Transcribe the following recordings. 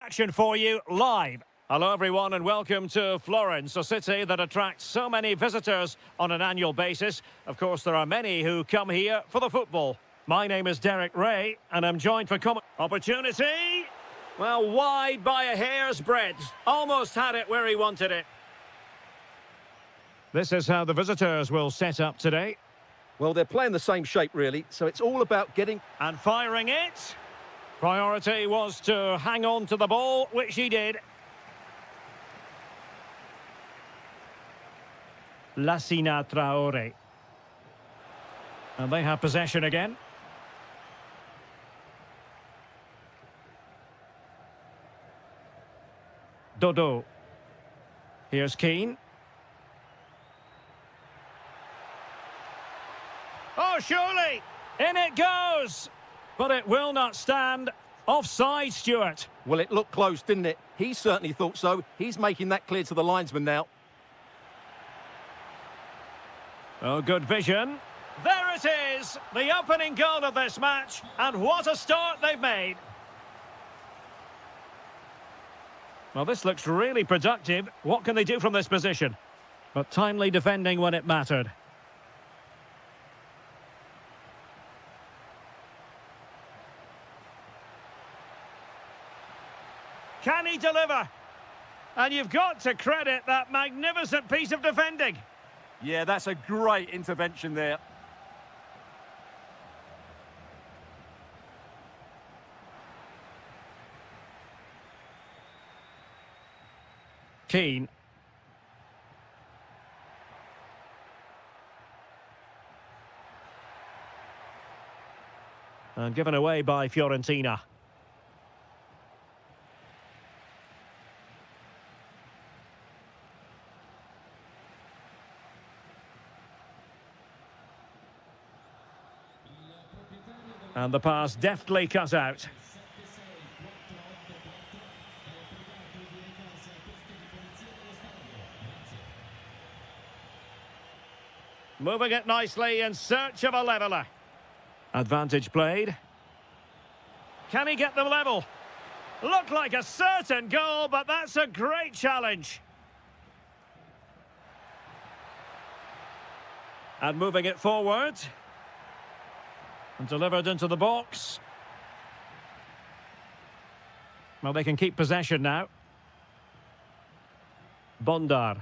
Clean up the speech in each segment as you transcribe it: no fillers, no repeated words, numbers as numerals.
Action for you live. Hello everyone and welcome to Florence, a city that attracts so many visitors on an annual basis. Of course, there are many who come here for the football. My name is Derek Ray and I'm joined for opportunity. Well, wide by a hair's breadth. Almost had it where he wanted it. This is how the visitors will set up today. Well, they're playing the same shape, really, so it's all about getting... And firing it. Priority was to hang on to the ball, which he did. Lassina Traore. And they have possession again. Dodo. Here's Keane. Oh, surely! In it goes! But it will not stand. Offside, Stuart. Well, it looked close, didn't it? He certainly thought so. He's making that clear to the linesman now. Oh, good vision. There it is, the opening goal of this match. And what a start they've made. Well, this looks really productive. What can they do from this position? But timely defending when it mattered. Can he deliver? And you've got to credit that magnificent piece of defending. Yeah, that's a great intervention there. Keane. And given away by Fiorentina. And the pass deftly cut out. Moving it nicely in search of a leveller. Advantage played. Can he get them level? Looked like a certain goal, but that's a great challenge. And moving it forward. And delivered into the box. Well, they can keep possession now. Bondar.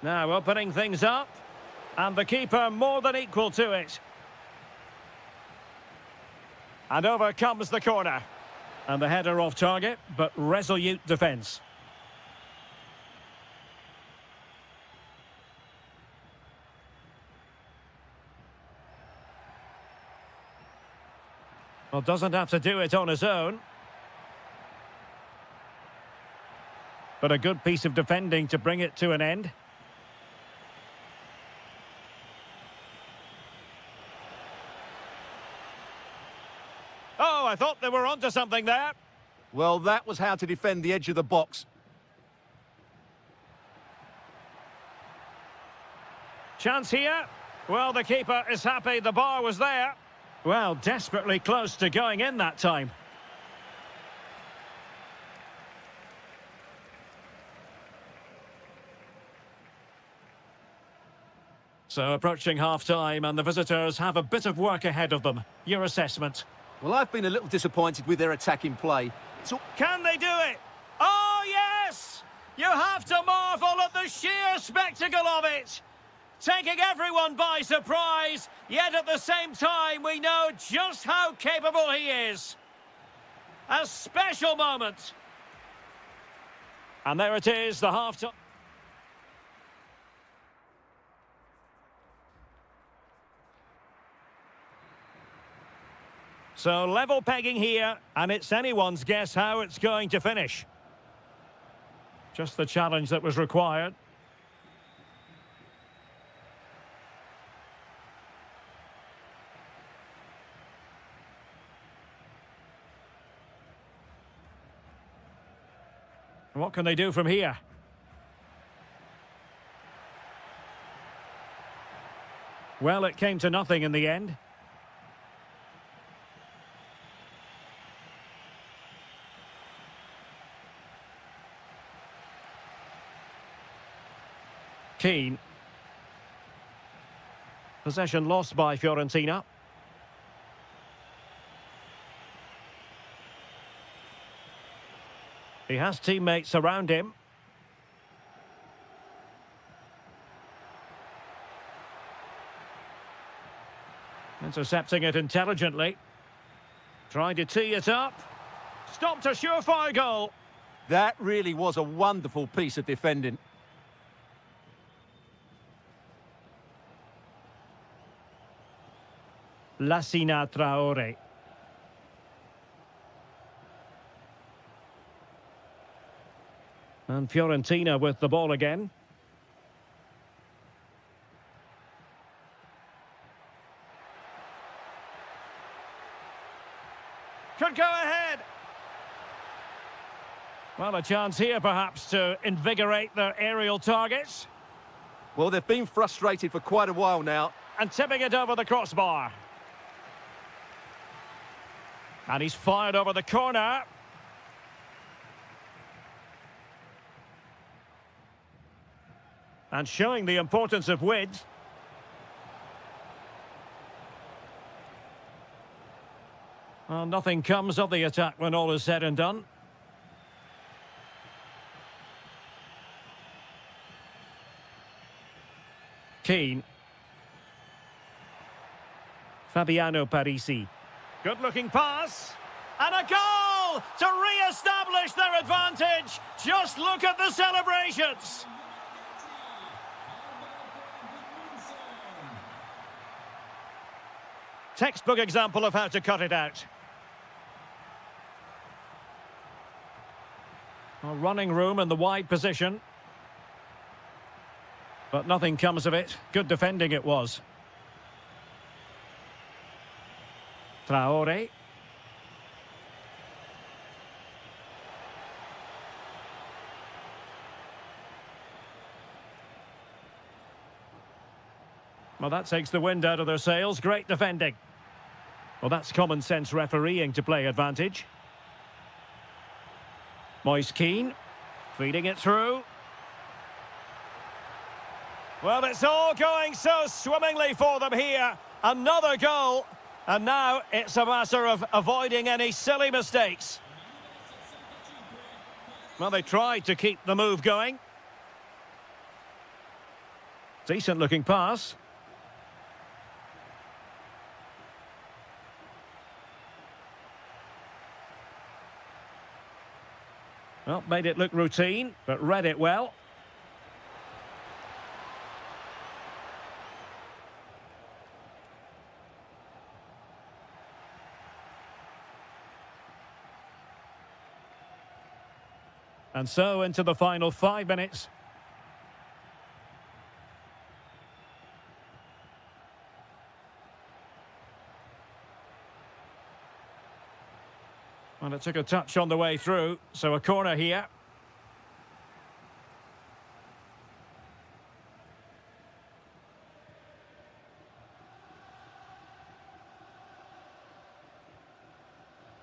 Now opening things up. And the keeper more than equal to it. And over comes the corner. And the header off target, but resolute defence. Well, doesn't have to do it on his own. But a good piece of defending to bring it to an end. Oh, I thought they were onto something there. Well, that was how to defend the edge of the box. Chance here. Well, the keeper is happy the bar was there. Well, desperately close to going in that time. So approaching half-time and the visitors have a bit of work ahead of them. Your assessment? Well, I've been a little disappointed with their attacking play. Can they do it? Oh, yes! You have to marvel at the sheer spectacle of it. Taking everyone by surprise, yet at the same time we know just how capable he is. A special moment. And there it is, the half-time. So level pegging here, and it's anyone's guess how it's going to finish. Just the challenge that was required. What can they do from here? Well, it came to nothing in the end. Keane. Possession lost by Fiorentina. He has teammates around him. Intercepting it intelligently. Trying to tee it up. Stopped a surefire goal. That really was a wonderful piece of defending. Lassina Traore. And Fiorentina with the ball again. Could go ahead. Well, a chance here perhaps to invigorate their aerial targets. Well, they've been frustrated for quite a while now. And tipping it over the crossbar. And he's fired over the corner. And showing the importance of width. Well, nothing comes of the attack when all is said and done. Keane. Fabiano Parisi. Good-looking pass. And a goal to re-establish their advantage. Just look at the celebrations. Textbook example of how to cut it out. Well, running room in the wide position. But nothing comes of it. Good defending it was. Traore. Well, that takes the wind out of their sails. Great defending. Well, that's common sense refereeing to play advantage. Moise Keane. Feeding it through. Well, it's all going so swimmingly for them here. Another goal. And now it's a matter of avoiding any silly mistakes. Well, they tried to keep the move going. Decent looking pass. Well, made it look routine, but read it well. And so into the final 5 minutes. Well, it took a touch on the way through, so a corner here.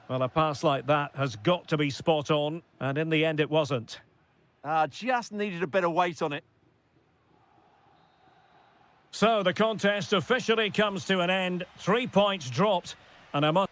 Well, a pass like that has got to be spot on, and in the end it wasn't. Just needed a better weight on it. So the contest officially comes to an end. 3 points dropped, and I must...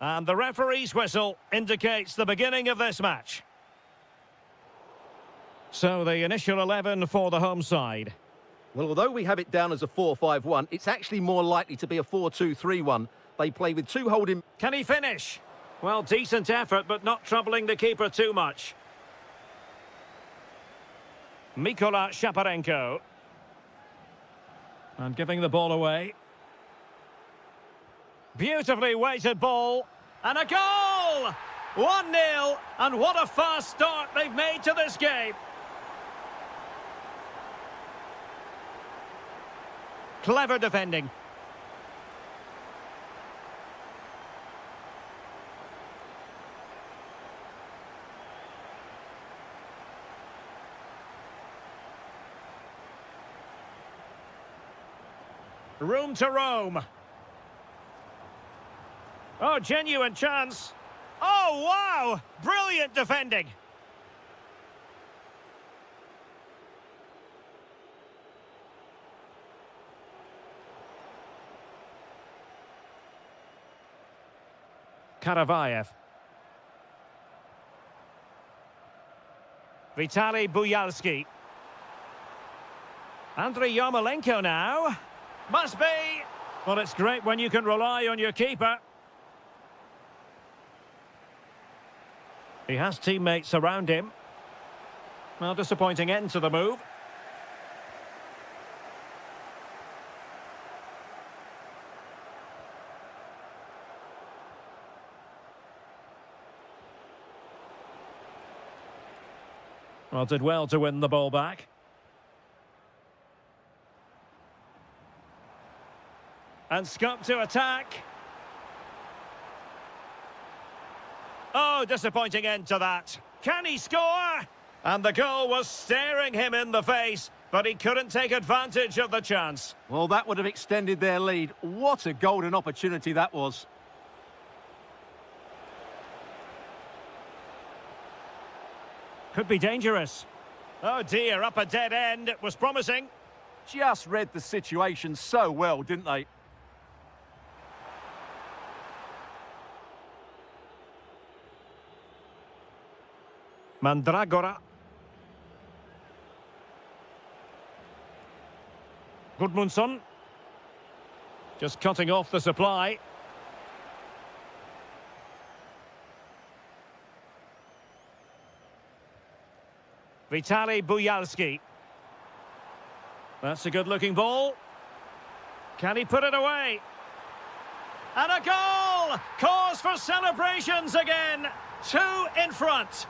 And the referee's whistle indicates the beginning of this match. So the initial 11 for the home side. Well, although we have it down as a 4-5-1, it's actually more likely to be a 4-2-3-1. They play with two holding... Can he finish? Well, decent effort, but not troubling the keeper too much. Mikola Shaparenko. And giving the ball away. Beautifully weighted ball. And a goal! 1-0. And what a fast start they've made to this game. Clever defending. Room to roam. Oh, genuine chance. Oh, wow! Brilliant defending. Karavayev. Vitaly Buyalski. Andriy Yarmolenko now. Must be. Well, it's great when you can rely on your keeper. He has teammates around him. Well, disappointing end to the move. Well, did well to win the ball back. And scope to attack. Oh, disappointing end to that. Can he score? And the goal was staring him in the face, but he couldn't take advantage of the chance. Well, that would have extended their lead. What a golden opportunity that was. Could be dangerous. Oh dear, up a dead end. It was promising. Just read the situation so well, didn't they? Mandragora. Gudmundsson. Just cutting off the supply. Vitaly Buyalski. That's a good-looking ball. Can he put it away? And a goal! Cause for celebrations again. 2 in front.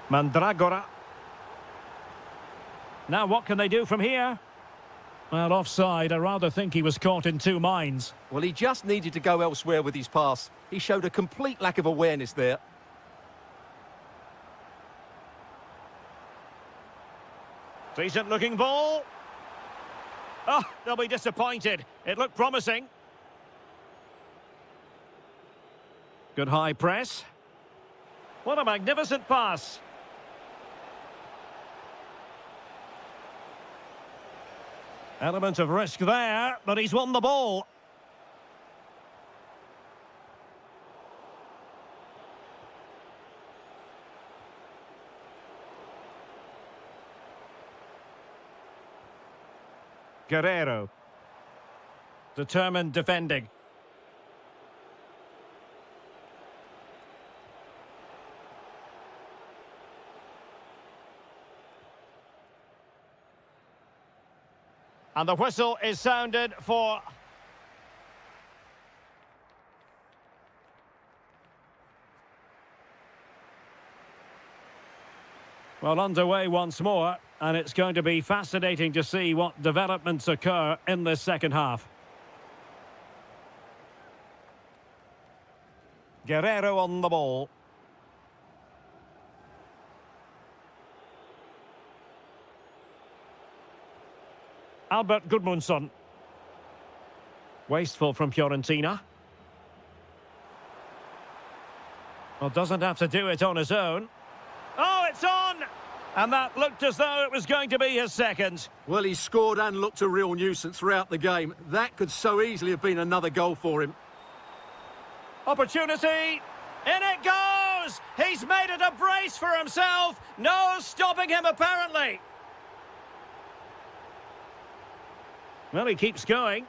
Mandragora. Now what can they do from here? Well, offside. I rather think he was caught in two minds. Well, he just needed to go elsewhere with his pass. He showed a complete lack of awareness there. Decent looking ball. Oh, they'll be disappointed. It looked promising. Good high press. What a magnificent pass. Element of risk there, but he's won the ball. Guerrero. Determined defending. And the whistle is sounded for... Well, underway once more, and it's going to be fascinating to see what developments occur in this second half. Guerrero on the ball. Albert Gudmundsson. Wasteful from Fiorentina. Well, doesn't have to do it on his own. Oh, it's on! And that looked as though it was going to be his second. Well, he scored and looked a real nuisance throughout the game. That could so easily have been another goal for him. Opportunity. In it goes! He's made it a brace for himself. No stopping him, apparently. Well, he keeps going.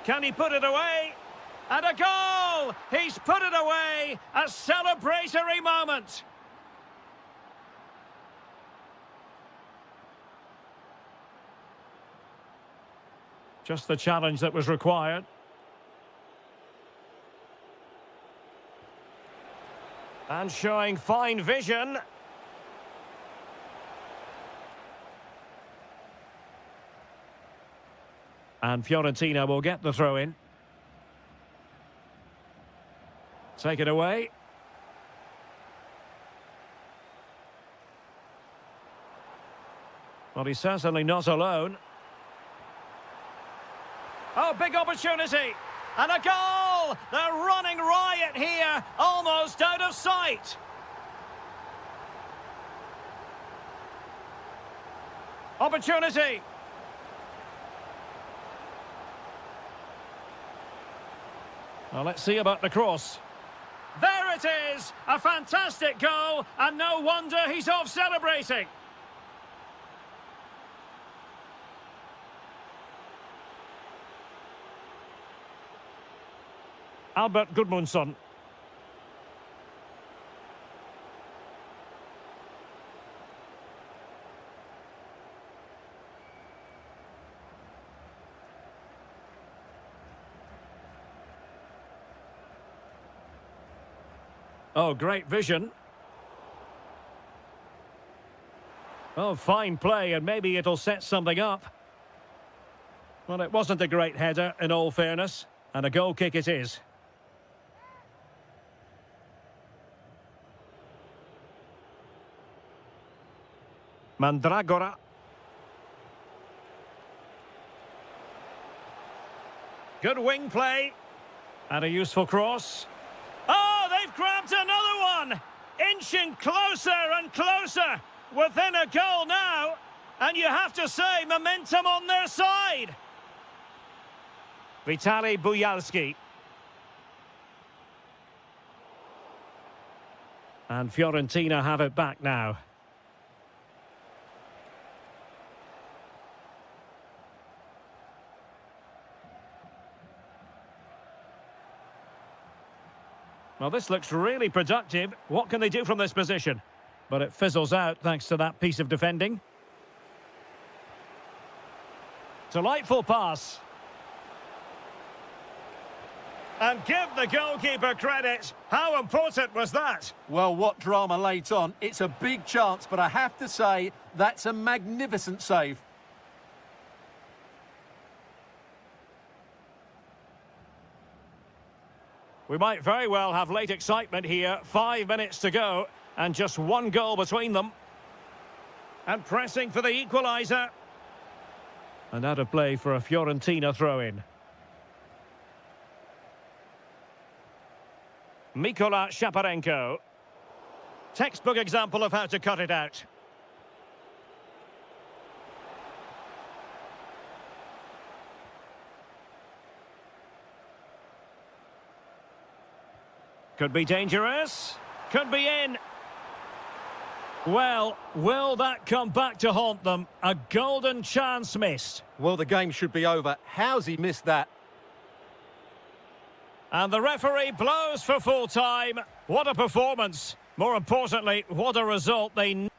Can he put it away? And a goal! He's put it away! A celebratory moment! Just the challenge that was required. And showing fine vision. And Fiorentina will get the throw in. Take it away. Well, he's certainly not alone. Oh, big opportunity. And a goal! They're running riot here, almost out of sight. Opportunity. Well, let's see about the cross. There it is! A fantastic goal, and no wonder he's off celebrating. Albert Gudmundsson. Oh, great vision. Oh, fine play, and maybe it'll set something up. Well, it wasn't a great header, in all fairness, and a goal kick it is. Mandragora. Good wing play. And a useful cross. Oh, they've grabbed another one! Inching closer and closer. Within a goal now. And you have to say, momentum on their side. Vitaly Buyalski. And Fiorentina have it back now. Well, this looks really productive. What can they do from this position? But it fizzles out thanks to that piece of defending. Delightful pass. And give the goalkeeper credit. How important was that? Well, what drama late on. It's a big chance, but I have to say, that's a magnificent save. We might very well have late excitement here. 5 minutes to go, and just one goal between them. And pressing for the equaliser. And out of play for a Fiorentina throw-in. Mikola Shaparenko. Textbook example of how to cut it out. Could be dangerous. Could be in. Well, will that come back to haunt them? A golden chance missed. Well, the game should be over. How's he missed that? And the referee blows for full time. What a performance. More importantly, what a result they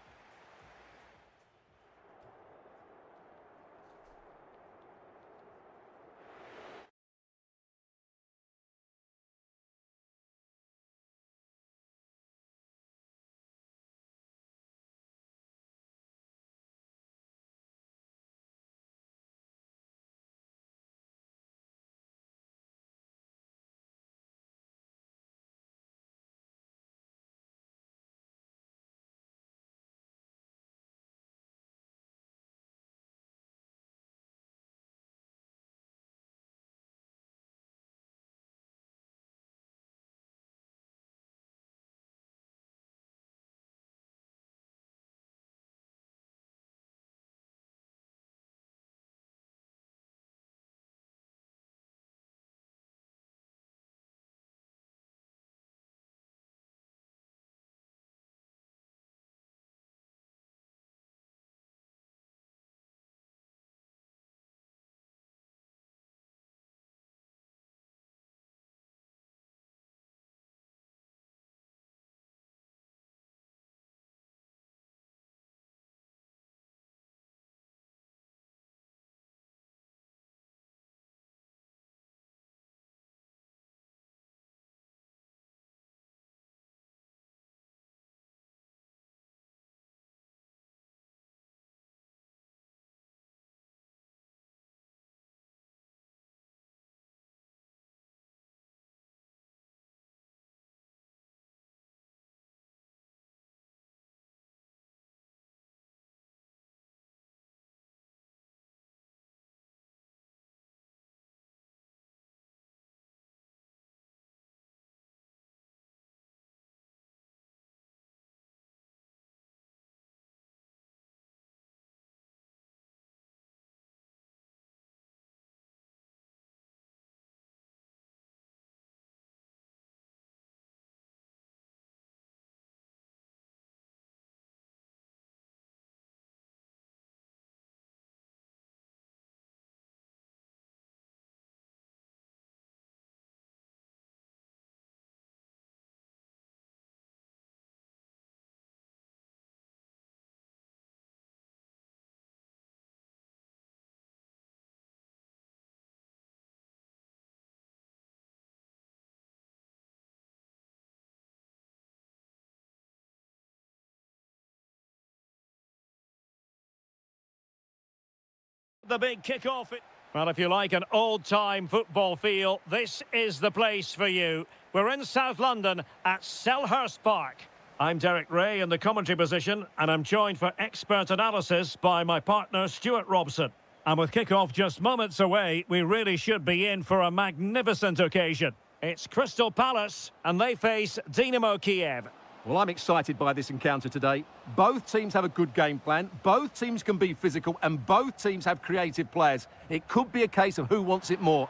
The big kick-off. Well, if you like an old-time football feel, this is the place for you. We're in South London at Selhurst Park. I'm Derek Ray in the commentary position, and I'm joined for expert analysis by my partner, Stuart Robson. And with kick-off just moments away, we really should be in for a magnificent occasion. It's Crystal Palace, and they face Dynamo Kiev. Well, I'm excited by this encounter today. Both teams have a good game plan, both teams can be physical, and both teams have creative players. It could be a case of who wants it more.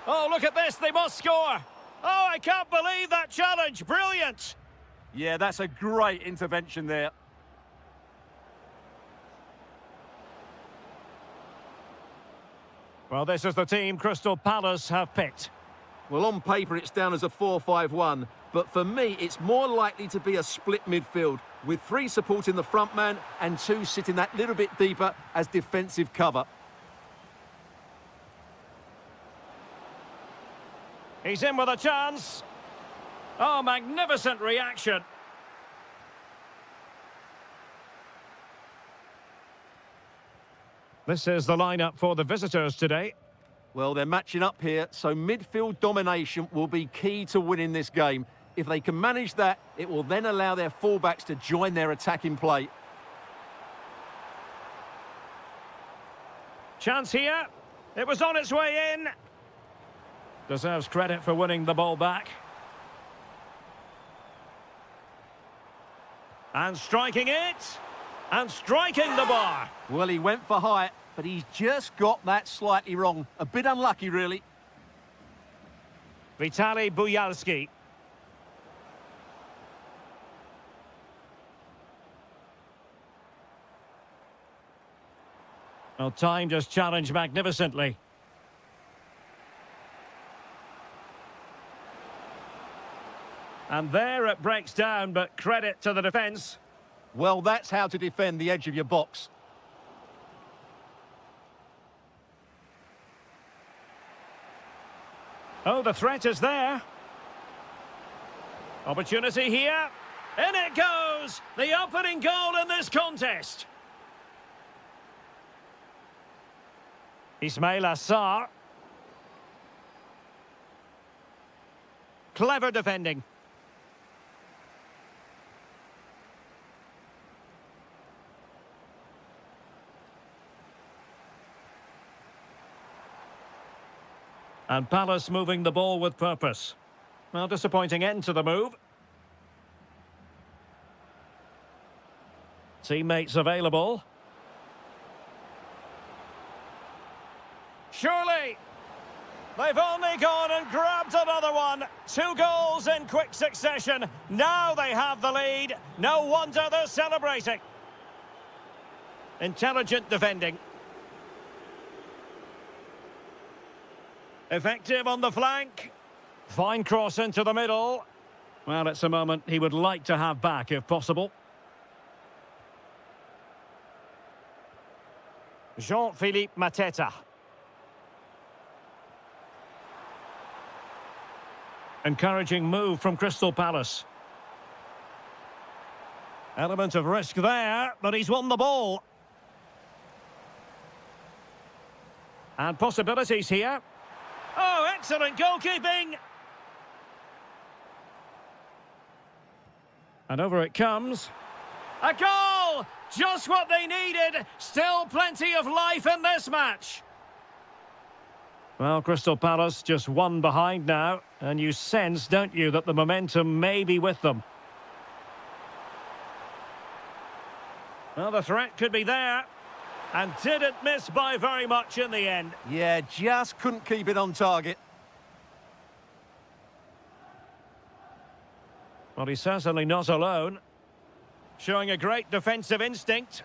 Oh, look at this, they must score! Oh, I can't believe that challenge, brilliant! Yeah, that's a great intervention there. Well, this is the team Crystal Palace have picked. Well, on paper, it's down as a 4-5-1, but for me, it's more likely to be a split midfield, with 3 supporting the front man and 2 sitting that little bit deeper as defensive cover. He's in with a chance. Oh, magnificent reaction. This is the lineup for the visitors today. Well, they're matching up here, so midfield domination will be key to winning this game. If they can manage that, it will then allow their fullbacks to join their attacking play. Chance here. It was on its way in. Deserves credit for winning the ball back. And striking it. And striking the bar. Well, he went for height, but he's just got that slightly wrong. A bit unlucky, really. Vitaly Buyalski. Well, timed his challenge magnificently. And there it breaks down, but credit to the defence. Well, that's how to defend the edge of your box. Oh, the threat is there. Opportunity here. In it goes! The opening goal in this contest. Ismail Assar. Clever defending. And Palace moving the ball with purpose. Well, disappointing end to the move. Teammates available. Surely! They've only gone and grabbed another one. 2 goals in quick succession. Now they have the lead. No wonder they're celebrating. Intelligent defending. Effective on the flank. Fine cross into the middle. Well, it's a moment he would like to have back if possible. Jean-Philippe Mateta. Encouraging move from Crystal Palace. Element of risk there, but he's won the ball. And possibilities here. Oh, excellent goalkeeping! And over it comes. A goal! Just what they needed. Still plenty of life in this match. Well, Crystal Palace just 1 behind now. And you sense, don't you, that the momentum may be with them. Well, the threat could be there. And didn't miss by very much in the end. Yeah, just couldn't keep it on target. Well, he's certainly not alone. Showing a great defensive instinct.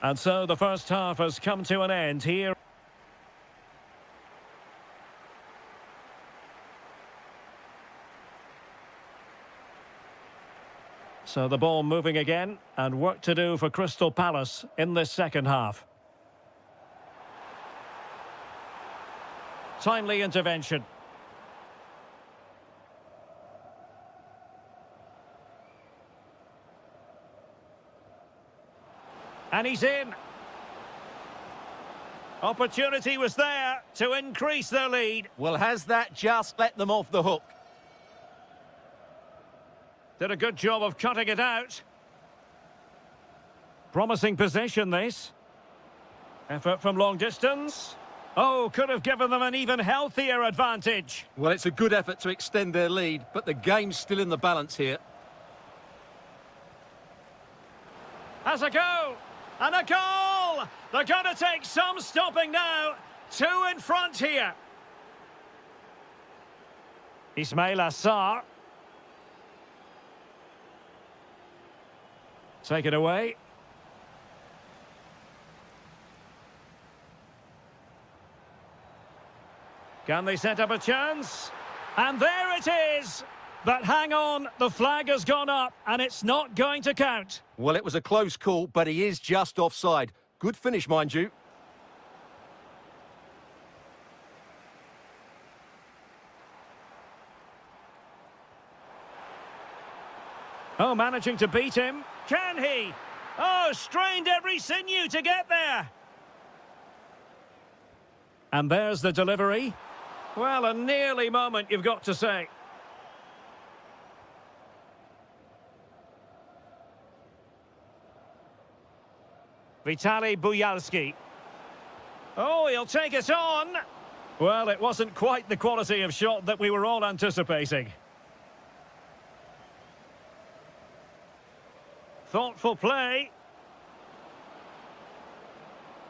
And so the first half has come to an end here. So the ball moving again, and work to do for Crystal Palace in this second half. Timely intervention. And he's in. Opportunity was there to increase their lead. Well, has that just let them off the hook? Did a good job of cutting it out. Promising position, this. Effort from long distance. Oh, could have given them an even healthier advantage. Well, it's a good effort to extend their lead, but the game's still in the balance here. Has a go. And a goal! They're going to take some stopping now. 2 in front here. Ismail Assar. Take it away. Can they set up a chance? And there it is! But hang on, the flag has gone up and it's not going to count. Well, it was a close call, but he is just offside. Good finish, mind you. Oh, managing to beat him. Can he? Oh, strained every sinew to get there. And there's the delivery. Well, a nearly moment, you've got to say. Vitaly Buyalski. Oh, he'll take it on. Well, it wasn't quite the quality of shot that we were all anticipating. Thoughtful play.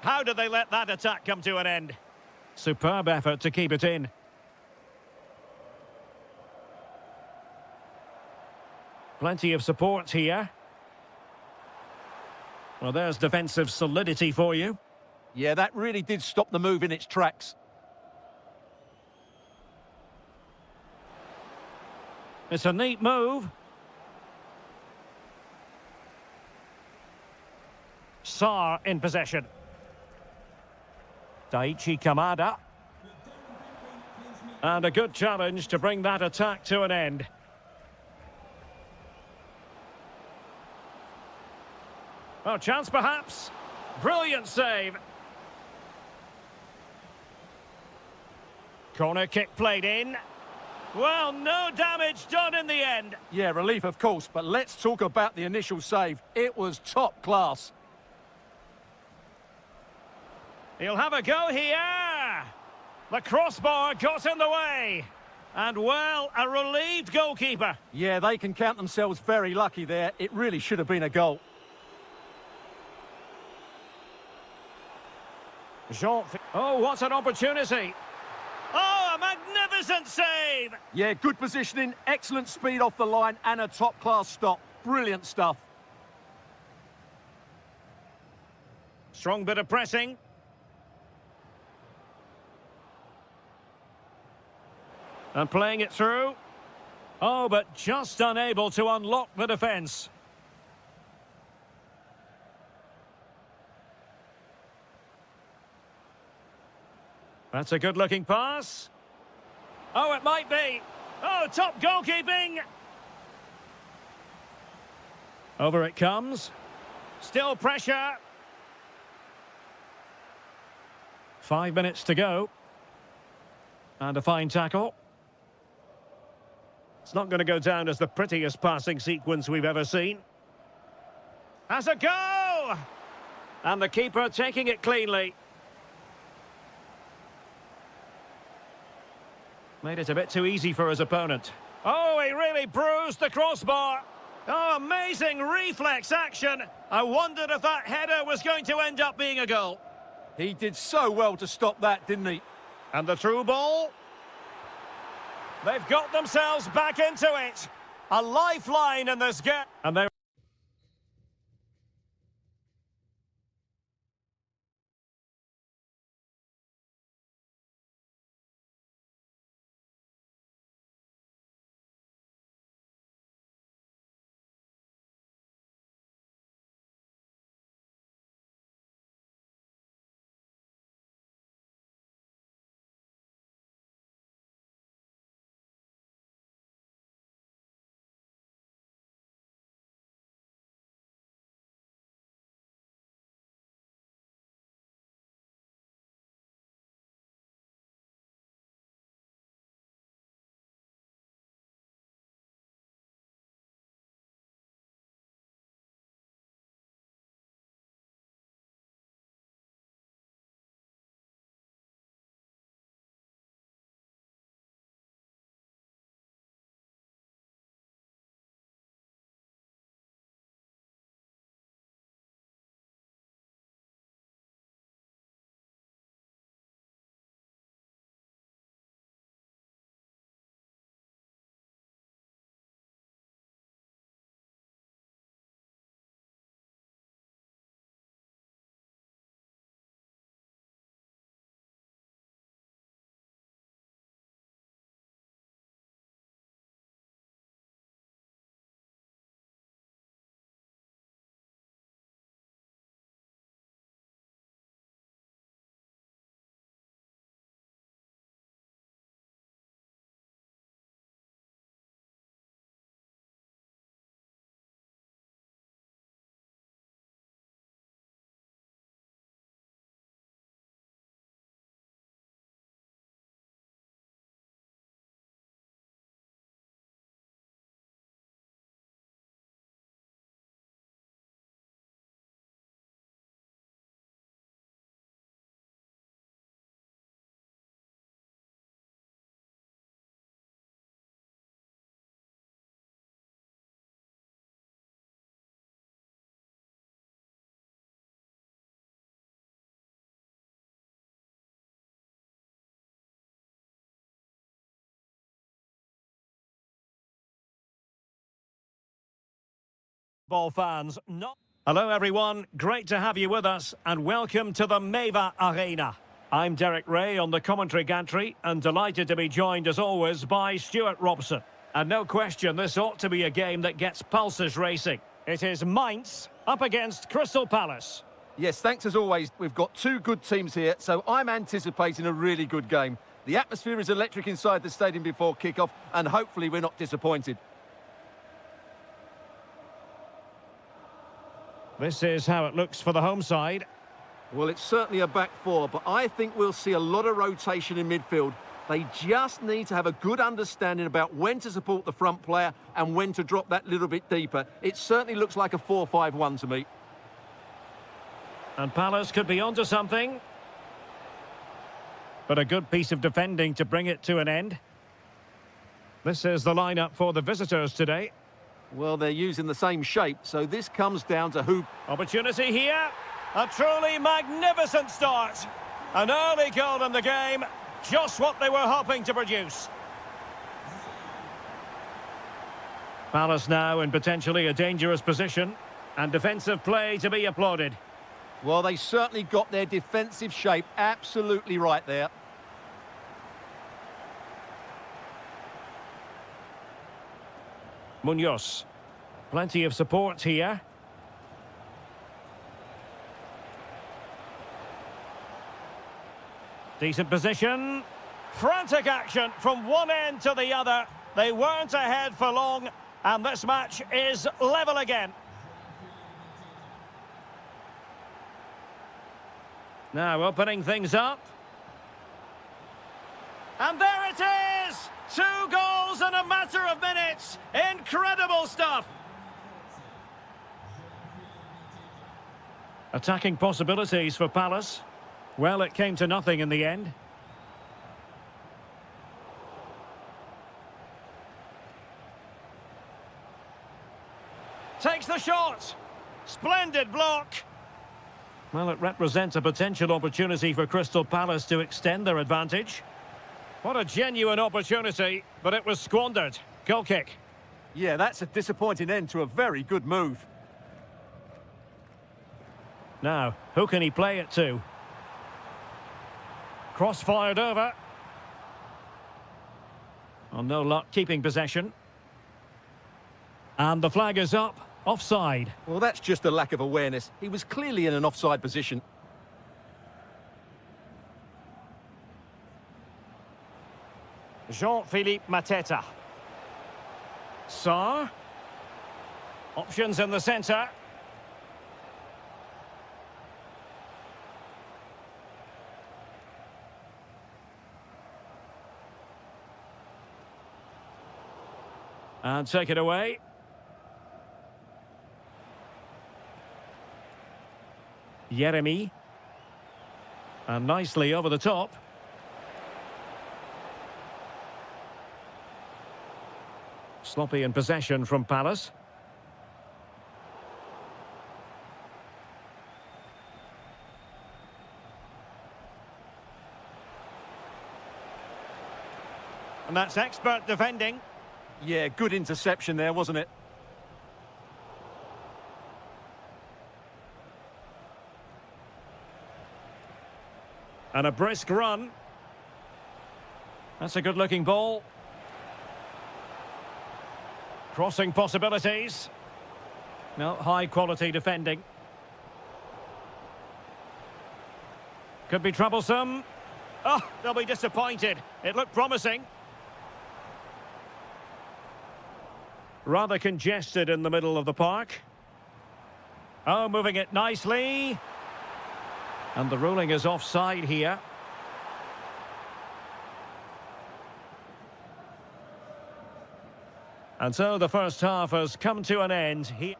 How did they let that attack come to an end? Superb effort to keep it in. Plenty of support here. Well, there's defensive solidity for you. Yeah, that really did stop the move in its tracks. It's a neat move. Sarr in possession. Daichi Kamada. And a good challenge to bring that attack to an end. Oh, chance perhaps. Brilliant save. Corner kick played in. Well, no damage done in the end. Yeah, relief, of course, but let's talk about the initial save. It was top class. He'll have a go here. The crossbar got in the way. And, well, a relieved goalkeeper. Yeah, they can count themselves very lucky there. It really should have been a goal. Oh, what an opportunity. Oh, a magnificent save. Yeah, good positioning, excellent speed off the line, and a top-class stop. Brilliant stuff. Strong bit of pressing. And playing it through. Oh, but just unable to unlock the defence. That's a good-looking pass. Oh, it might be. Oh, top goalkeeping. Over it comes. Still pressure. 5 minutes to go. And a fine tackle. It's not going to go down as the prettiest passing sequence we've ever seen. Has a go! And the keeper taking it cleanly. Made it a bit too easy for his opponent. Oh, he really bruised the crossbar. Oh, amazing reflex action. I wondered if that header was going to end up being a goal. He did so well to stop that, didn't he? And the through ball. They've got themselves back into it. A lifeline in this game. And they Ball fans, not. Hello everyone, great to have you with us and welcome to the Meva Arena. I'm Derek Ray on the commentary gantry and delighted to be joined as always by Stuart Robson. And no question, this ought to be a game that gets pulses racing. It is Mainz up against Crystal Palace. Yes, thanks as always. We've got two good teams here, so I'm anticipating a really good game. The atmosphere is electric inside the stadium before kick-off, and hopefully we're not disappointed. This is how it looks for the home side. Well, it's certainly a back four, but I think we'll see a lot of rotation in midfield. They just need to have a good understanding about when to support the front player and when to drop that little bit deeper. It certainly looks like a 4-5-1 to me. And Palace could be onto something. But a good piece of defending to bring it to an end. This is the lineup for the visitors today. Well, they're using the same shape, so this comes down to who... Opportunity here. A truly magnificent start. An early goal in the game. Just what they were hoping to produce. Palace now in potentially a dangerous position. And defensive play to be applauded. Well, they certainly got their defensive shape absolutely right there. Munoz. Plenty of support here. Decent position. Frantic action from one end to the other. They weren't ahead for long, and this match is level again. Now opening things up. And there it is! 2 goals in a matter of minutes. Incredible stuff. Attacking possibilities for Palace. Well, it came to nothing in the end. Takes the shot. Splendid block. Well, it represents a potential opportunity for Crystal Palace to extend their advantage. What a genuine opportunity, but it was squandered. Goal kick. Yeah, that's a disappointing end to a very good move. Now, who can he play it to? Cross fired over. Oh, no luck keeping possession. And the flag is up. Offside. Well, that's just a lack of awareness. He was clearly in an offside position. Jean-Philippe Mateta. Sarr. Options in the centre. And take it away. Yeremy. And nicely over the top. Sloppy in possession from Palace. And that's expert defending. Yeah, good interception there, wasn't it? And a brisk run. That's a good-looking ball. Crossing possibilities. No, high-quality defending. Could be troublesome. Oh, they'll be disappointed. It looked promising. Rather congested in the middle of the park. Oh, moving it nicely. And the ruling is offside here. And so the first half has come to an end here.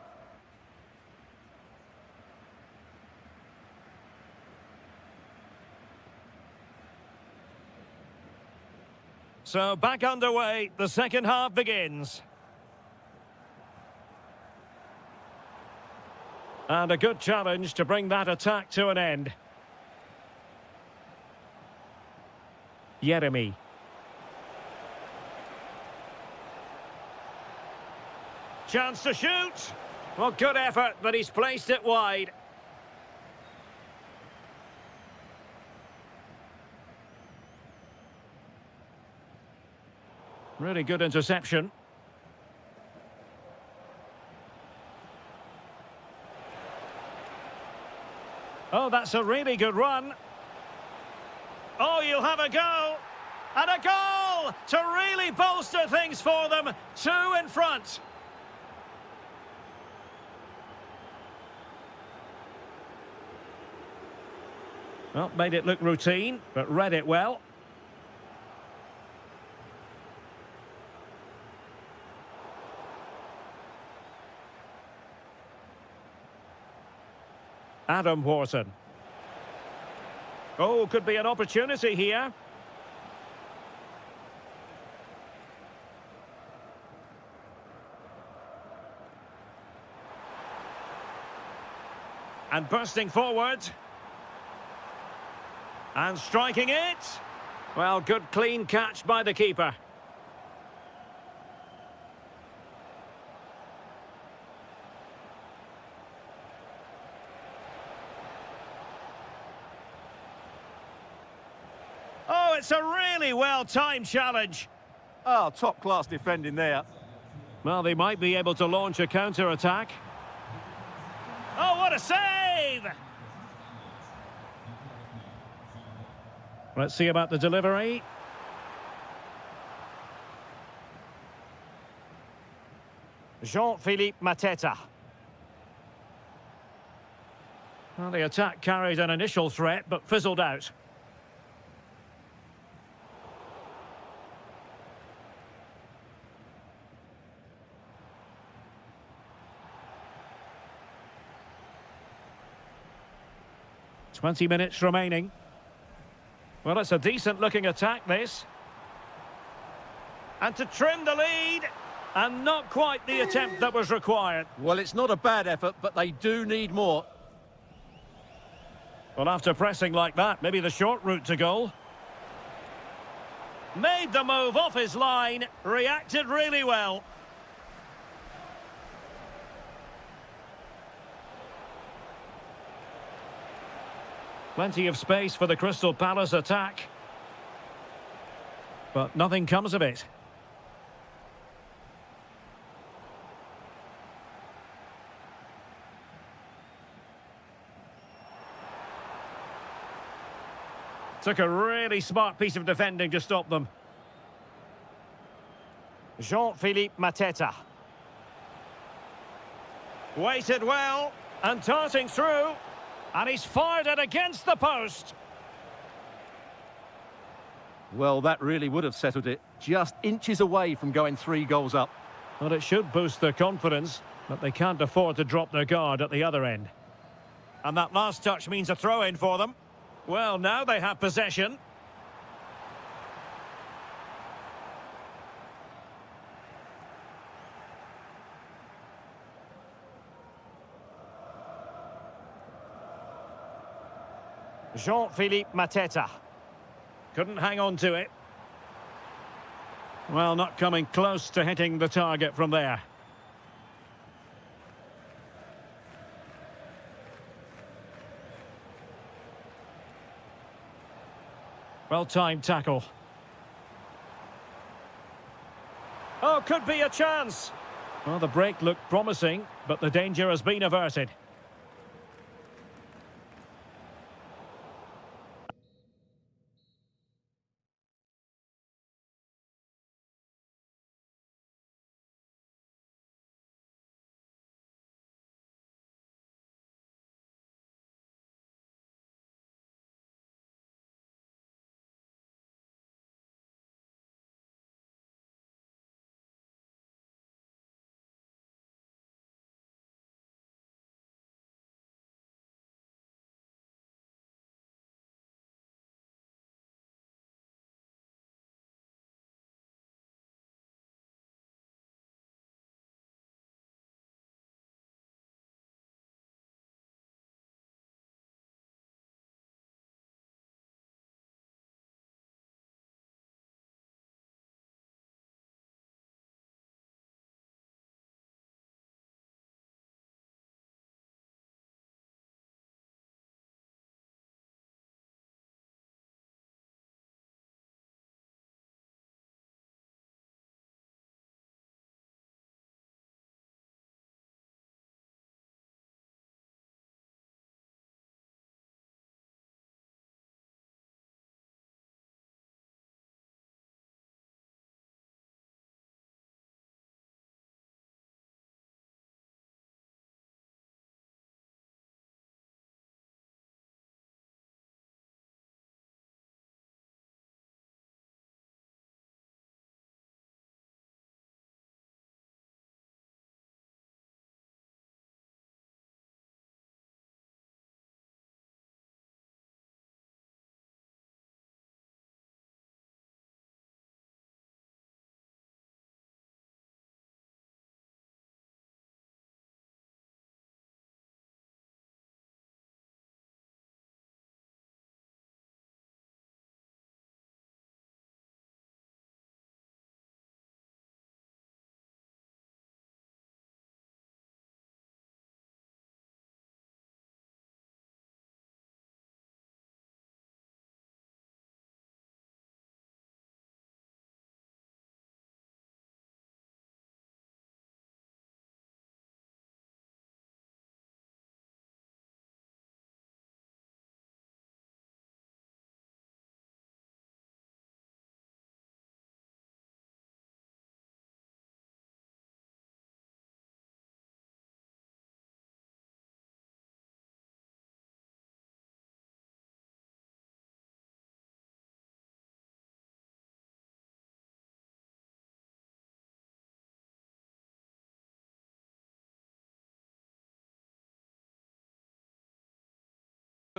So back underway, the second half begins. And a good challenge to bring that attack to an end. Yeremy. Chance to shoot. Well, good effort, but he's placed it wide. Really good interception. Oh, that's a really good run. Oh, you'll have a go. And a goal to really bolster things for them. 2 in front. Well, made it look routine, but read it well. Adam Wharton. Oh, could be an opportunity here. And bursting forward. And striking it. Well, good clean catch by the keeper. Oh, it's a really well-timed challenge. Oh, top-class defending there. Well, they might be able to launch a counter-attack. Oh, what a save! Let's see about the delivery. Jean-Philippe Mateta. Well, the attack carried an initial threat, but fizzled out. "20 minutes remaining. Well, it's a decent-looking attack, this. And to trim the lead, and not quite the attempt that was required. Well, it's not a bad effort, but they do need more. Well, after pressing like that, maybe the short route to goal. Made the move off his line, reacted really well. Plenty of space for the Crystal Palace attack. But nothing comes of it. Took a really smart piece of defending to stop them. Jean-Philippe Mateta. Waited well, and darting through. And he's fired it against the post. Well, that really would have settled it. Just inches away from going 3 goals up. Well, it should boost their confidence, but they can't afford to drop their guard at the other end. And that last touch means a throw-in for them. Well, now they have possession. Jean-Philippe Mateta. Couldn't hang on to it. Well, not coming close to hitting the target from there. Well-timed tackle. Oh, could be a chance. Well, the break looked promising, but the danger has been averted.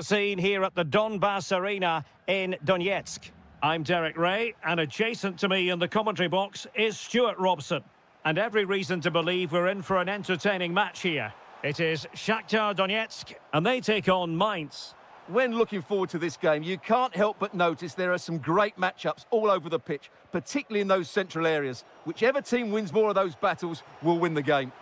Scene here at the Donbass Arena in Donetsk. I'm Derek Ray, and adjacent to me in the commentary box is Stuart Robson. And every reason to believe we're in for an entertaining match here. It is Shakhtar Donetsk, and they take on Mainz. When looking forward to this game, you can't help but notice there are some great matchups all over the pitch, particularly in those central areas. Whichever team wins more of those battles will win the game.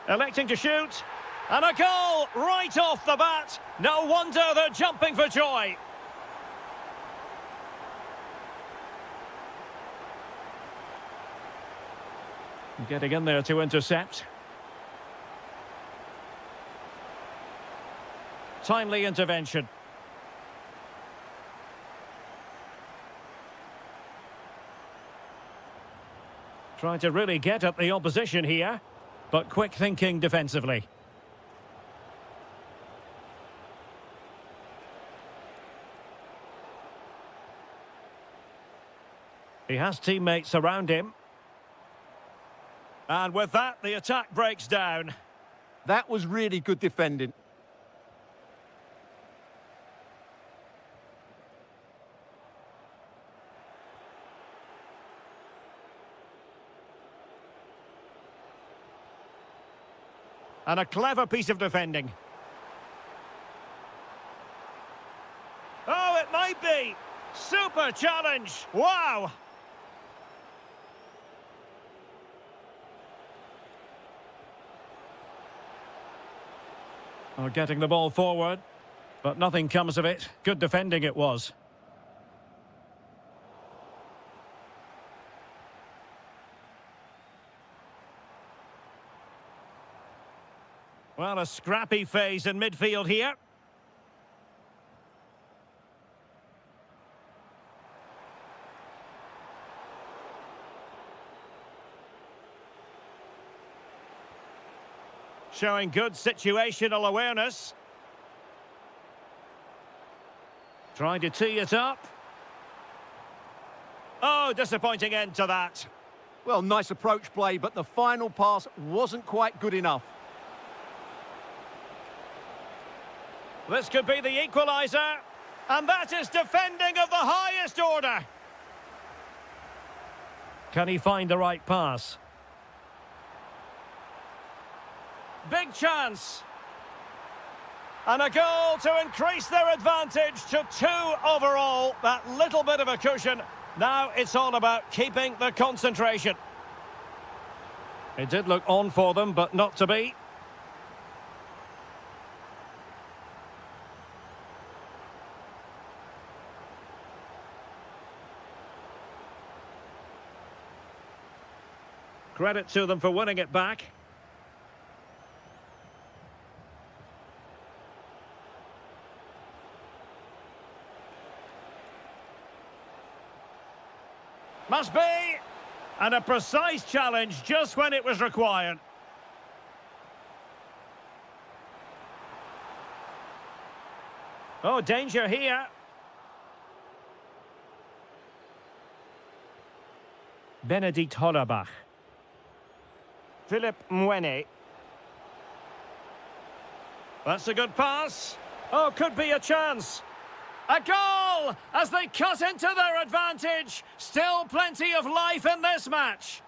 Electing to shoot. And a goal right off the bat. No wonder they're jumping for joy. Getting in there to intercept. Timely intervention. Trying to really get at the opposition here, but quick thinking defensively. He has teammates around him. And with that, the attack breaks down. That was really good defending. And a clever piece of defending. Oh, it might be! Super challenge! Wow! Oh, getting the ball forward, but nothing comes of it. Good defending it was. Well, a scrappy phase in midfield here. Showing good situational awareness. Trying to tee it up. Oh, disappointing end to that. Well, nice approach play, but the final pass wasn't quite good enough. This could be the equaliser. And that is defending of the highest order. Can he find the right pass? Big chance. And a goal to increase their advantage to 2 overall. That little bit of a cushion. Now it's all about keeping the concentration. It did look on for them, but not to be. Credit to them for winning it back. Must be! And a precise challenge just when it was required. Oh, danger here. Benedikt Hollerbach. Philip Mwene. That's a good pass. Oh, could be a chance. A goal as they cut into their advantage. Still plenty of life in this match.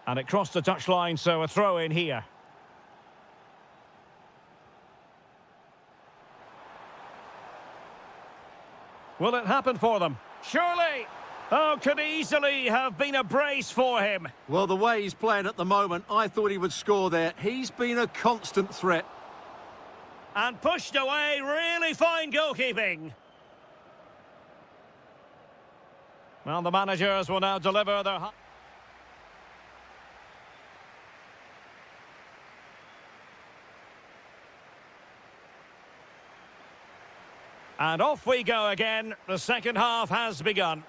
And it crossed the touchline, so a throw in here. Will it happen for them? Surely. Oh, could easily have been a brace for him. Well, the way he's playing at the moment, I thought he would score there. He's been a constant threat. And pushed away, really fine goalkeeping. Well, the managers will now deliver their... And off we go again. The second half has begun.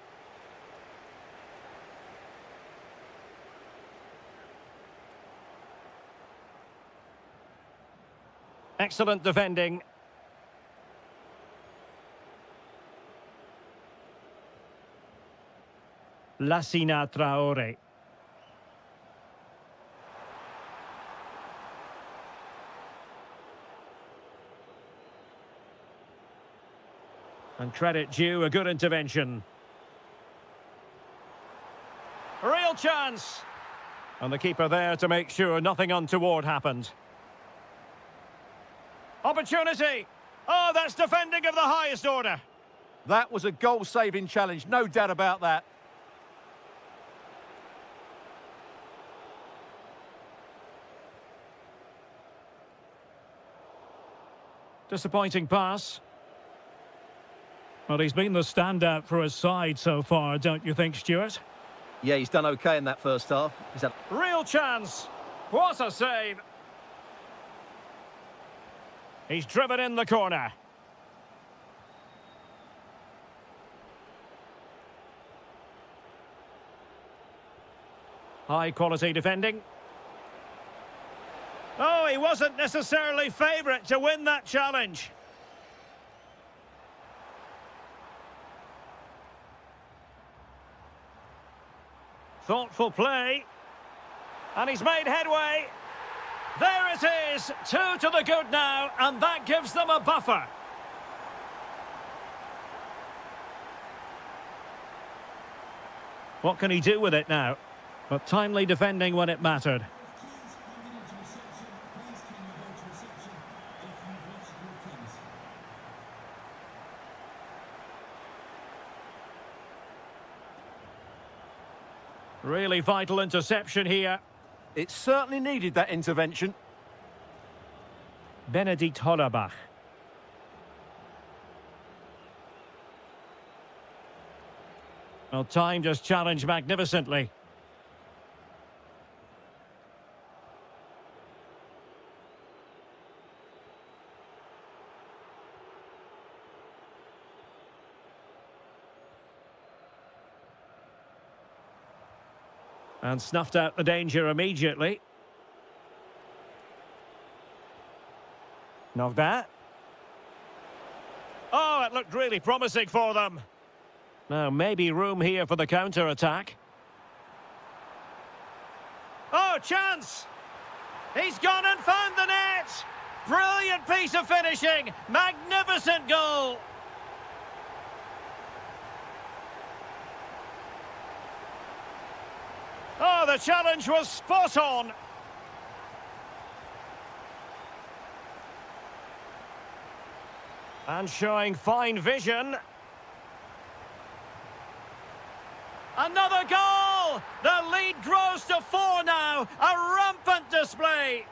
Excellent defending. Lassina Traore. And credit due, a good intervention. Real chance! And the keeper there to make sure nothing untoward happened. Opportunity! Oh, that's defending of the highest order. That was a goal-saving challenge, no doubt about that. Disappointing pass. Well, he's been the standout for his side so far, don't you think, Stuart? Yeah, he's done okay in that first half. He's had... Real chance. What a save. He's driven in the corner. High quality defending. Oh, he wasn't necessarily favourite to win that challenge. Thoughtful play. And he's made headway. There it is. 2 to the good now, and that gives them a buffer. What can he do with it now? But timely defending when it mattered. Really vital interception here. It certainly needed that intervention. Benedikt Hollerbach. Well, timed his challenge magnificently. And snuffed out the danger immediately. Knocked that. Oh, it looked really promising for them. Now, maybe room here for the counter-attack. Oh, chance! He's gone and found the net! Brilliant piece of finishing! Magnificent goal! Oh, the challenge was spot on. And showing fine vision. Another goal! The lead grows to 4 now. A rampant display.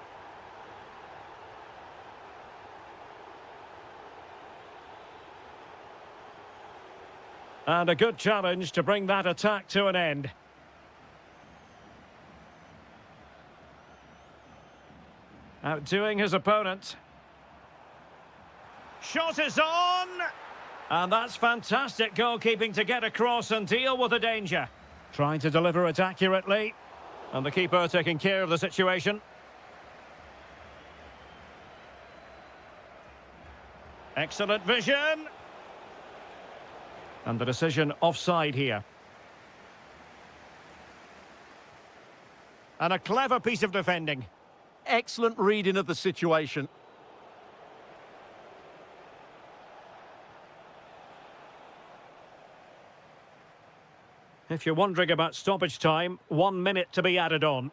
And a good challenge to bring that attack to an end. Outdoing his opponent. Shot is on! And that's fantastic goalkeeping to get across and deal with the danger. Trying to deliver it accurately. And the keeper taking care of the situation. Excellent vision. And the decision offside here. And a clever piece of defending. Excellent reading of the situation. If you're wondering about stoppage time, 1 minute to be added on.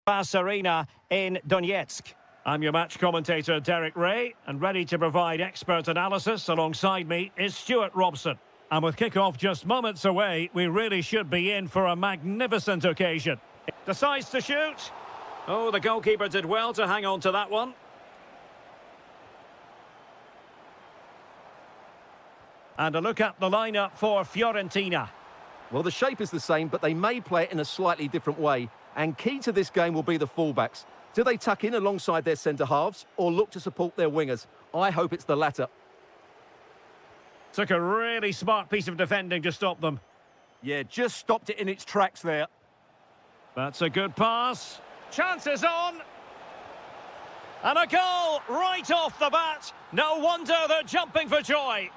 Arena in Donetsk. I'm your match commentator, Derek Ray, and ready to provide expert analysis alongside me is Stuart Robson. And with kick-off just moments away, we really should be in for a magnificent occasion. Decides to shoot. Oh, the goalkeeper did well to hang on to that one. And a look at the lineup for Fiorentina. Well, the shape is the same, but they may play it in a slightly different way. And key to this game will be the fullbacks. Do they tuck in alongside their centre-halves or look to support their wingers? I hope it's the latter. Took a really smart piece of defending to stop them. Yeah, just stopped it in its tracks there. That's a good pass. Chances on. And a goal right off the bat. No wonder they're jumping for joy.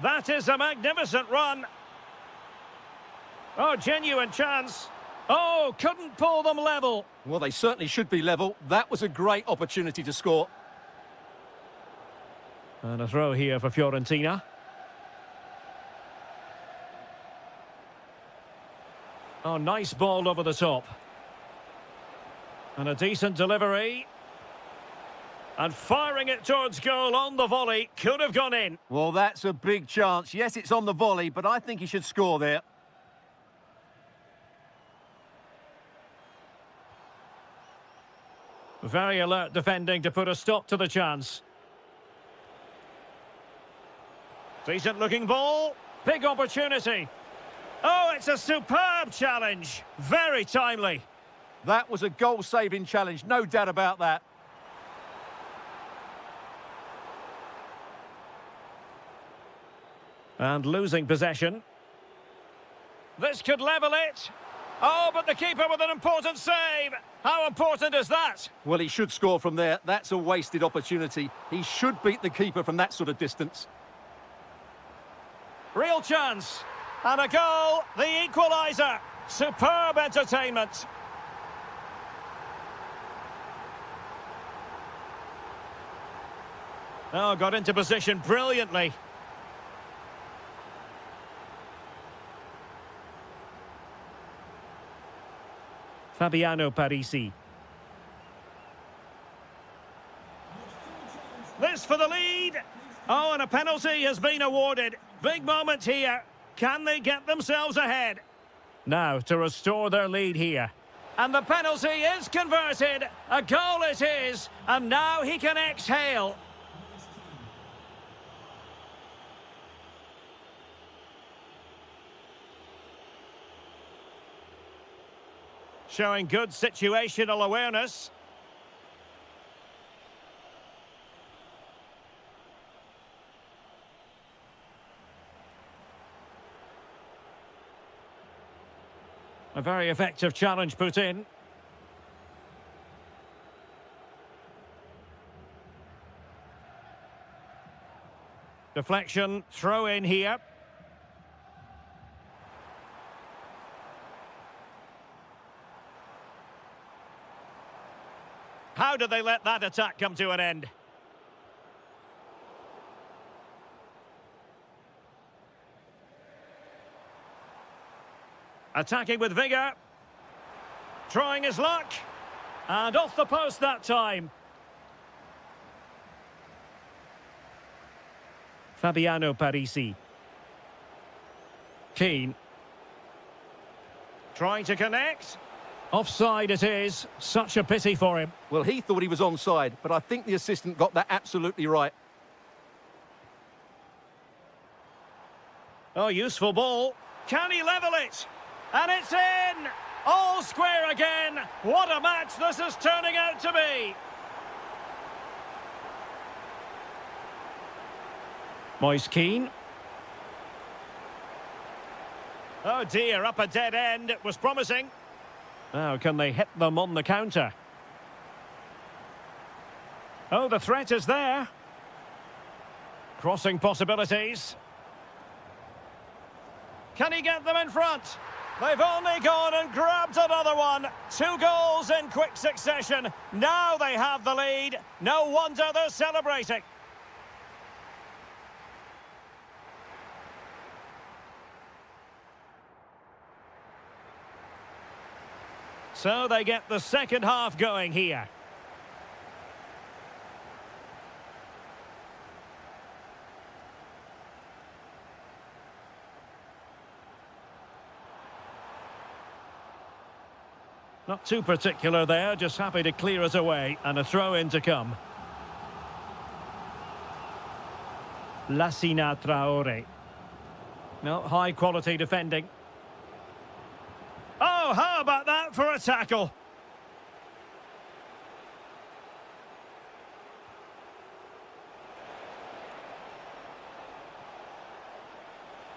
That is a magnificent run. Oh, genuine chance. Oh, couldn't pull them level. Well, they certainly should be level. That was a great opportunity to score. And a throw here for Fiorentina. Oh, nice ball over the top. And a decent delivery. And firing it towards goal on the volley. Could have gone in. Well, that's a big chance. Yes, it's on the volley, but I think he should score there. Very alert defending to put a stop to the chance. Decent looking ball. Big opportunity. Oh, it's a superb challenge. Very timely. That was a goal-saving challenge, no doubt about that. And losing possession. This could level it. Oh, but the keeper with an important save. How important is that? Well, he should score from there. That's a wasted opportunity. He should beat the keeper from that sort of distance. Real chance. And a goal, the equaliser. Superb entertainment. Oh, got into position brilliantly. Fabiano Parisi. This for the lead. Oh, and a penalty has been awarded. Big moment here. Can they get themselves ahead? Now to restore their lead here. And the penalty is converted. A goal it is. And now he can exhale. Showing good situational awareness. A very effective challenge put in. Deflection, throw in here. How did they let that attack come to an end? Attacking with vigour. Trying his luck. And off the post that time. Fabiano Parisi. Keane. Trying to connect. Offside it is. Such a pity for him. Well, he thought he was onside, but I think the assistant got that absolutely right. Oh, useful ball. Can he level it? And it's in! All square again. What a match this is turning out to be. Moise Keane. Oh dear, up a dead end. It was promising. Now, can they hit them on the counter? Oh, the threat is there. Crossing possibilities. Can he get them in front? They've only gone and grabbed another one. 2 goals in quick succession. Now they have the lead. No wonder they're celebrating. So they get the second half going here. Not too particular there, just happy to clear it away, and a throw-in to come. Lassina Traore. No, high-quality defending. Oh, how about that for a tackle?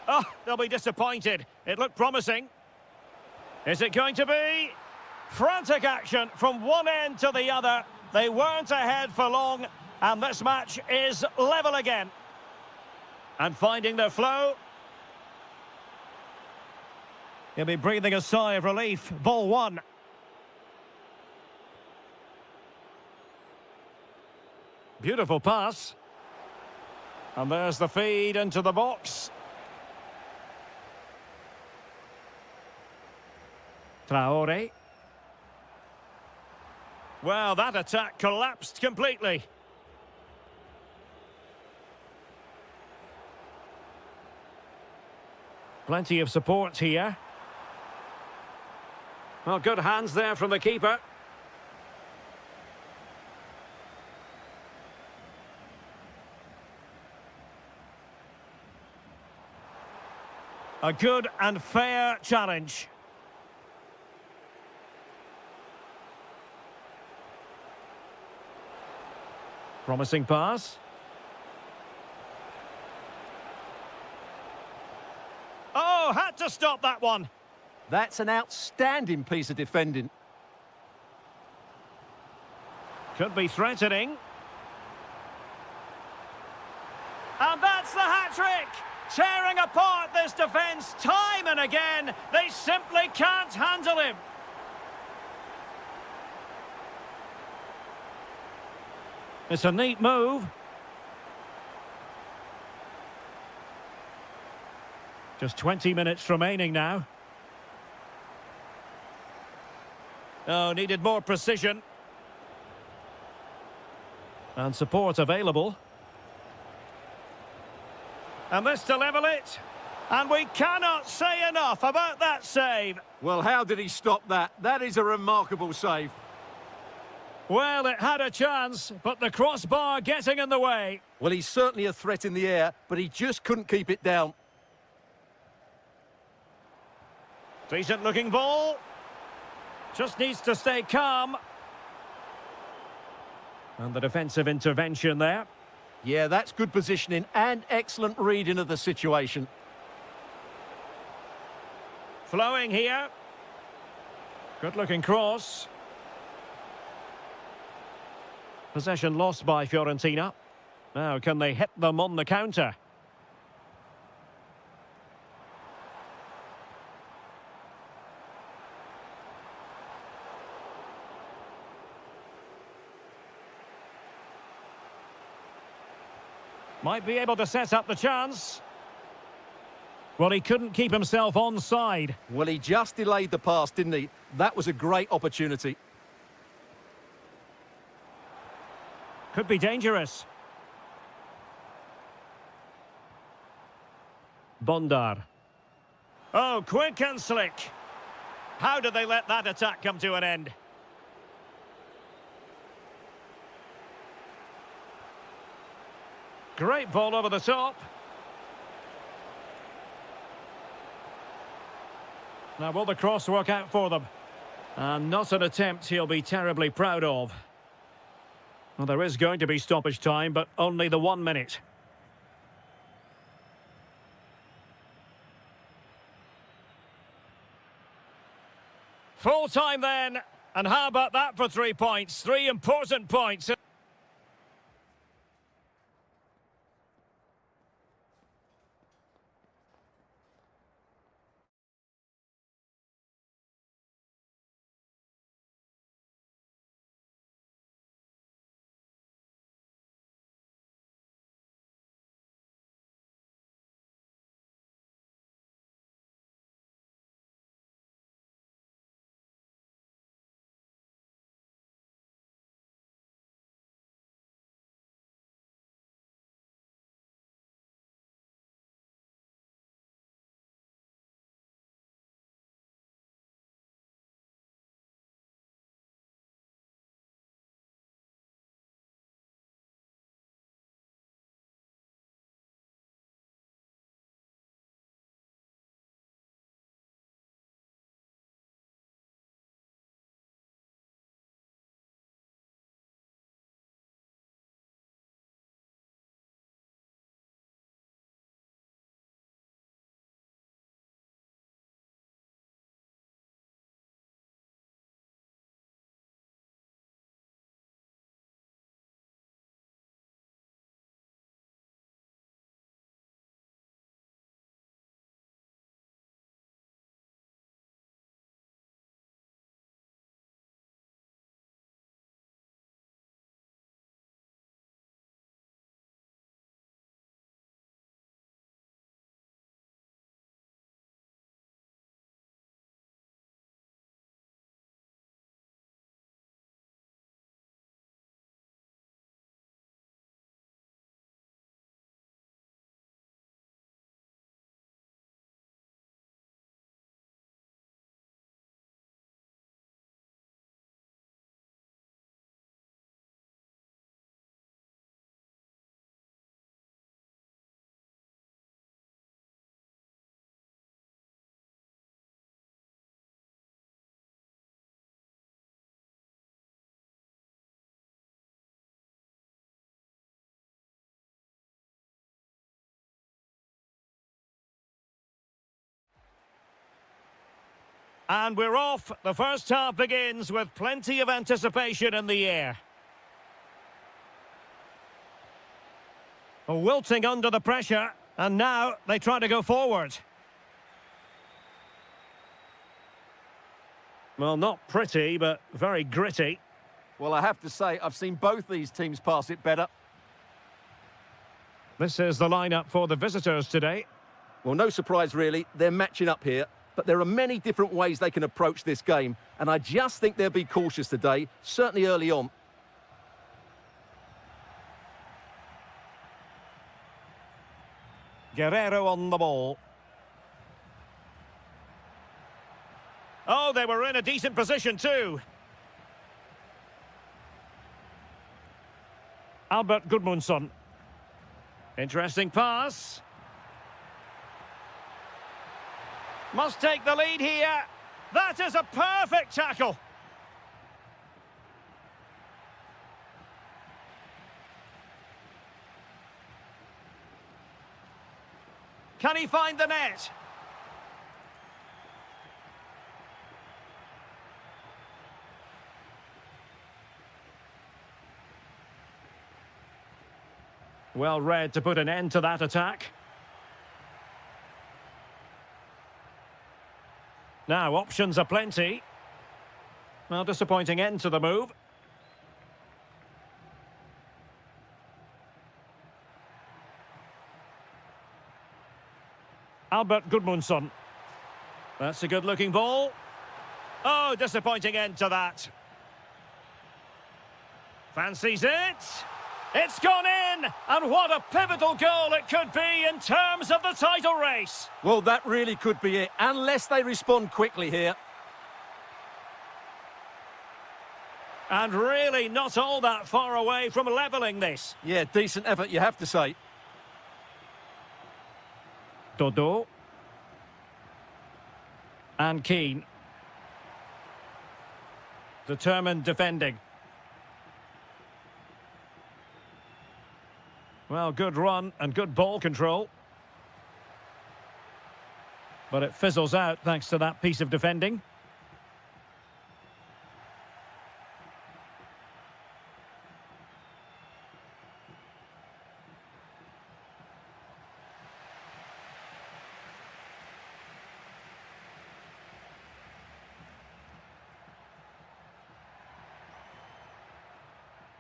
Oh, they'll be disappointed. It looked promising. Is it going to be? Frantic action from one end to the other. They weren't ahead for long, and this match is level again. And finding their flow. He'll be breathing a sigh of relief. Ball one. Beautiful pass. And there's the feed into the box. Traore. Well, that attack collapsed completely. Plenty of support here. Well, good hands there from the keeper. A good and fair challenge. Promising pass. Oh, had to stop that one. That's an outstanding piece of defending. Could be threatening. And that's the hat-trick! Tearing apart this defence time and again. They simply can't handle him. It's a neat move. Just 20 minutes remaining now. Oh, needed more precision. And support available. And this to level it. And we cannot say enough about that save. Well, how did he stop that? That is a remarkable save. Well, it had a chance, but the crossbar getting in the way. Well, he's certainly a threat in the air, but he just couldn't keep it down. Decent looking ball. Just needs to stay calm. And the defensive intervention there. Yeah, that's good positioning and excellent reading of the situation. Flowing here. Good looking cross. Possession lost by Fiorentina. Now, can they hit them on the counter? Might be able to set up the chance. Well, he couldn't keep himself onside. Well, he just delayed the pass, didn't he? That was a great opportunity. Could be dangerous. Bondar. Oh, quick and slick. How did they let that attack come to an end? Great ball over the top. Now, will the cross work out for them? And not an attempt he'll be terribly proud of. Well, there is going to be stoppage time, but only the 1 minute. Full time then. And how about that for 3 points? 3 important points. And we're off. The first half begins with plenty of anticipation in the air. Wilting under the pressure, and now they try to go forward. Well, not pretty, but very gritty. Well, I have to say, I've seen both these teams pass it better. This is the lineup for the visitors today. Well, no surprise, really. They're matching up here. But there are many different ways they can approach this game. And I just think they'll be cautious today, certainly early on. Guerrero on the ball. Oh, they were in a decent position too. Albert Gudmundsson. Interesting pass. Must take the lead here. That is a perfect tackle. Can he find the net? Well read to put an end to that attack. Now, options are plenty. Well, disappointing end to the move. Albert Gudmundsson. That's a good-looking ball. Oh, disappointing end to that. Fancies it. It's gone in, and what a pivotal goal it could be in terms of the title race. Well, that really could be it, unless they respond quickly here. And really not all that far away from levelling this. Yeah, decent effort, you have to say. Dodo. And Keane. Determined defending. Well, good run and good ball control. But it fizzles out thanks to that piece of defending.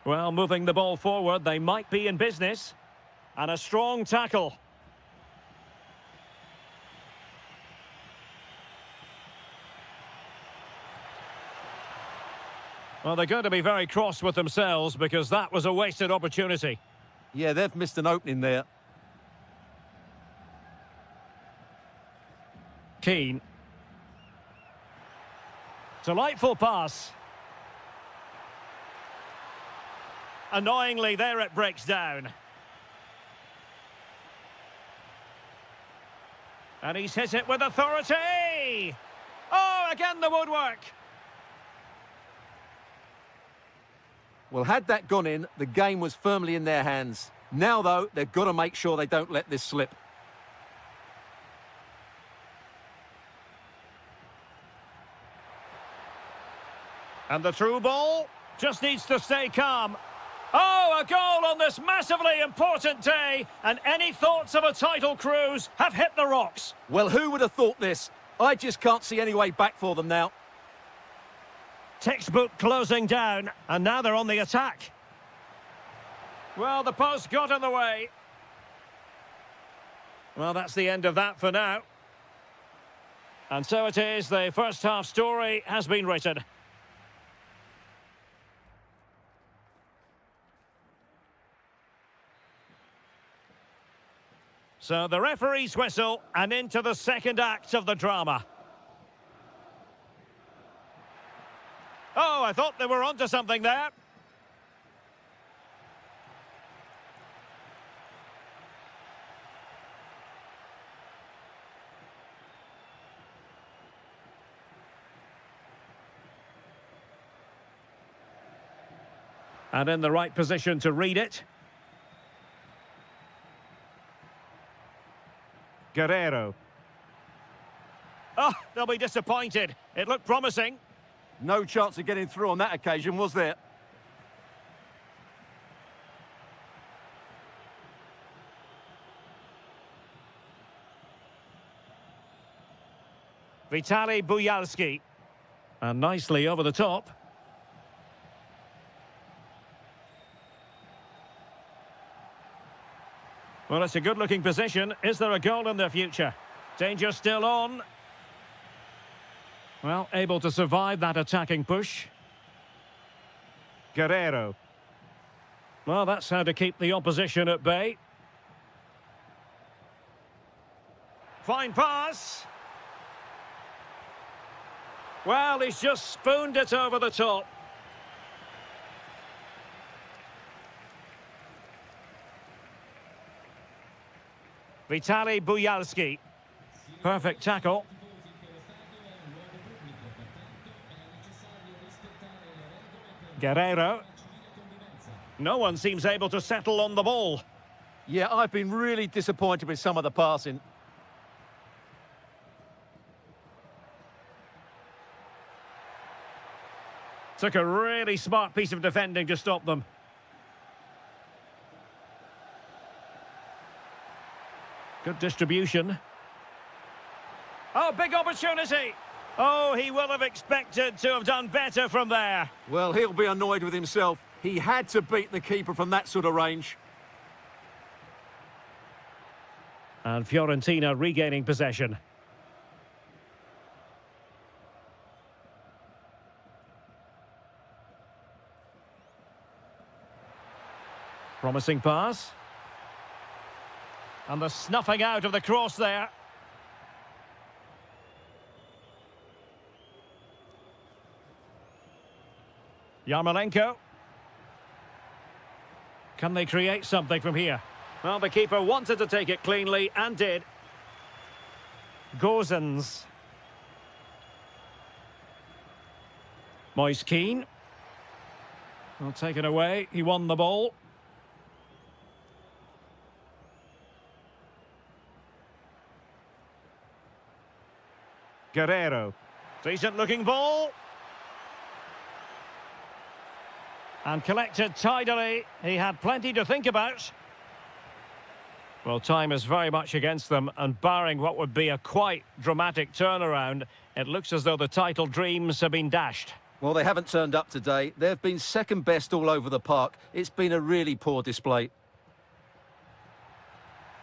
Well, moving the ball forward, they might be in business. And a strong tackle. Well, they're going to be very cross with themselves because that was a wasted opportunity. Yeah, they've missed an opening there. Keane. Delightful pass. Annoyingly, there it breaks down. And he's hit it with authority! Oh, again the woodwork! Well, had that gone in, the game was firmly in their hands. Now, though, they've got to make sure they don't let this slip. And the through ball just needs to stay calm. Oh, a goal on this massively important day, and any thoughts of a title cruise have hit the rocks. Well, who would have thought this? I just can't see any way back for them now. Textbook closing down, and now they're on the attack. Well, the post got in the way. Well, that's the end of that for now. And so it is, the first half story has been written. So the referee's whistle, and into the second act of the drama. Oh, I thought they were onto something there. And in the right position to read it. Guerrero. Oh, they'll be disappointed. It looked promising. No chance of getting through on that occasion, was there? Vitaly Buyalski. And nicely over the top. Well, it's a good-looking position. Is there a goal in their future? Danger still on. Well, able to survive that attacking push. Guerrero. Well, that's how to keep the opposition at bay. Fine pass. Well, he's just spooned it over the top. Vitaly Buyalski. Perfect tackle. Guerrero. No one seems able to settle on the ball. Yeah, I've been really disappointed with some of the passing. Took a really smart piece of defending to stop them. Good distribution. Oh, big opportunity. Oh, he will have expected to have done better from there. Well, he'll be annoyed with himself. He had to beat the keeper from that sort of range. And Fiorentina regaining possession. Promising pass. And the snuffing out of the cross there. Yarmolenko. Can they create something from here? Well, the keeper wanted to take it cleanly and did. Gozens. Moise Keane. Well, taken away. He won the ball. Guerrero. Decent looking ball. And collected tidily. He had plenty to think about. Well, time is very much against them, and barring what would be a quite dramatic turnaround, it looks as though the title dreams have been dashed. Well, they haven't turned up today. They've been second best all over the park. It's been a really poor display.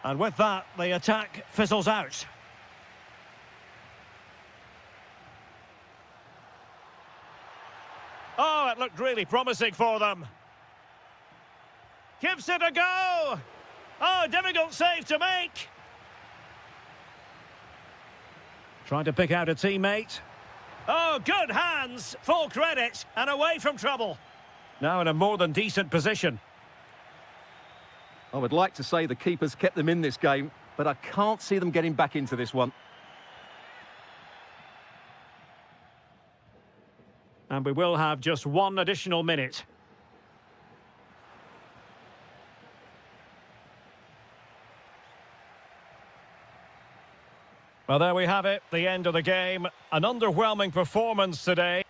And with that, the attack fizzles out. Oh, it looked really promising for them. Gives it a go. Oh, difficult save to make. Trying to pick out a teammate. Oh, good hands. Full credit and away from trouble. Now in a more than decent position. I would like to say the keeper's kept them in this game, but I can't see them getting back into this one. And we will have just one additional minute. Well, there we have it, the end of the game. An underwhelming performance today.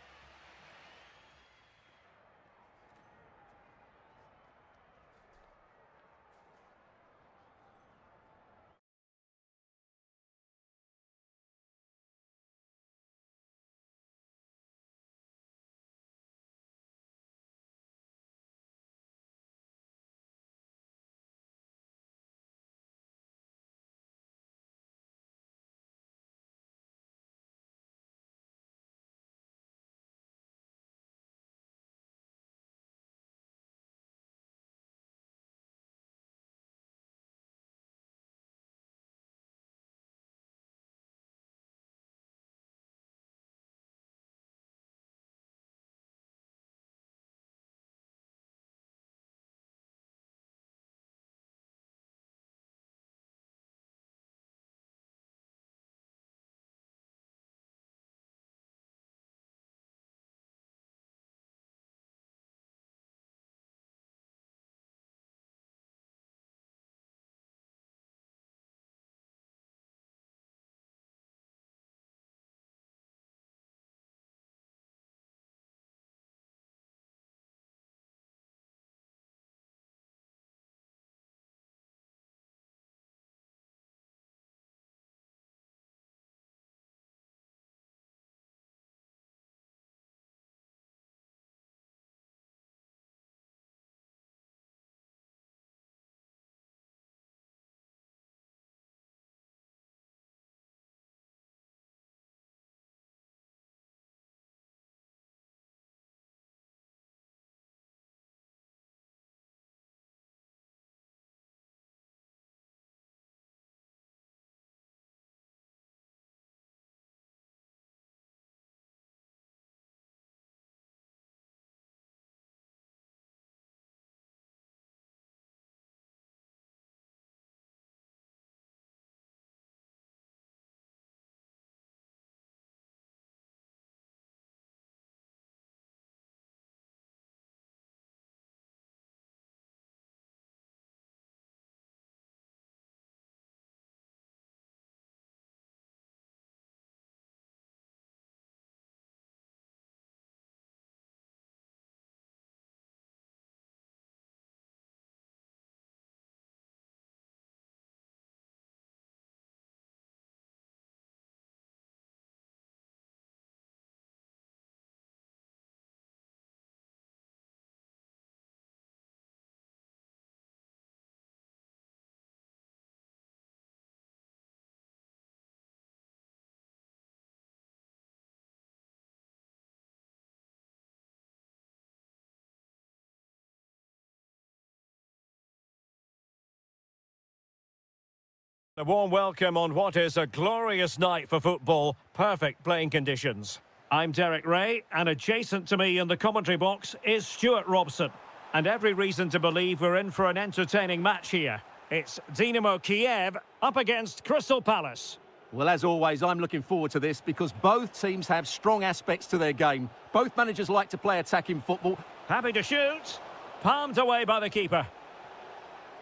A warm welcome on what is a glorious night for football. Perfect playing conditions. I'm Derek Ray, and adjacent to me in the commentary box is Stuart Robson. And every reason to believe we're in for an entertaining match here. It's Dynamo Kiev up against Crystal Palace. Well, as always, I'm looking forward to this because both teams have strong aspects to their game. Both managers like to play attacking football. Happy to shoot. Palmed away by the keeper.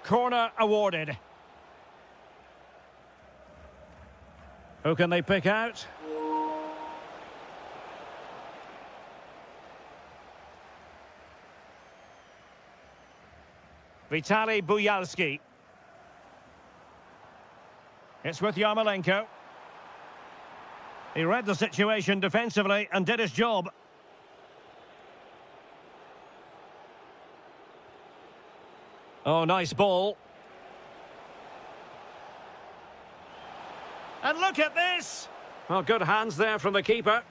Corner awarded. Who can they pick out? Vitaly Buyalski. It's with Yarmolenko. He read the situation defensively and did his job. Oh, nice ball. And look at this! Well, good hands there from the keeper.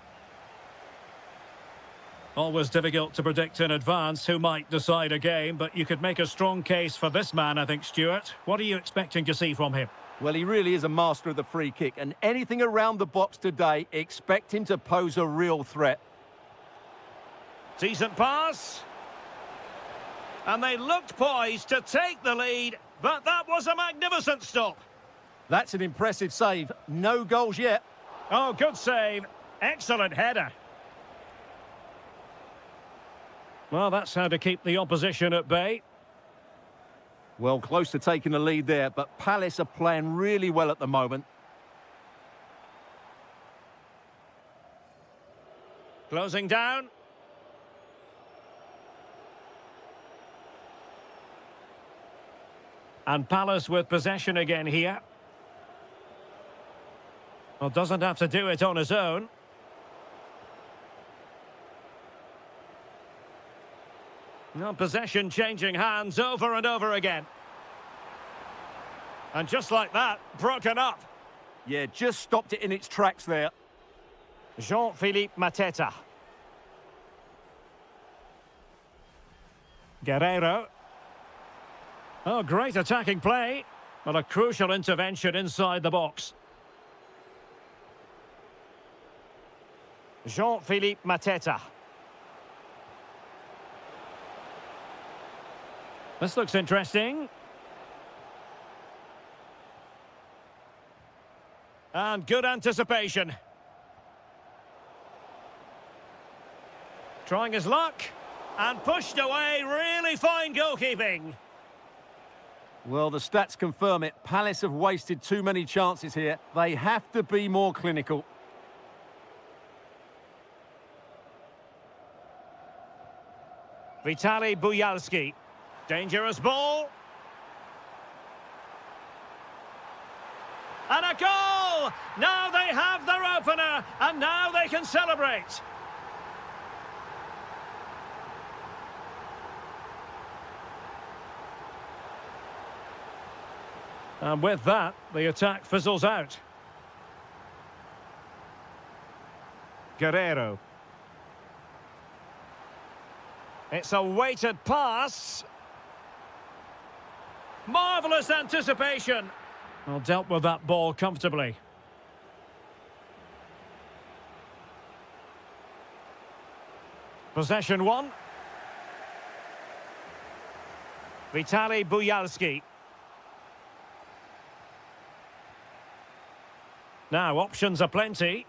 Always difficult to predict in advance who might decide a game, but you could make a strong case for this man, I think, Stuart. What are you expecting to see from him? Well, he really is a master of the free kick, and anything around the box today, expect him to pose a real threat. Decent pass. And they looked poised to take the lead, but that was a magnificent stop. That's an impressive save. No goals yet. Oh, good save. Excellent header. Well, that's how to keep the opposition at bay. Well, close to taking the lead there, but Palace are playing really well at the moment. Closing down. And Palace with possession again here. Well, doesn't have to do it on his own. Well, possession changing hands over and over again. And just like that, broken up. Yeah, just stopped it in its tracks there. Jean-Philippe Mateta. Guerreiro. Oh, great attacking play. But a crucial intervention inside the box. Jean-Philippe Mateta. This looks interesting. And good anticipation. Trying his luck. And pushed away. Really fine goalkeeping. Well, the stats confirm it. Palace have wasted too many chances here. They have to be more clinical. Vitaly Buyalski. Dangerous ball. And a goal! Now they have their opener, and now they can celebrate. And with that, the attack fizzles out. Guerreiro. It's a weighted pass. Marvellous anticipation. Well, dealt with that ball comfortably. Possession one. Vitaly Buyalski. Now, options are plenty.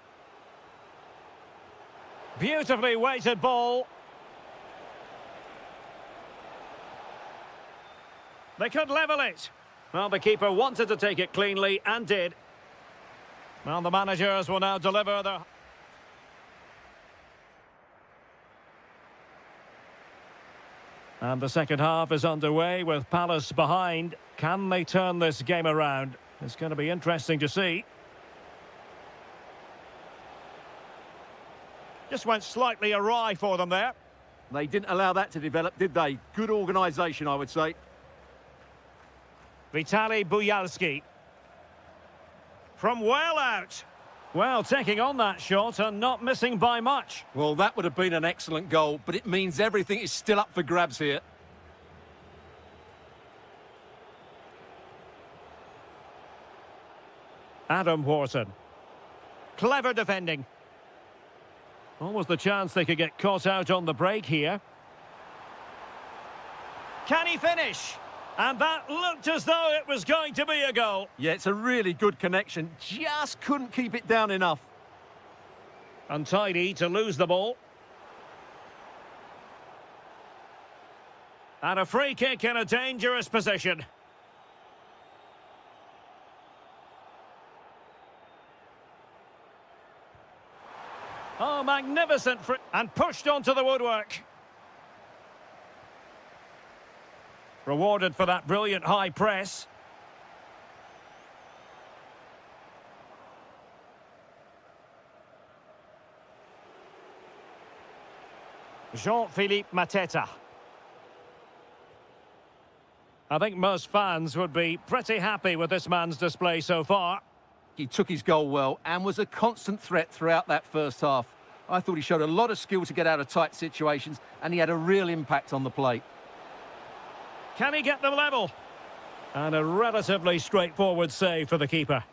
Beautifully weighted ball. They could level it. Well, the keeper wanted to take it cleanly and did. Well, the managers will now deliver the... And the second half is underway with Palace behind. Can they turn this game around? It's going to be interesting to see. Just went slightly awry for them there. They didn't allow that to develop, did they? Good organisation, I would say. Vitaly Buyalski. From well out. Well, taking on that shot and not missing by much. Well, that would have been an excellent goal, but it means everything is still up for grabs here. Adam Wharton. Clever defending. Almost the chance they could get caught out on the break here. Can he finish? And that looked as though it was going to be a goal. Yeah, it's a really good connection. Just couldn't keep it down enough. Untidy to lose the ball. And a free kick in a dangerous position. Oh, magnificent. And pushed onto the woodwork. Rewarded for that brilliant high press. Jean-Philippe Mateta. I think most fans would be pretty happy with this man's display so far. He took his goal well and was a constant threat throughout that first half. I thought he showed a lot of skill to get out of tight situations, and he had a real impact on the plate. Can he get them level? And a relatively straightforward save for the keeper.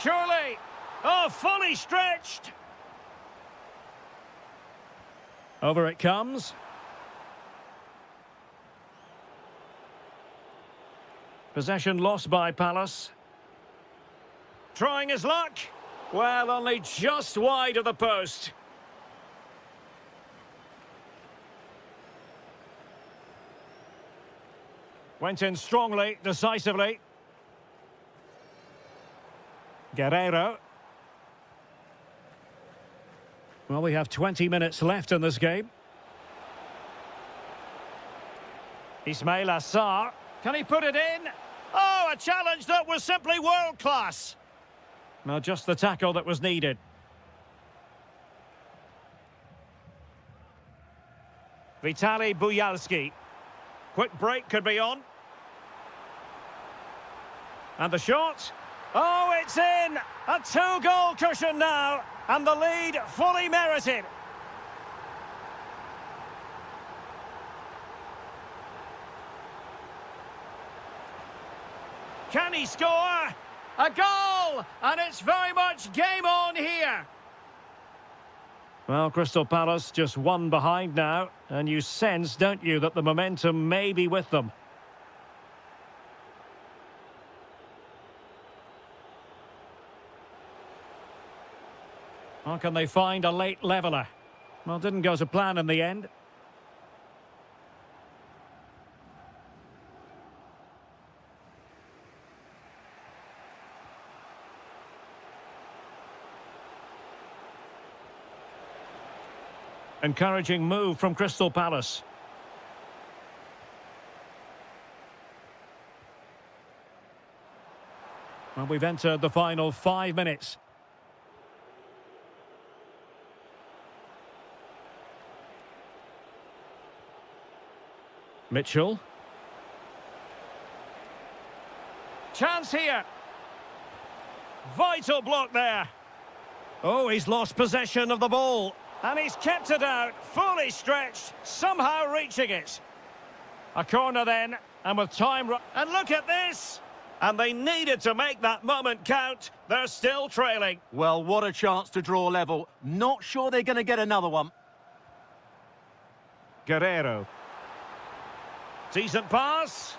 Surely! Oh, fully stretched! Over it comes. Possession lost by Palace. Trying his luck. Well, only just wide of the post. Went in strongly, decisively. Guerrero. Well, we have 20 minutes left in this game. Ismail Assar. Can he put it in? Oh, a challenge that was simply world-class. Well, just the tackle that was needed. Vitaly Buyalski. Quick break could be on. And the shot. Oh, it's in! A two-goal cushion now, and the lead fully merited. Can he score? A goal! And it's very much game on here. Well, Crystal Palace just one behind now, and you sense, don't you, that the momentum may be with them. How can they find a late leveller? Well, didn't go to plan in the end. Encouraging move from Crystal Palace. Well, we've entered the final 5 minutes. Mitchell. Chance here. Vital block there. Oh, he's lost possession of the ball. And he's kept it out, fully stretched, somehow reaching it. A corner then, and with time... And look at this! And they needed to make that moment count. They're still trailing. Well, what a chance to draw level. Not sure they're going to get another one. Guerrero. Decent pass.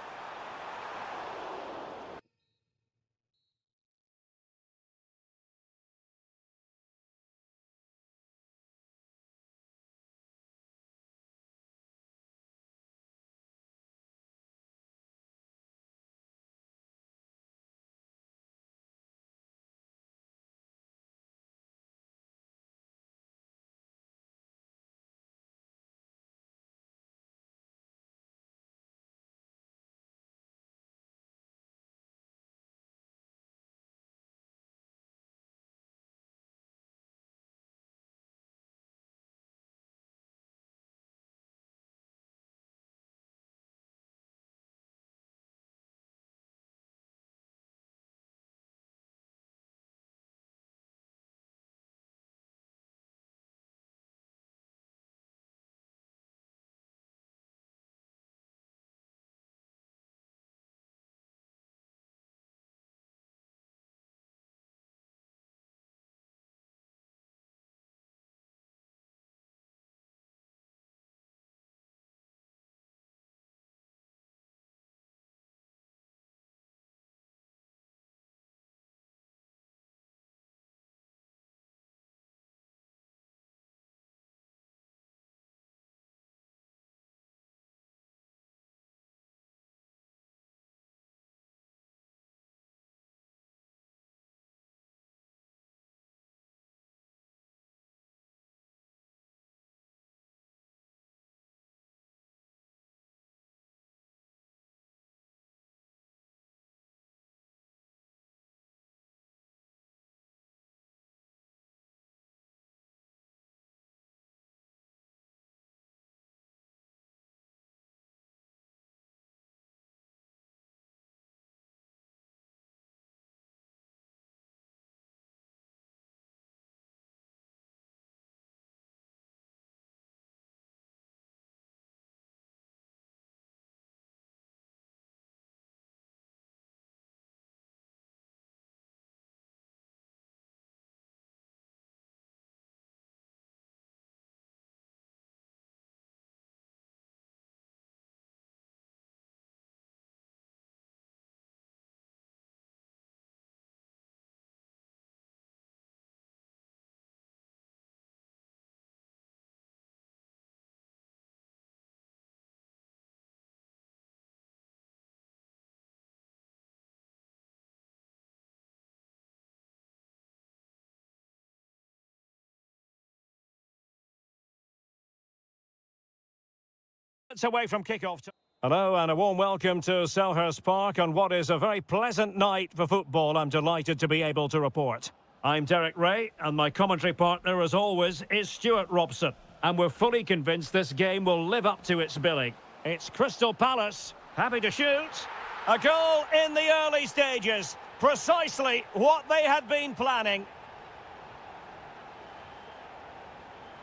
It's away from kick-off. Hello and a warm welcome to Selhurst Park on what is a very pleasant night for football. I'm delighted to be able to report. I'm Derek Ray and my commentary partner as always is Stuart Robson. And we're fully convinced this game will live up to its billing. It's Crystal Palace, happy to shoot. A goal in the early stages. Precisely what they had been planning.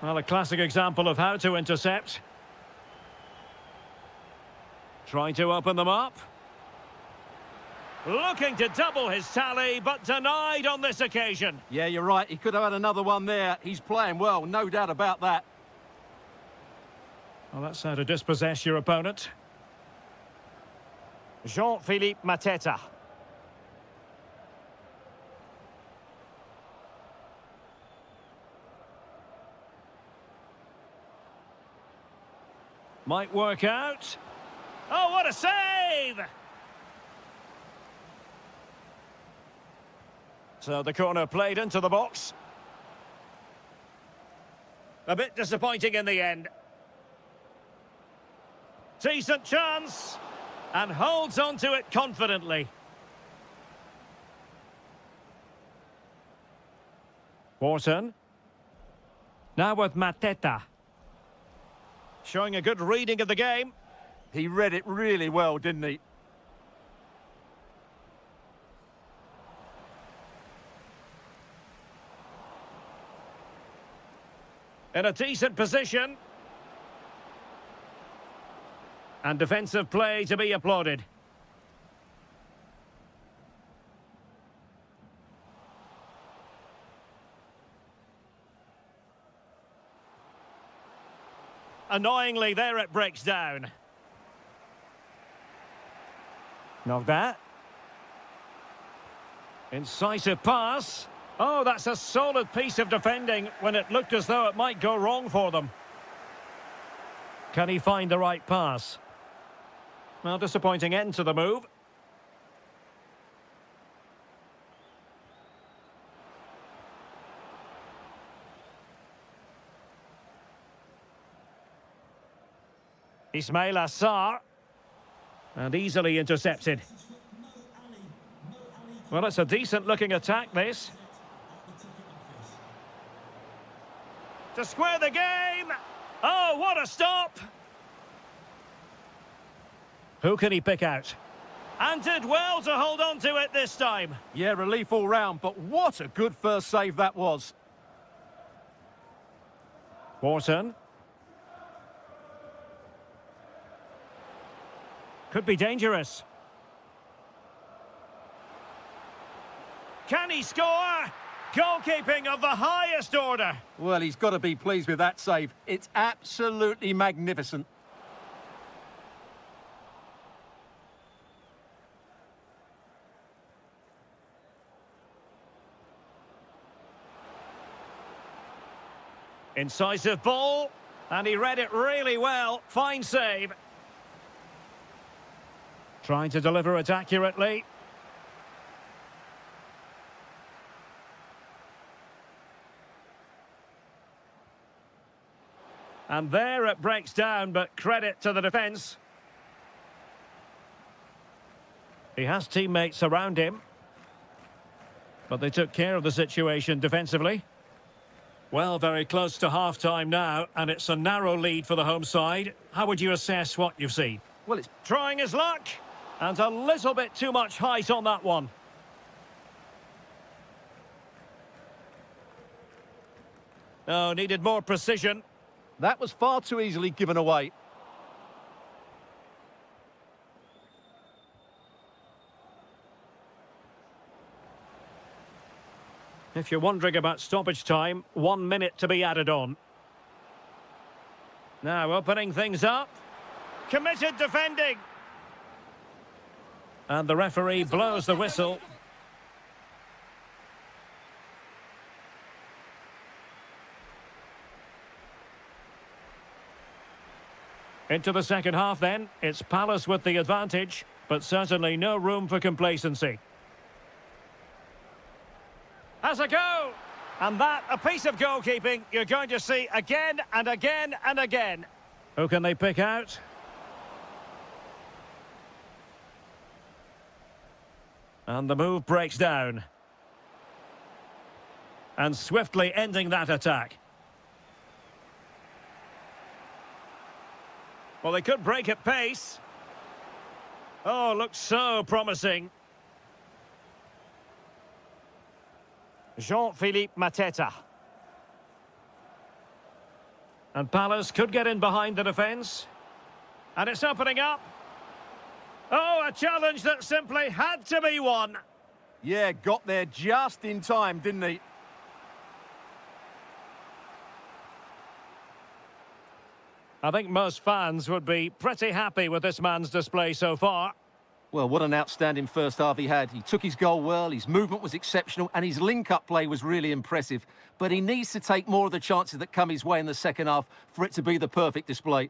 Well, a classic example of how to intercept. Trying to open them up. Looking to double his tally, but denied on this occasion. Yeah, you're right. He could have had another one there. He's playing well, no doubt about that. Well, that's how to dispossess your opponent. Jean-Philippe Mateta. Might work out. Oh, what a save! So the corner played into the box. A bit disappointing in the end. Decent chance. And holds on to it confidently. Wharton. Now with Mateta. Showing a good reading of the game. He read it really well, didn't he? In a decent position. And defensive play to be applauded. Annoyingly, there it breaks down. Knock that. Incisive pass. Oh, that's a solid piece of defending when it looked as though it might go wrong for them. Can he find the right pass? Well, disappointing end to the move. Ismail Assar. And easily intercepted. Well, it's a decent-looking attack, this. To square the game! Oh, what a stop! Who can he pick out? And did well to hold on to it this time. Yeah, relief all round, but what a good first save that was. Wharton. Could be dangerous. Can he score? Goalkeeping of the highest order. Well, he's got to be pleased with that save. It's absolutely magnificent. Incisive ball, and he read it really well. Fine save. Trying to deliver it accurately. And there it breaks down, but credit to the defence. He has teammates around him. But they took care of the situation defensively. Well, very close to half-time now, and it's a narrow lead for the home side. How would you assess what you've seen? Well, it's Trying his luck, and a little bit too much height on that one. Oh, needed more precision. that was far too easily given away. If you're wondering about stoppage time, 1 minute to be added on. Now opening things up. Committed defending. And the referee blows the whistle. Into the second half then. It's Palace with the advantage, but certainly no room for complacency. Has a go! And that, a piece of goalkeeping you're going to see again and again and again. Who can they pick out? And the move breaks down. And swiftly ending that attack. Well, they could break at pace. Oh, looks so promising. Jean-Philippe Mateta. And Palace could get in behind the defence. And it's opening up. Oh, a challenge that simply had to be won. Yeah, got there just in time, didn't he? I think most fans would be pretty happy with this man's display so far. Well, what an outstanding first half he had. He took his goal well, his movement was exceptional, and his link-up play was really impressive. But he needs to take more of the chances that come his way in the second half for it to be the perfect display.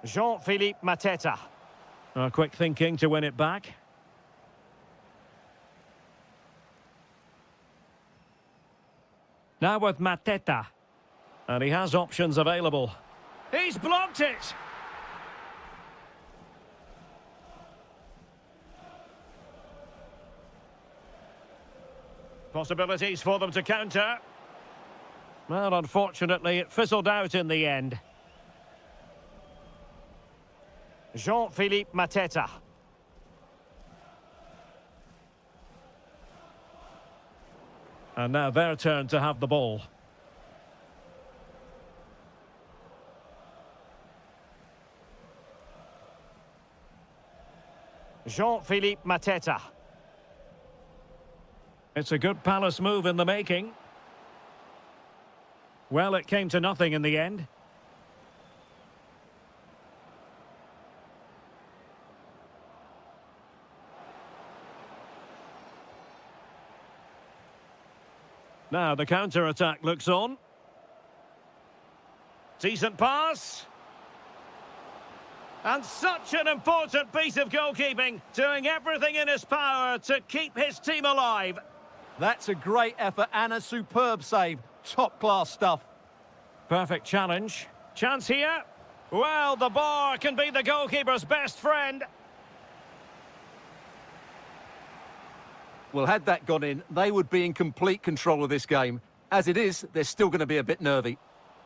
Jean-Philippe Mateta. Quick thinking to win it back. Now with Mateta. And he has options available. He's blocked it! Possibilities for them to counter. Well, unfortunately, it fizzled out in the end. Jean-Philippe Mateta. And now their turn to have the ball. Jean-Philippe Mateta. It's a good Palace move in the making. Well, it came to nothing in the end. Now the counter-attack looks on. Decent pass. And such an important piece of goalkeeping, doing everything in his power to keep his team alive. That's a great effort and a superb save. Top-class stuff. Perfect challenge. Chance here. Well, the bar can be the goalkeeper's best friend. Well, had that gone in, they would be in complete control of this game. As it is, they're still going to be a bit nervy.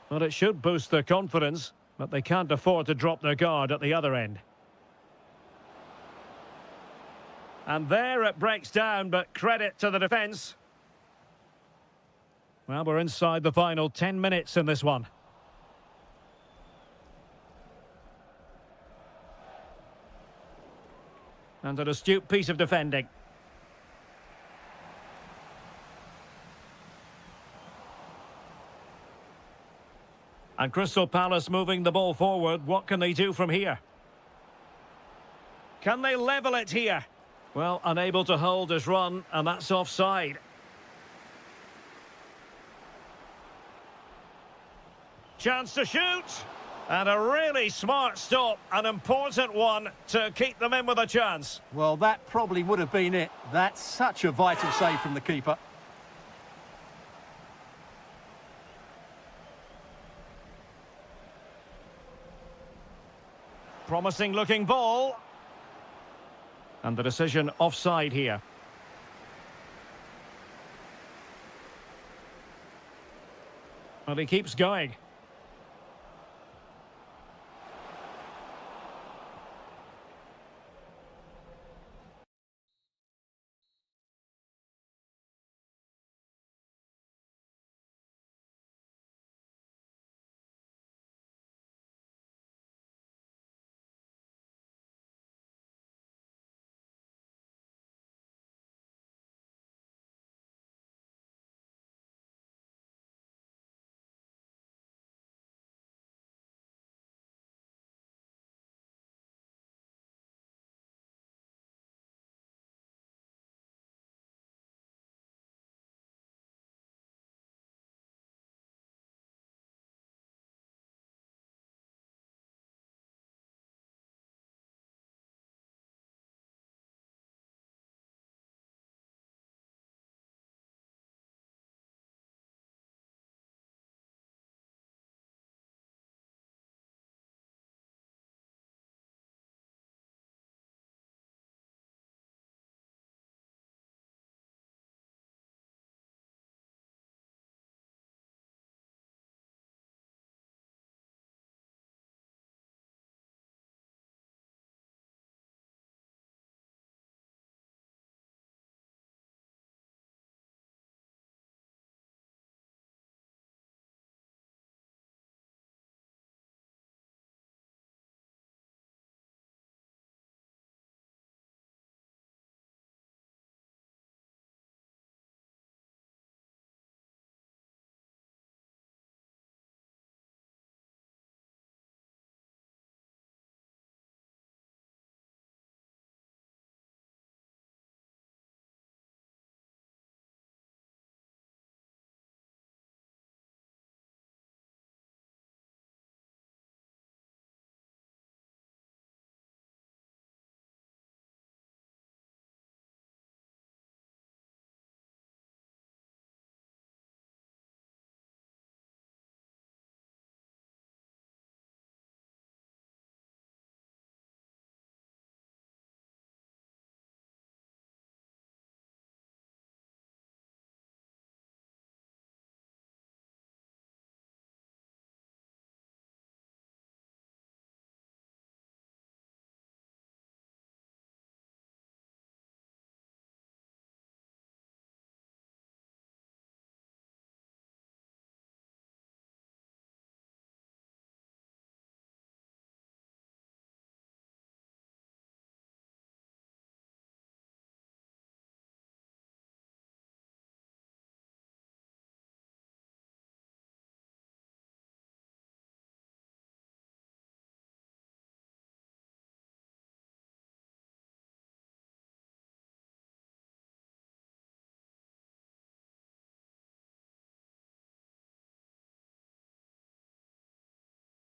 Well, it should boost their confidence, but they can't afford to drop their guard at the other end. And there it breaks down, but credit to the defence. Well, we're inside the final 10 minutes in this one. And an astute piece of defending. And Crystal Palace moving the ball forward. What can they do from here? Can they level it here? Well, unable to hold his run, and that's offside. Chance to shoot. And a really smart stop, an important one to keep them in with a chance. Well, that probably would have been it. That's such a vital save from the keeper. Promising looking ball. And the decision offside here. Well, he keeps going.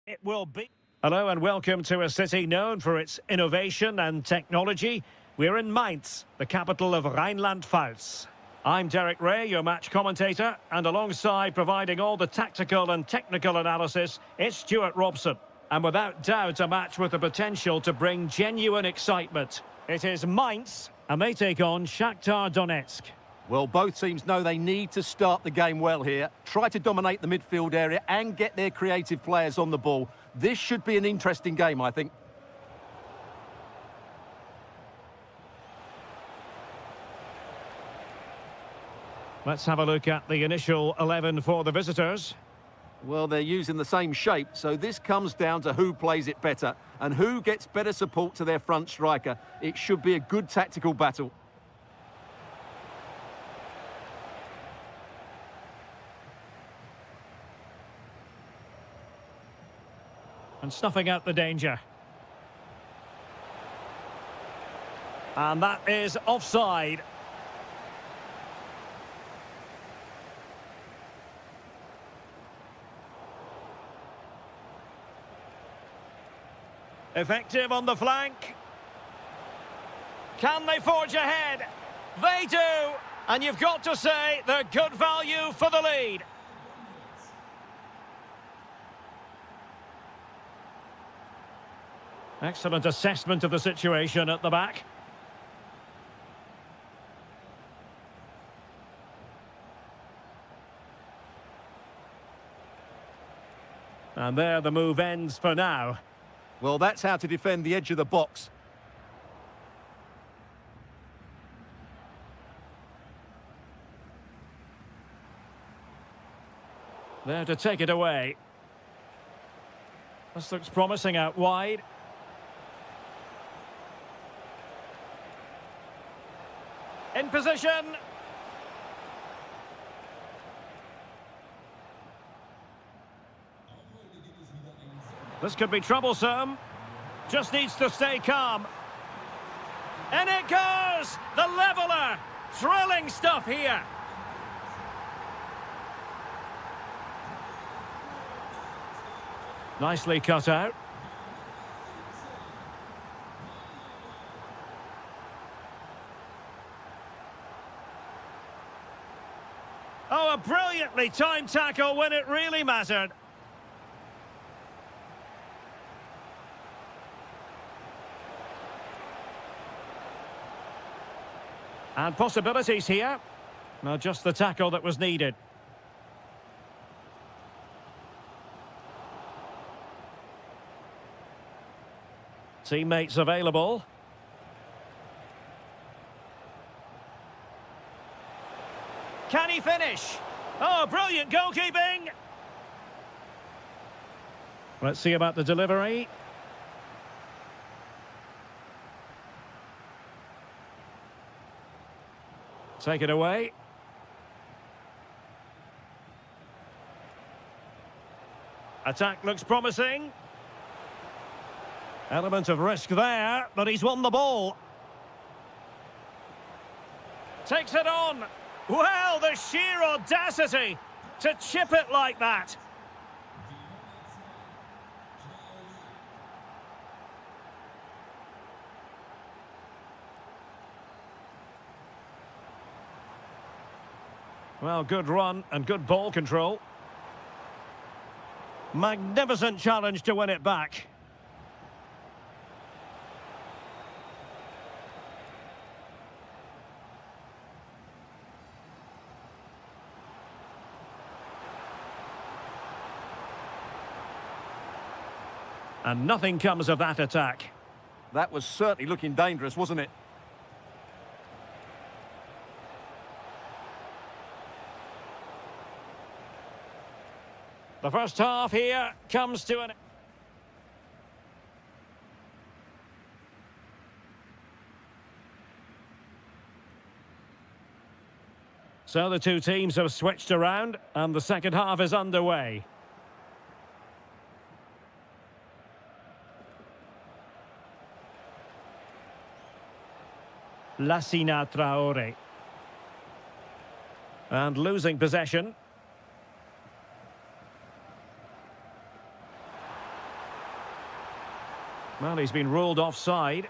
It will be. Hello and welcome to a city known for its innovation and technology. We're in Mainz, the capital of Rhineland-Pfalz. I'm Derek Ray, your match commentator, and alongside providing all the tactical and technical analysis, it's Stuart Robson. And without doubt, a match with the potential to bring genuine excitement. It is Mainz, and they take on Shakhtar Donetsk. Well, both teams know they need to start the game well here, try to dominate the midfield area and get their creative players on the ball. This should be an interesting game, I think. Let's have a look at the initial 11 for the visitors. Well, they're using the same shape, so this comes down to who plays it better and who gets better support to their front striker. It should be a good tactical battle. And snuffing out the danger. And that is offside. Effective on the flank. Can they forge ahead? They do! And you've got to say they're good value for the lead. Excellent assessment of the situation at the back. And there the move ends for now. Well, that's how to defend the edge of the box. There to take it away. This looks promising out wide. In position. This could be troublesome. Just needs to stay calm. And it goes! The leveller! Thrilling stuff here. Nicely cut out. Oh, a brilliantly timed tackle when it really mattered. And possibilities here. Well, just the tackle that was needed. Teammates available. Can he finish? Oh, brilliant goalkeeping! Let's see about the delivery. Take it away. Attack looks promising. Element of risk there, but he's won the ball. Takes it on. Well, the sheer audacity to chip it like that. Well, good run and good ball control. Magnificent challenge to win it back. And nothing comes of that attack. That was certainly looking dangerous, wasn't it? The first half here comes to an... So the two teams have switched around and the second half is underway. Lassina Traore. And losing possession. Well, he's been ruled offside.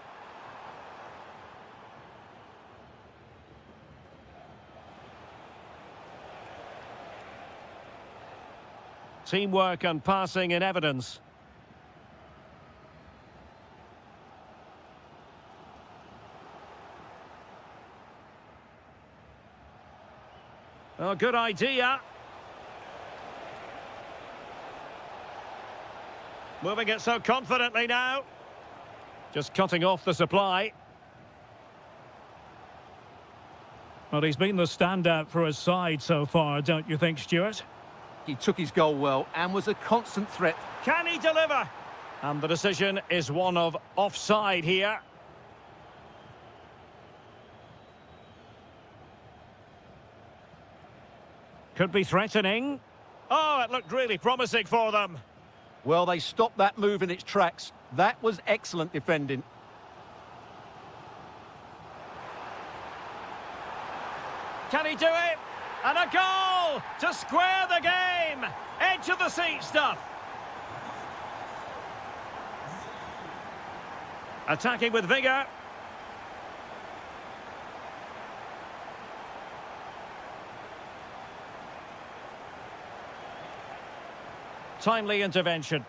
Teamwork and passing in evidence. Oh, good idea. Moving it so confidently now. Just cutting off the supply. Well, he's been the standout for his side so far, don't you think, Stuart? He took his goal well and was a constant threat. Can he deliver? And the decision is one of offside here. Could be threatening. Oh, it looked really promising for them. Well, they stopped that move in its tracks. That was excellent defending. Can he do it? And a goal to square the game. Edge of the seat stuff. Attacking with vigour. Timely intervention.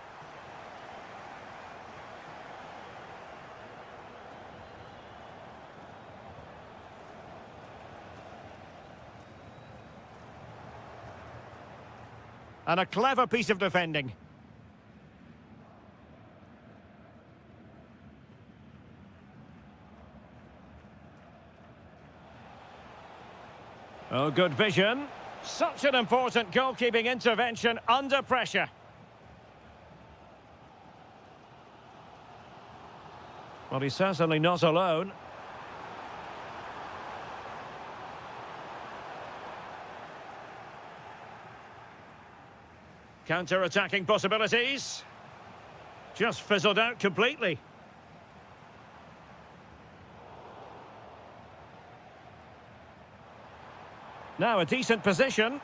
And a clever piece of defending. Oh, good vision. Such an important goalkeeping intervention under pressure. Well, he's certainly not alone. Counter-attacking possibilities. Just fizzled out completely. Now a decent position.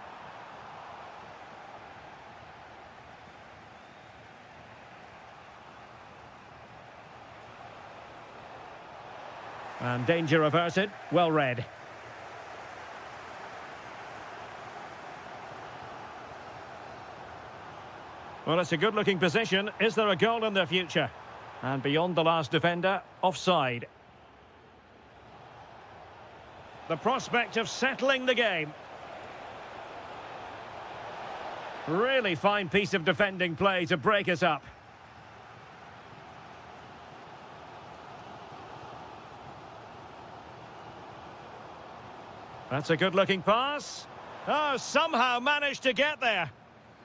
And danger averted. Well read. Well, it's a good-looking position. Is there a goal in the future? And beyond the last defender, offside. The prospect of settling the game. Really fine piece of defending play to break us up. That's a good-looking pass. Oh, somehow managed to get there.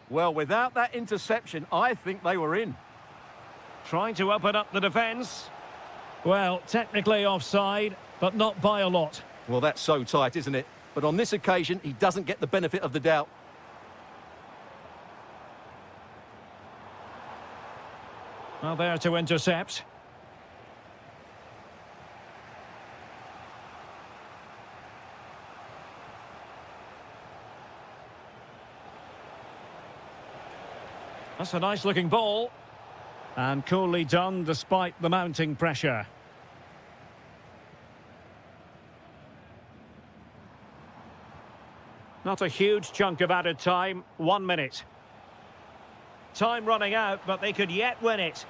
Well, without that interception, I think they were in. Trying to open up the defence. Well, technically offside, but not by a lot. Well, that's so tight, isn't it? But on this occasion, he doesn't get the benefit of the doubt. Well, there to intercept. That's a nice-looking ball. And coolly done despite the mounting pressure. Not a huge chunk of added time, 1 minute. Time running out, but they could yet win it.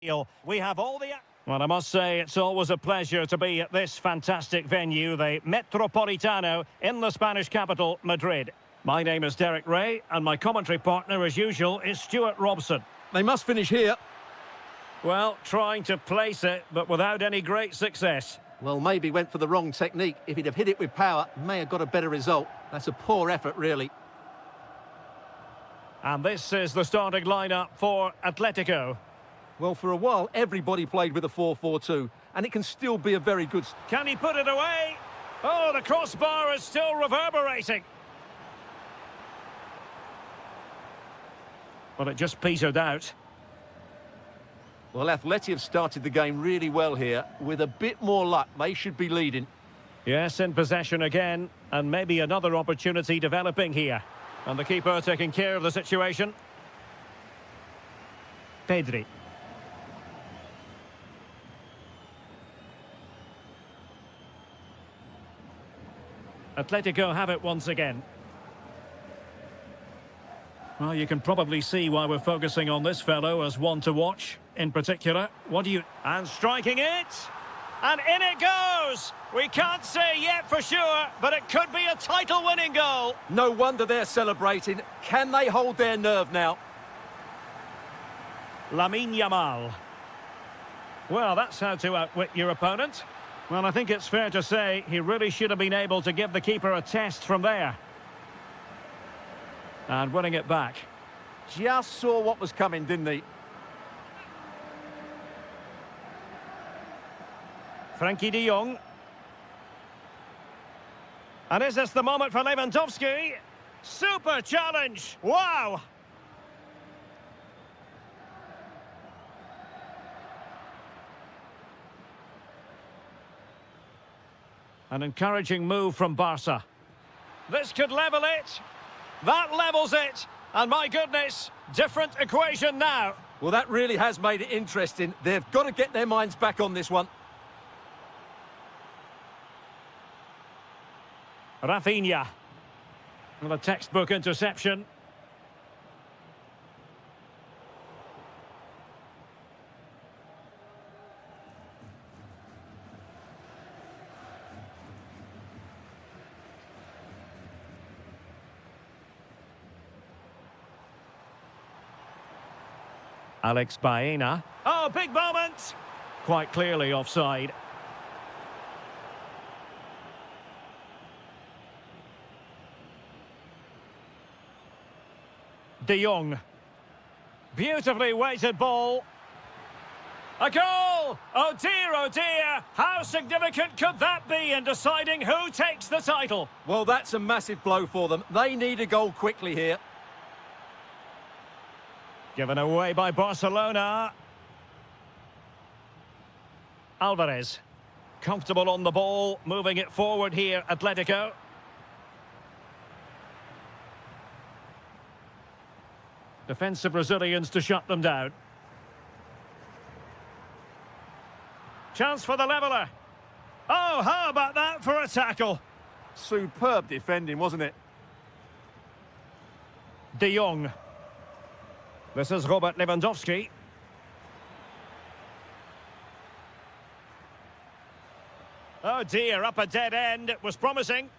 We have all the... Well, I must say, it's always a pleasure to be at this fantastic venue, the Metropolitano, in the Spanish capital, Madrid. My name is Derek Ray, and my commentary partner, as usual, is Stuart Robson. They must finish here. Well, trying to place it, but without any great success. Well, maybe went for the wrong technique. If he'd have hit it with power, may have got a better result. That's a poor effort, really. And this is the starting lineup for Atletico. Well, for a while, everybody played with a 4-4-2, and it can still be a very good... Can he put it away? Oh, the crossbar is still reverberating. Well, it just petered out. Well, Atleti have started the game really well here. With a bit more luck, they should be leading. Yes, in possession again, and maybe another opportunity developing here. And the keeper taking care of the situation. Pedri. Atletico have it once again. Well, you can probably see why we're focusing on this fellow as one to watch. In particular, what do you... And striking it! And in it goes! We can't say yet for sure, but it could be a title-winning goal. No wonder they're celebrating. Can they hold their nerve now? Lamine Yamal. Well, that's how to outwit your opponent. Well, I think it's fair to say he really should have been able to give the keeper a test from there. And winning it back. Just saw what was coming, didn't he? Frankie de Jong. And is this the moment for Lewandowski? Super challenge! Wow! An encouraging move from Barca. This could level it. That levels it. And my goodness, different equation now. Well, that really has made it interesting. They've got to get their minds back on this one. Rafinha. Well, a textbook interception. Alex Baena. Oh, big moment! Quite clearly offside. De Jong. Beautifully weighted ball. A goal! Oh dear, how significant could that be in deciding who takes the title? Well, that's a massive blow for them. They need a goal quickly here. Given away by Barcelona. Alvarez. Comfortable on the ball, moving it forward here, Atletico. Defensive Brazilians to shut them down. Chance for the leveller. Oh, how about that for a tackle? Superb defending, wasn't it? De Jong. This is Robert Lewandowski. Oh dear, up a dead end. It was promising.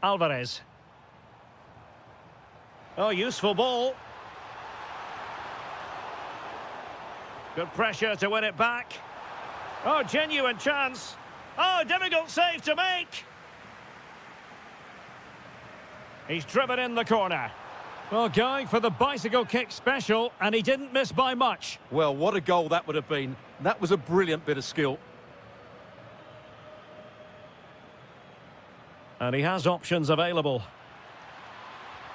Alvarez. Oh, useful ball. Good pressure to win it back. Oh, genuine chance. Oh, difficult save to make. He's driven in the corner. Well, going for the bicycle kick special, and he didn't miss by much. Well, what a goal that would have been. That was a brilliant bit of skill. And he has options available.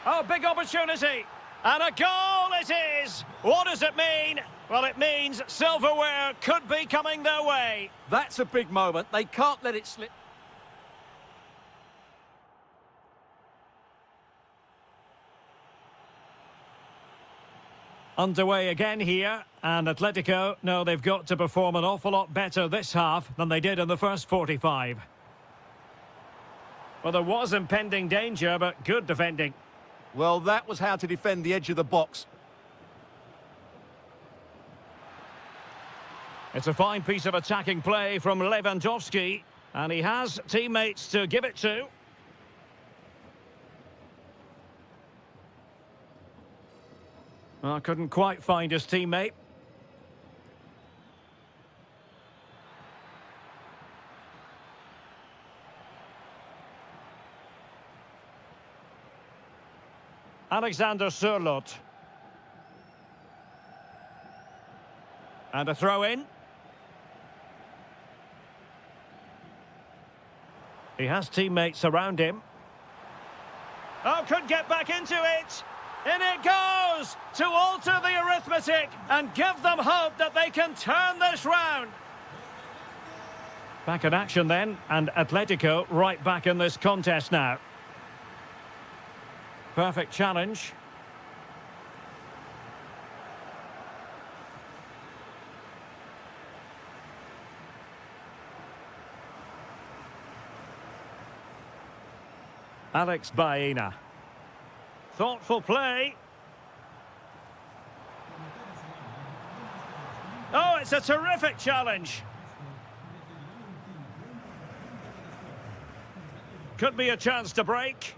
Oh, big opportunity. And a goal it is. What does it mean? Well, it means silverware could be coming their way. That's a big moment. They can't let it slip. Underway again here, and Atletico know they've got to perform an awful lot better this half than they did in the first 45. Well, there was impending danger, but good defending. Well, that was how to defend the edge of the box. It's a fine piece of attacking play from Lewandowski, and he has teammates to give it to. Well, couldn't quite find his teammate. Alexander Sørloth. And a throw-in. He has teammates around him. Oh, could get back into it. In it goes to alter the arithmetic and give them hope that they can turn this round. Back in action then, and Atletico right back in this contest now. Perfect challenge. Alex Baena. Thoughtful play. Oh, it's a terrific challenge. Could be a chance to break.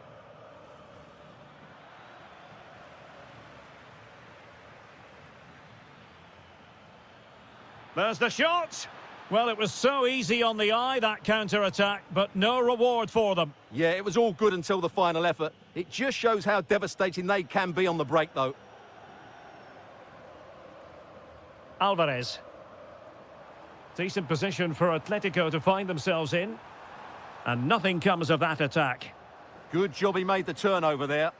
There's the shot. Well, it was so easy on the eye, that counter-attack, but no reward for them. Yeah, it was all good until the final effort. It just shows how devastating they can be on the break, though. Alvarez. Decent position for Atletico to find themselves in. And nothing comes of that attack. Good job he made the turnover there.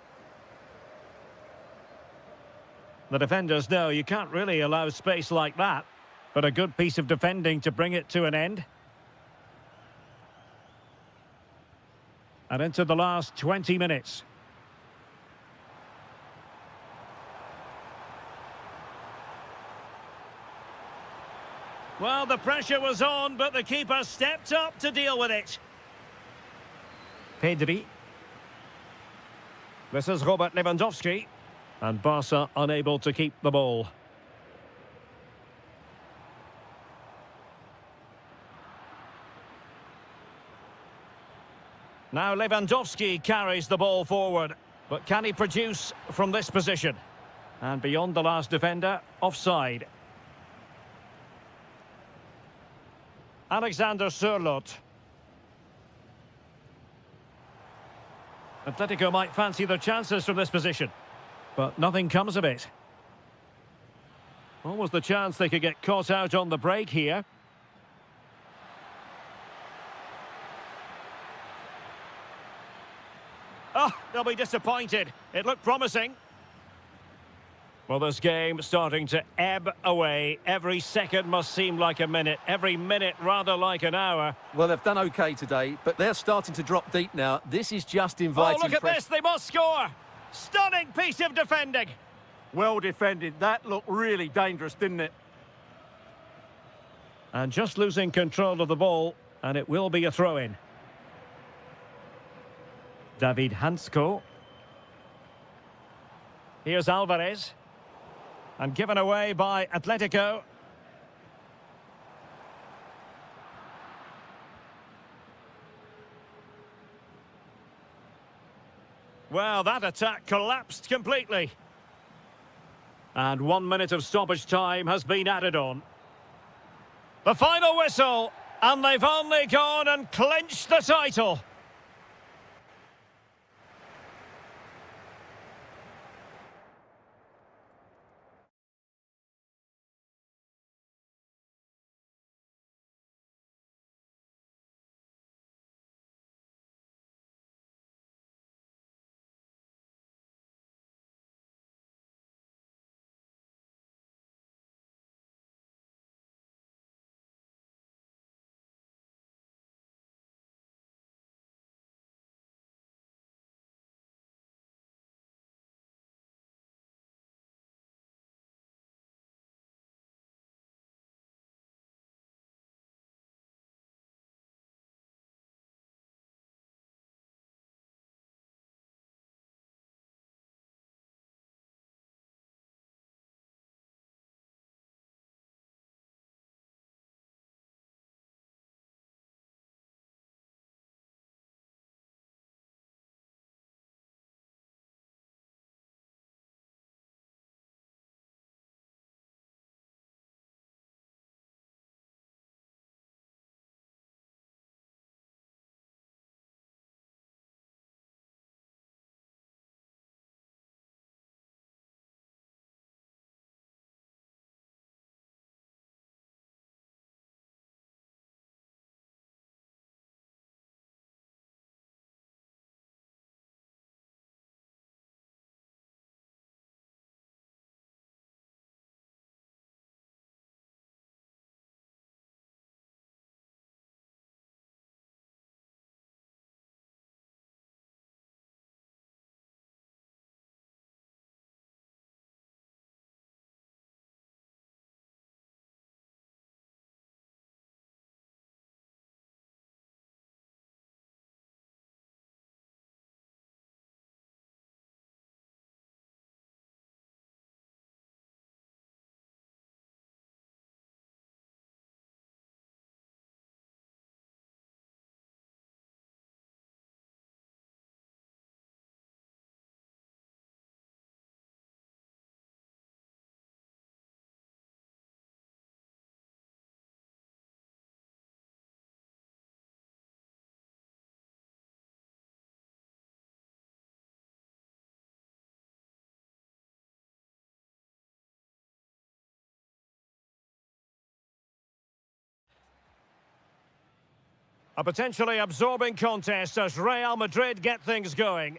The defenders know you can't really allow space like that. But a good piece of defending to bring it to an end. And into the last 20 minutes. Well, the pressure was on, but the keeper stepped up to deal with it. Pedri. This is Robert Lewandowski. And Barca unable to keep the ball. Now Lewandowski carries the ball forward, but can he produce from this position? And beyond the last defender, offside. Alexander Sørloth. Atletico might fancy their chances from this position, but nothing comes of it. What was the chance they could get caught out on the break here? Oh, they'll be disappointed. It looked promising. Well, this game starting to ebb away. Every second must seem like a minute. Every minute rather like an hour. Well, they've done okay today, but they're starting to drop deep now. This is just inviting... Oh, look at this. They must score. Stunning piece of defending. Well defended. That looked really dangerous, didn't it? And just losing control of the ball, and it will be a throw-in. David Hansko. Here's Alvarez. And given away by Atletico. Well, that attack collapsed completely. And 1 minute of stoppage time has been added on. The final whistle, and they've only gone and clinched the title. A potentially absorbing contest as Real Madrid get things going.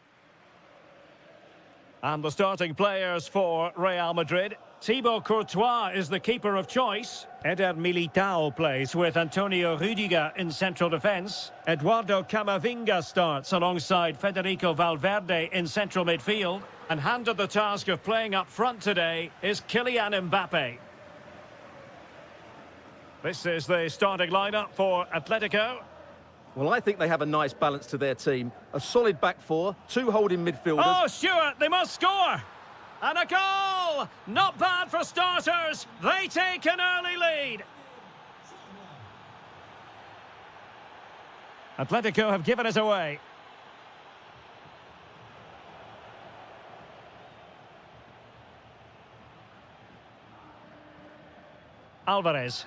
And the starting players for Real Madrid. Thibaut Courtois is the keeper of choice. Eder Militao plays with Antonio Rudiger in central defence. Eduardo Camavinga starts alongside Federico Valverde in central midfield. And handed the task of playing up front today is Kylian Mbappe. This is the starting lineup for Atletico. Well, I think they have a nice balance to their team. A solid back four, two holding midfielders. Oh, Stuart, they must score! And a goal! Not bad for starters. They take an early lead. Atletico have given us away. Alvarez.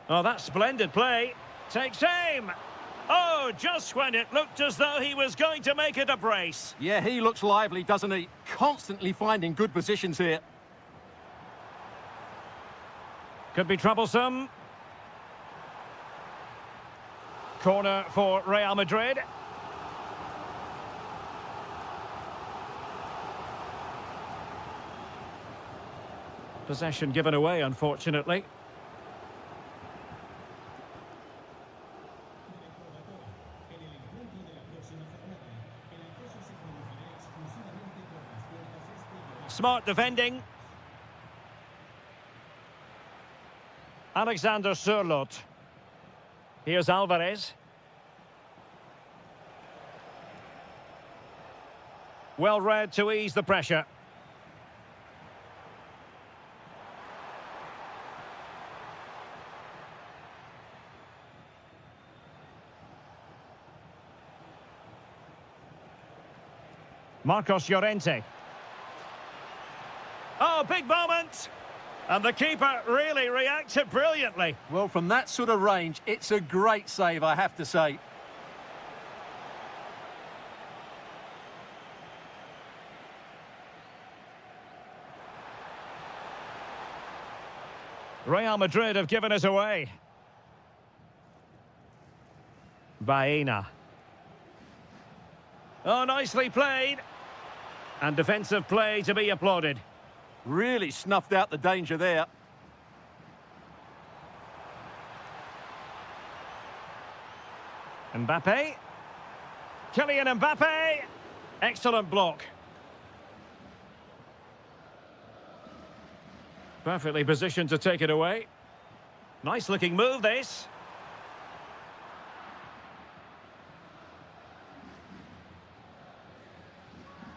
Oh, that's splendid play. Takes aim. Oh, just when it looked as though he was going to make it a brace. Yeah, he looks lively, doesn't he? Constantly finding good positions here. Could be troublesome. Corner for Real Madrid. Possession given away, unfortunately. Smart defending. Alexander Sørloth. Here's Alvarez. Well read to ease the pressure. Marcos Llorente. Oh, big moment! And the keeper really reacted brilliantly. Well, from that sort of range, it's a great save, I have to say. Real Madrid have given us away. Baena. Oh, nicely played. And defensive play to be applauded. Really snuffed out the danger there. Mbappe. Kylian Mbappe. Excellent block. Perfectly positioned to take it away. Nice looking move, this.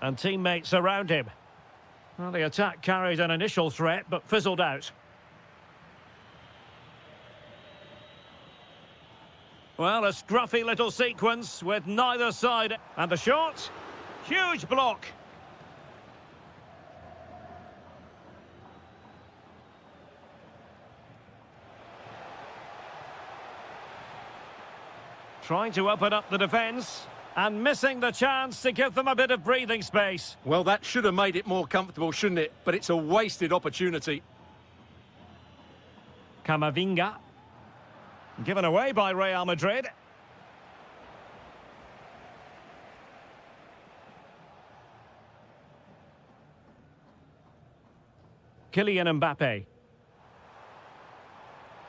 And teammates around him. Well, the attack carried an initial threat, but fizzled out. Well, a scruffy little sequence with neither side. And the shot. Huge block. Trying to open up the defence. And missing the chance to give them a bit of breathing space. Well, that should have made it more comfortable, shouldn't it? But it's a wasted opportunity. Camavinga. Given away by Real Madrid. Kylian Mbappe.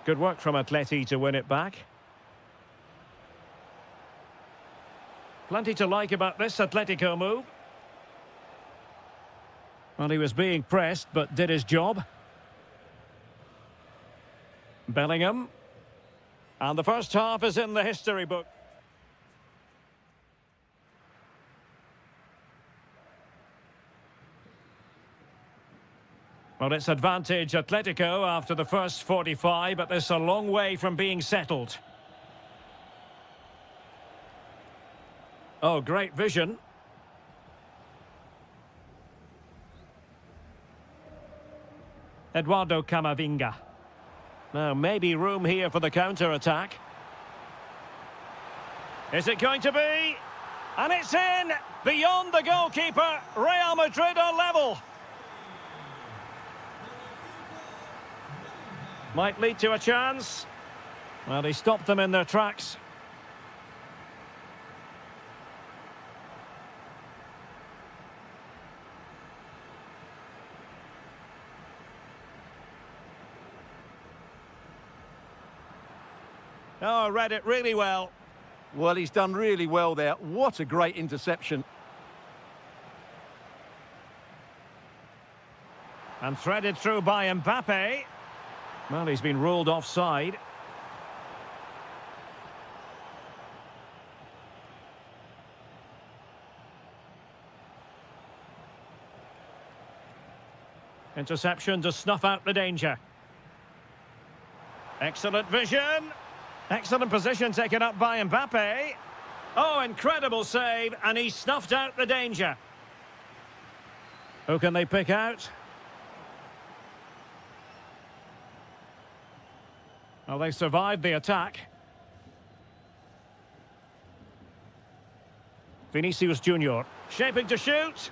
Good work from Atleti to win it back. Plenty to like about this Atletico move. Well, he was being pressed, but did his job. Bellingham. And the first half is in the history book. Well, it's advantage Atletico after the first 45, but this a long way from being settled. Oh, great vision. Eduardo Camavinga. Now, maybe room here for the counter-attack. Is it going to be? And it's in! Beyond the goalkeeper, Real Madrid are level. Might lead to a chance. Well, he stopped them in their tracks. Oh, read it really well. Well, he's done really well there. What a great interception. And threaded through by Mbappe. Well, he's been ruled offside. Interception to snuff out the danger. Excellent vision. Excellent position taken up by Mbappe. Oh, incredible save, and he snuffed out the danger. Who can they pick out? Well, they survived the attack. Vinicius Junior, shaping to shoot.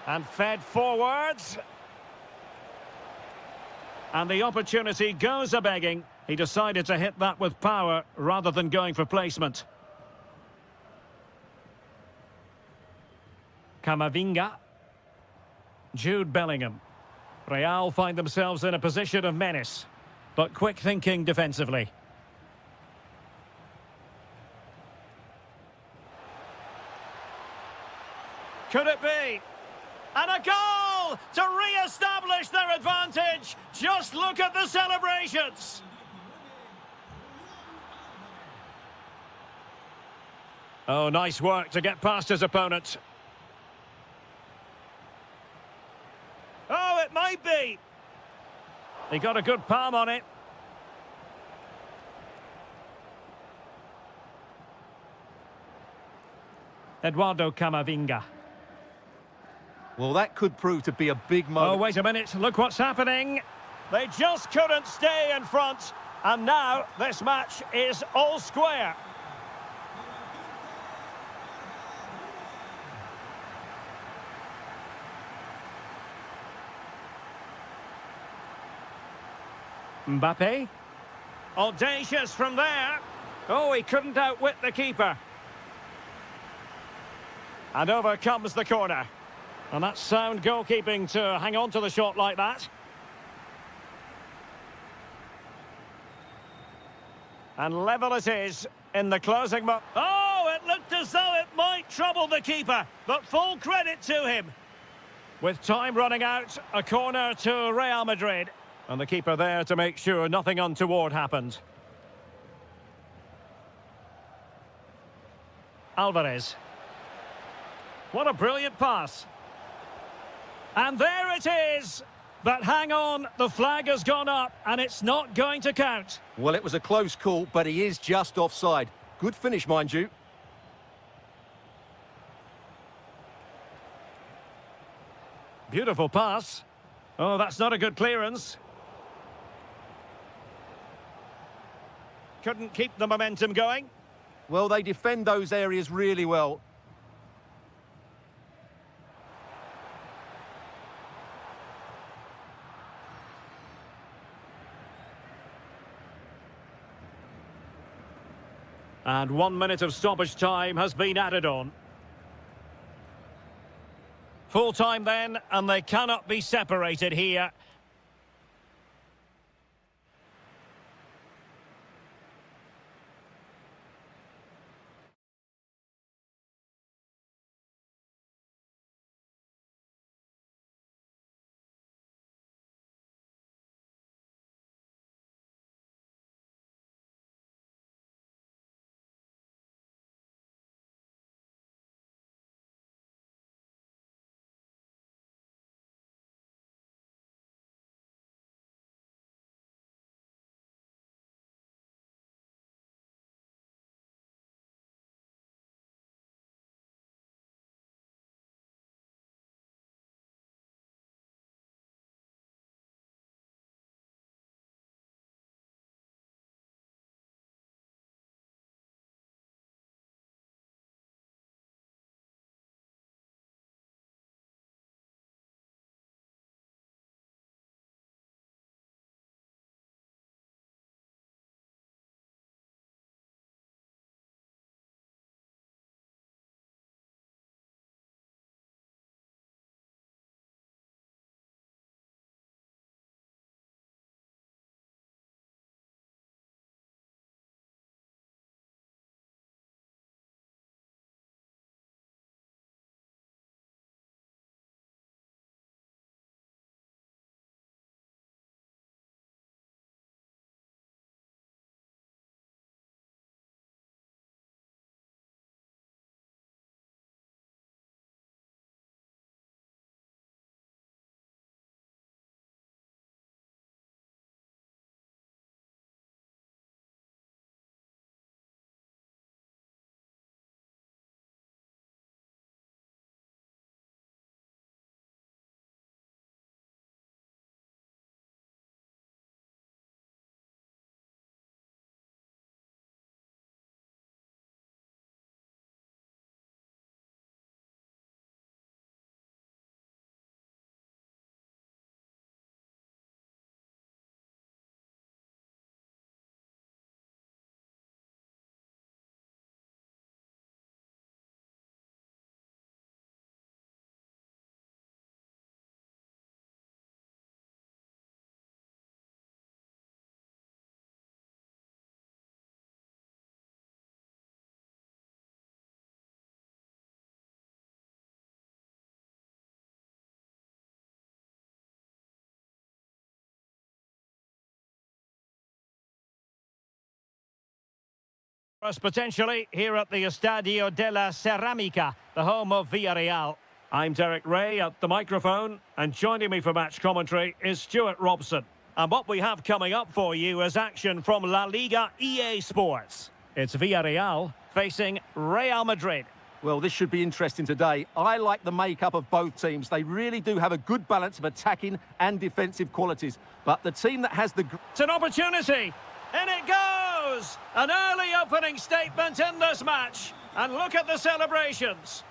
And fed forwards. And the opportunity goes a-begging. He decided to hit that with power rather than going for placement. Camavinga. Jude Bellingham. Real find themselves in a position of menace, but quick thinking defensively. Could it be? And a goal to re-establish their advantage. Just look at the celebrations. Oh, nice work to get past his opponent. Oh, it might be. He got a good palm on it. Eduardo Camavinga. Well, that could prove to be a big moment. Oh, wait a minute. Look what's happening. They just couldn't stay in front. And now this match is all square. Mbappe. Audacious from there. Oh, he couldn't outwit the keeper. And over comes the corner. And that's sound goalkeeping to hang on to the shot like that. And level it is in the closing moment. Oh, it looked as though it might trouble the keeper, but full credit to him. With time running out, a corner to Real Madrid. And the keeper there to make sure nothing untoward happened. Alvarez. What a brilliant pass. And there it is. But hang on, the flag has gone up and it's not going to count. Well, it was a close call, but he is just offside. Good finish, mind you. Beautiful pass. Oh, that's not a good clearance. Couldn't keep the momentum going. Well, they defend those areas really well. And 1 minute of stoppage time has been added on. Full time then, and they cannot be separated here. Us potentially here at the Estadio de la Ceramica, the home of Villarreal. I'm Derek Ray at the microphone, and joining me for match commentary is Stuart Robson. And what we have coming up for you is action from La Liga EA Sports. It's Villarreal facing Real Madrid. Well, this should be interesting today. I like the makeup of both teams. They really do have a good balance of attacking and defensive qualities. But the team that has the... It's an opportunity. In it goes! An early opening statement in this match. And look at the celebrations.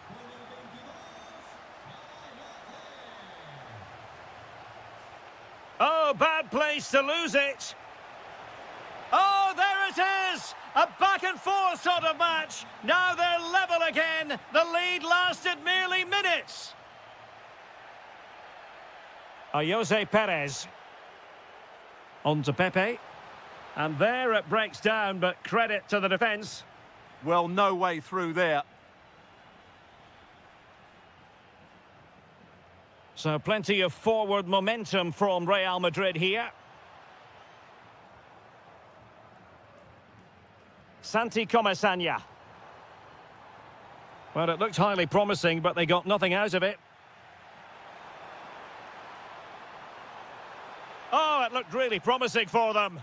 Oh, bad place to lose it. Oh, there it is! A back-and-forth sort of match. Now they're level again. The lead lasted merely minutes. Jose Perez. On to Pepe. And there it breaks down, but credit to the defence. Well, no way through there. So plenty of forward momentum from Real Madrid here. Santi Comesaña. Well, it looked highly promising, but they got nothing out of it. Oh, it looked really promising for them.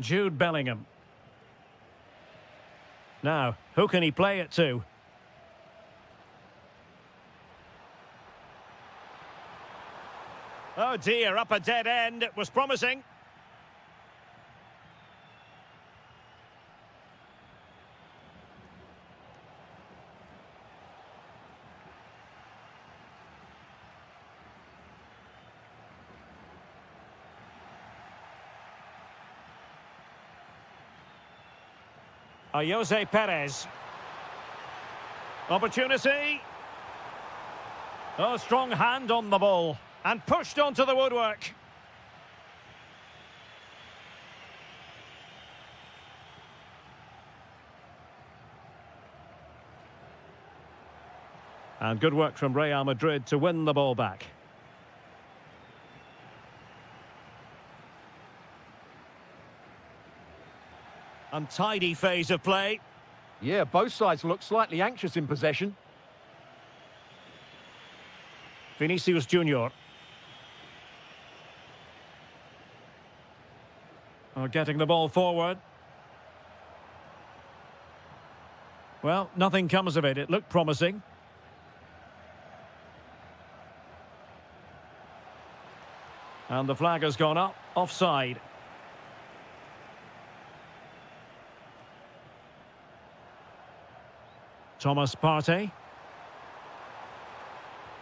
Jude Bellingham. Now, who can he play it to? Oh dear, up a dead end. It was promising. Jose Perez. Opportunity. Oh, strong hand on the ball. And pushed onto the woodwork. And good work from Real Madrid to win the ball back. Untidy phase of play. Yeah, both sides look slightly anxious in possession. Vinicius Junior. Getting the ball forward. Well, nothing comes of it. It looked promising. And the flag has gone up. Offside. Thomas Partey.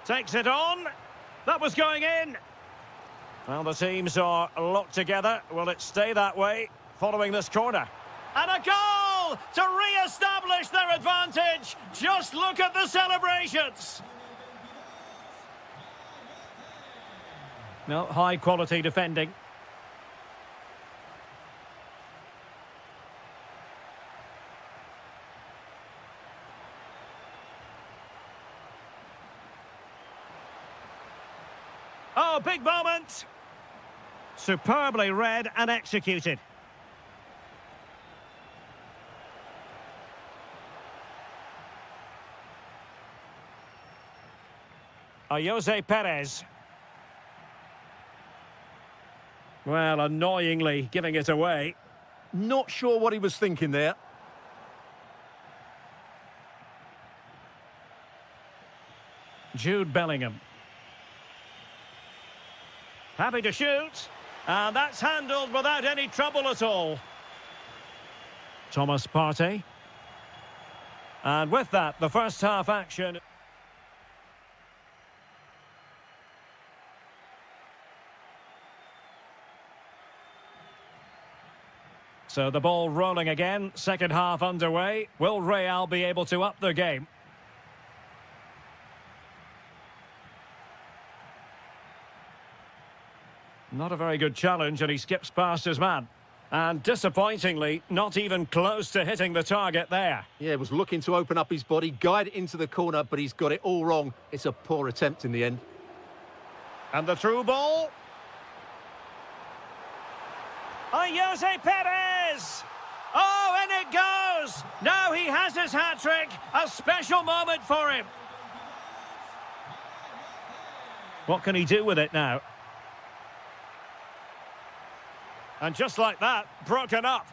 Takes it on. That was going in. Well, the teams are locked together. Will it stay that way following this corner? And a goal to re-establish their advantage. Just look at the celebrations. No, high-quality defending. Oh, big moment. Superbly read and executed. Jose Perez. Well, annoyingly giving it away. Not sure what he was thinking there. Jude Bellingham. Happy to shoot. And that's handled without any trouble at all. Thomas Partey. And with that, the first half action. So the ball rolling again, second half underway. Will Real be able to up their game? Not a very good challenge, and he skips past his man. And disappointingly, not even close to hitting the target there. Yeah, was looking to open up his body, guide it into the corner, but he's got it all wrong. It's a poor attempt in the end. And the through ball. Jose Perez! Oh, and it goes! Now he has his hat-trick. A special moment for him. What can he do with it now? And just like that, broken up.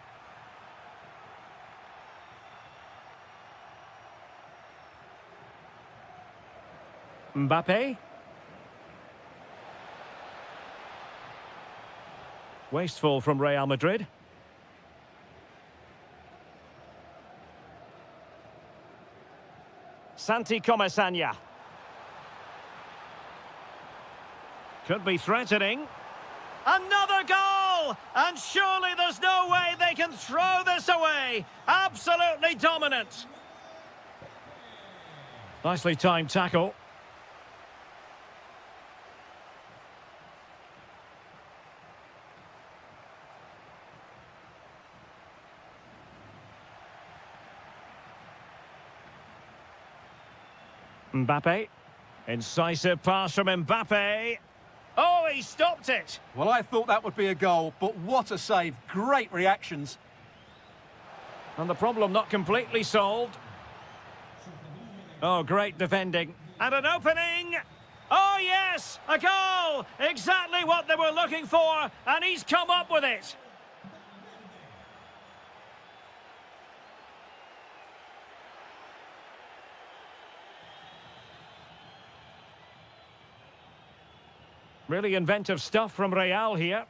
Mbappe. Wasteful from Real Madrid. Santi Comesaña. Could be threatening. Another goal! And surely there's no way they can throw this away. Absolutely dominant. Nicely timed tackle. Mbappe. Incisive pass from Mbappe. Oh, he stopped it. Well, I thought that would be a goal, but what a save. Great reactions. And the problem not completely solved. Oh, great defending. And an opening. Oh, yes, a goal. Exactly what they were looking for, and he's come up with it. Really inventive stuff from Real here.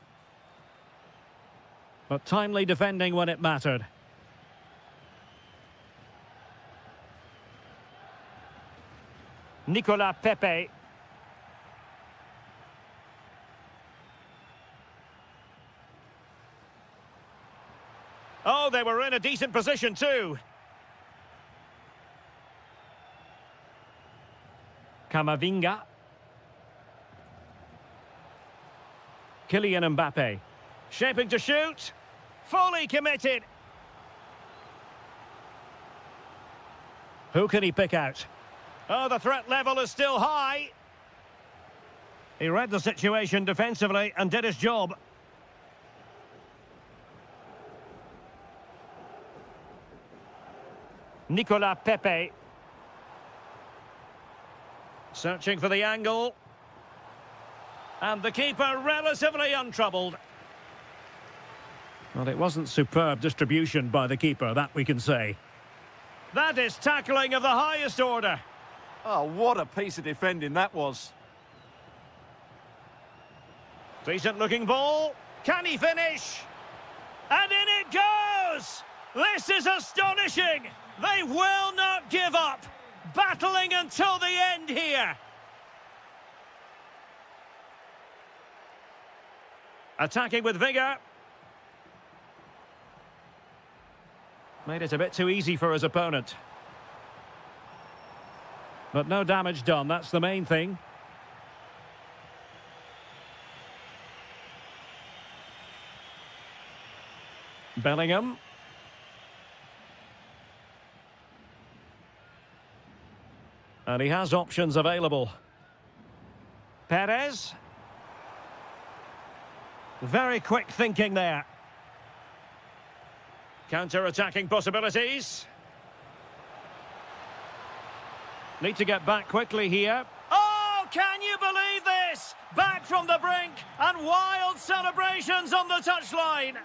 But timely defending when it mattered. Nicolas Pepe. Oh, they were in a decent position too. Camavinga. Kylian Mbappe. Shaping to shoot. Fully committed. Who can he pick out? Oh, the threat level is still high. He read the situation defensively and did his job. Nicolas Pepe. Searching for the angle. And the keeper relatively untroubled. Well, it wasn't superb distribution by the keeper, that we can say. That is tackling of the highest order. Oh, what a piece of defending that was. Decent looking ball. Can he finish? And in it goes! This is astonishing! They will not give up. Battling until the end here. Attacking with vigour. Made it a bit too easy for his opponent. But no damage done, that's the main thing. Bellingham. And he has options available. Perez. Very quick thinking there. Counter-attacking possibilities. Need to get back quickly here. Oh, can you believe this? Back from the brink and wild celebrations on the touchline.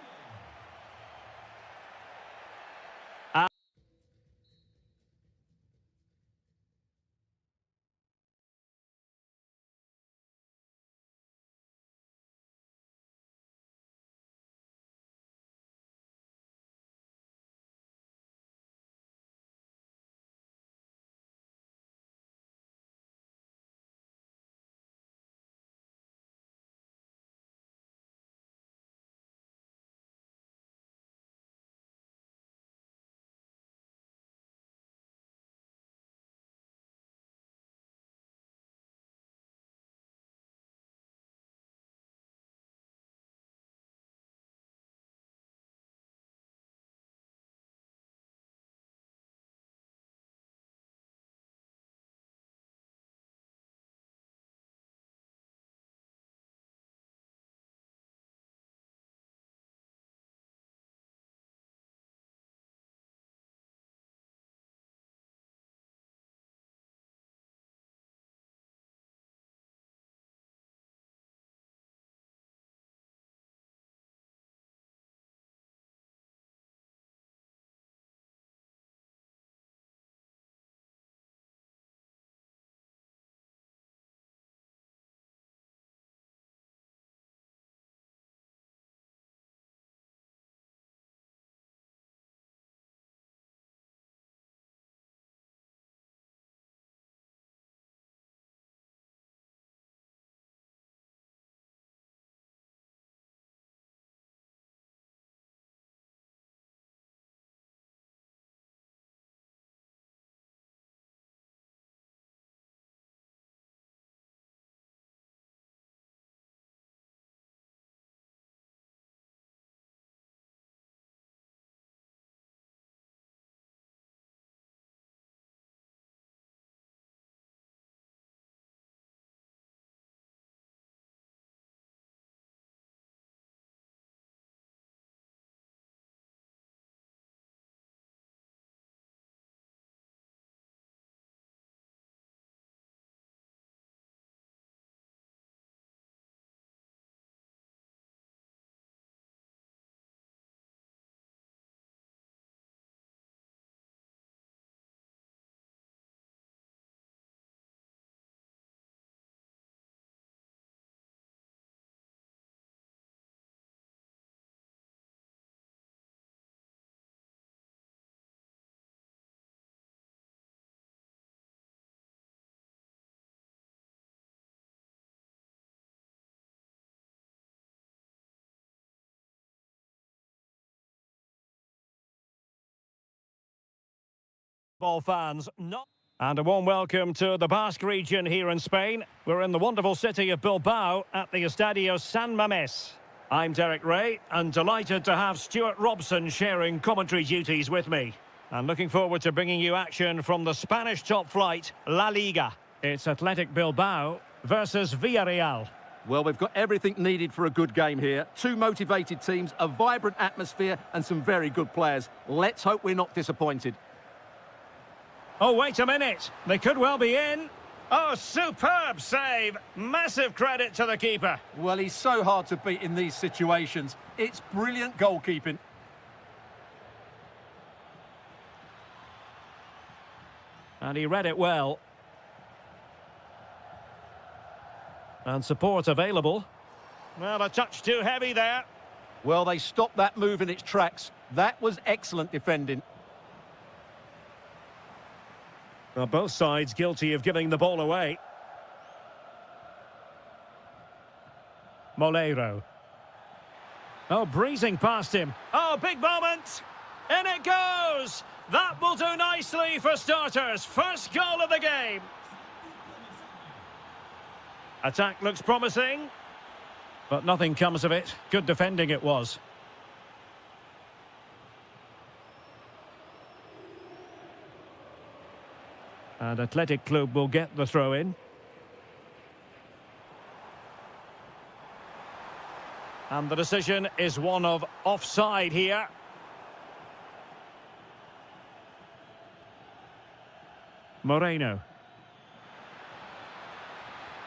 Ball fans, not. And a warm welcome to the Basque region here in Spain. We're in the wonderful city of Bilbao at the Estadio San Mamés. I'm Derek Ray, and delighted to have Stuart Robson sharing commentary duties with me. And looking forward to bringing you action from the Spanish top flight, La Liga. It's Athletic Bilbao versus Villarreal. Well, we've got everything needed for a good game here. Two motivated teams, a vibrant atmosphere, and some very good players. Let's hope we're not disappointed. Oh, wait a minute. They could well be in. Oh, superb save. Massive credit to the keeper. Well, he's so hard to beat in these situations. It's brilliant goalkeeping. And he read it well. And support available. Well, a touch too heavy there. Well, they stopped that move in its tracks. That was excellent defending. Well, both sides guilty of giving the ball away. Moleiro. Oh, breezing past him. Oh, big moment. In it goes. That will do nicely for starters. First goal of the game. Attack looks promising, but nothing comes of it. Good defending it was. And Athletic Club will get the throw in. And the decision is one of offside here. Moreno.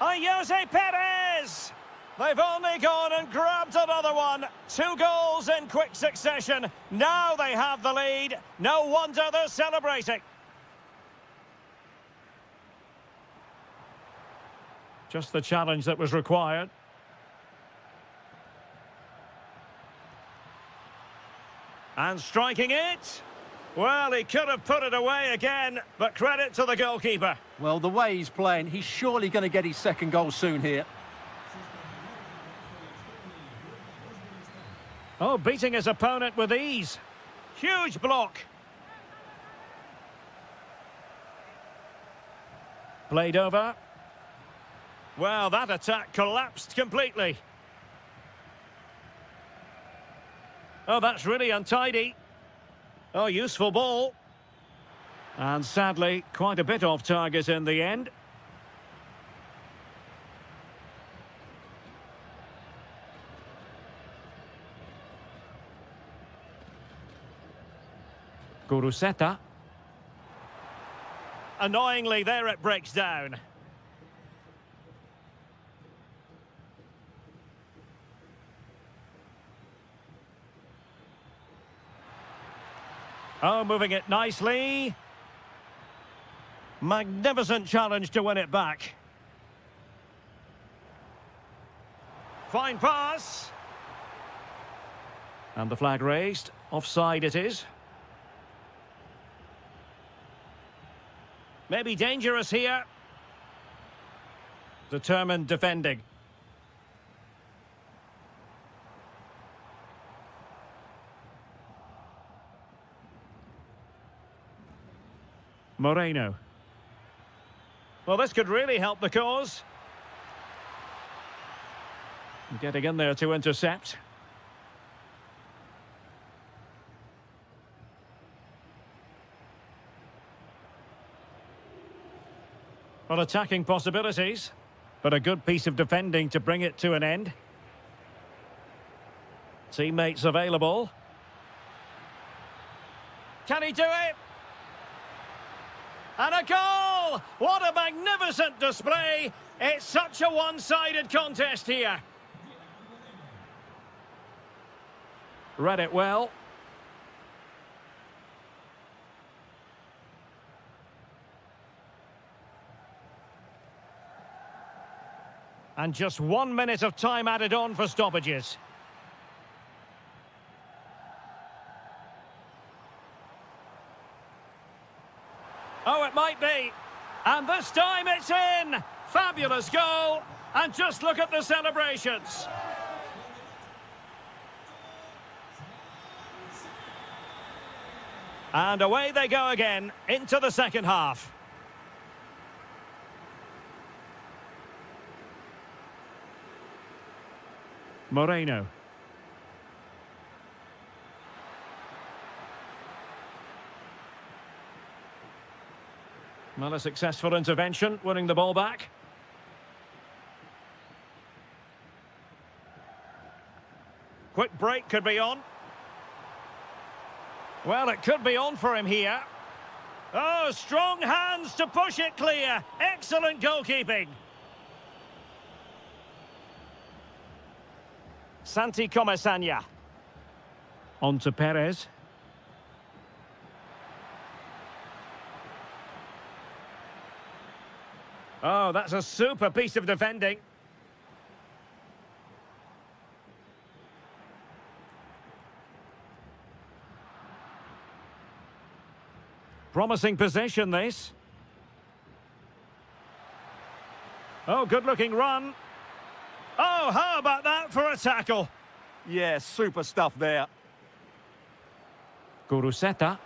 Jose Perez! They've only gone and grabbed another one. 2 goals in quick succession. Now they have the lead. No wonder they're celebrating. Just the challenge that was required. And striking it. Well, he could have put it away again, but credit to the goalkeeper. Well, the way he's playing, he's surely going to get his second goal soon here. Oh, beating his opponent with ease. Huge block. Played over. Well, that attack collapsed completely. Oh, that's really untidy. Oh, useful ball. And sadly, quite a bit off target in the end. Guruseta. Annoyingly, there it breaks down. Oh, moving it nicely. Magnificent challenge to win it back. Fine pass. And the flag raised. Offside it is. Maybe dangerous here. Determined defending. Moreno. Well, this could really help the cause. Getting in there to intercept. Well, attacking possibilities, but a good piece of defending to bring it to an end. Teammates available. Can he do it? And a goal! What a magnificent display! It's such a one-sided contest here. Read it well. And just 1 minute of time added on for stoppages. Oh, it might be. And this time it's in. Fabulous goal. And just look at the celebrations. And away they go again into the second half. Moreno. Well, a successful intervention, winning the ball back. Quick break could be on. Well, it could be on for him here. Oh, strong hands to push it clear. Excellent goalkeeping. Santi Comesaña. On to Perez. Oh, that's a super piece of defending. Promising position, this. Oh, good-looking run. Oh, how about that for a tackle? Yeah, super stuff there. Guruseta.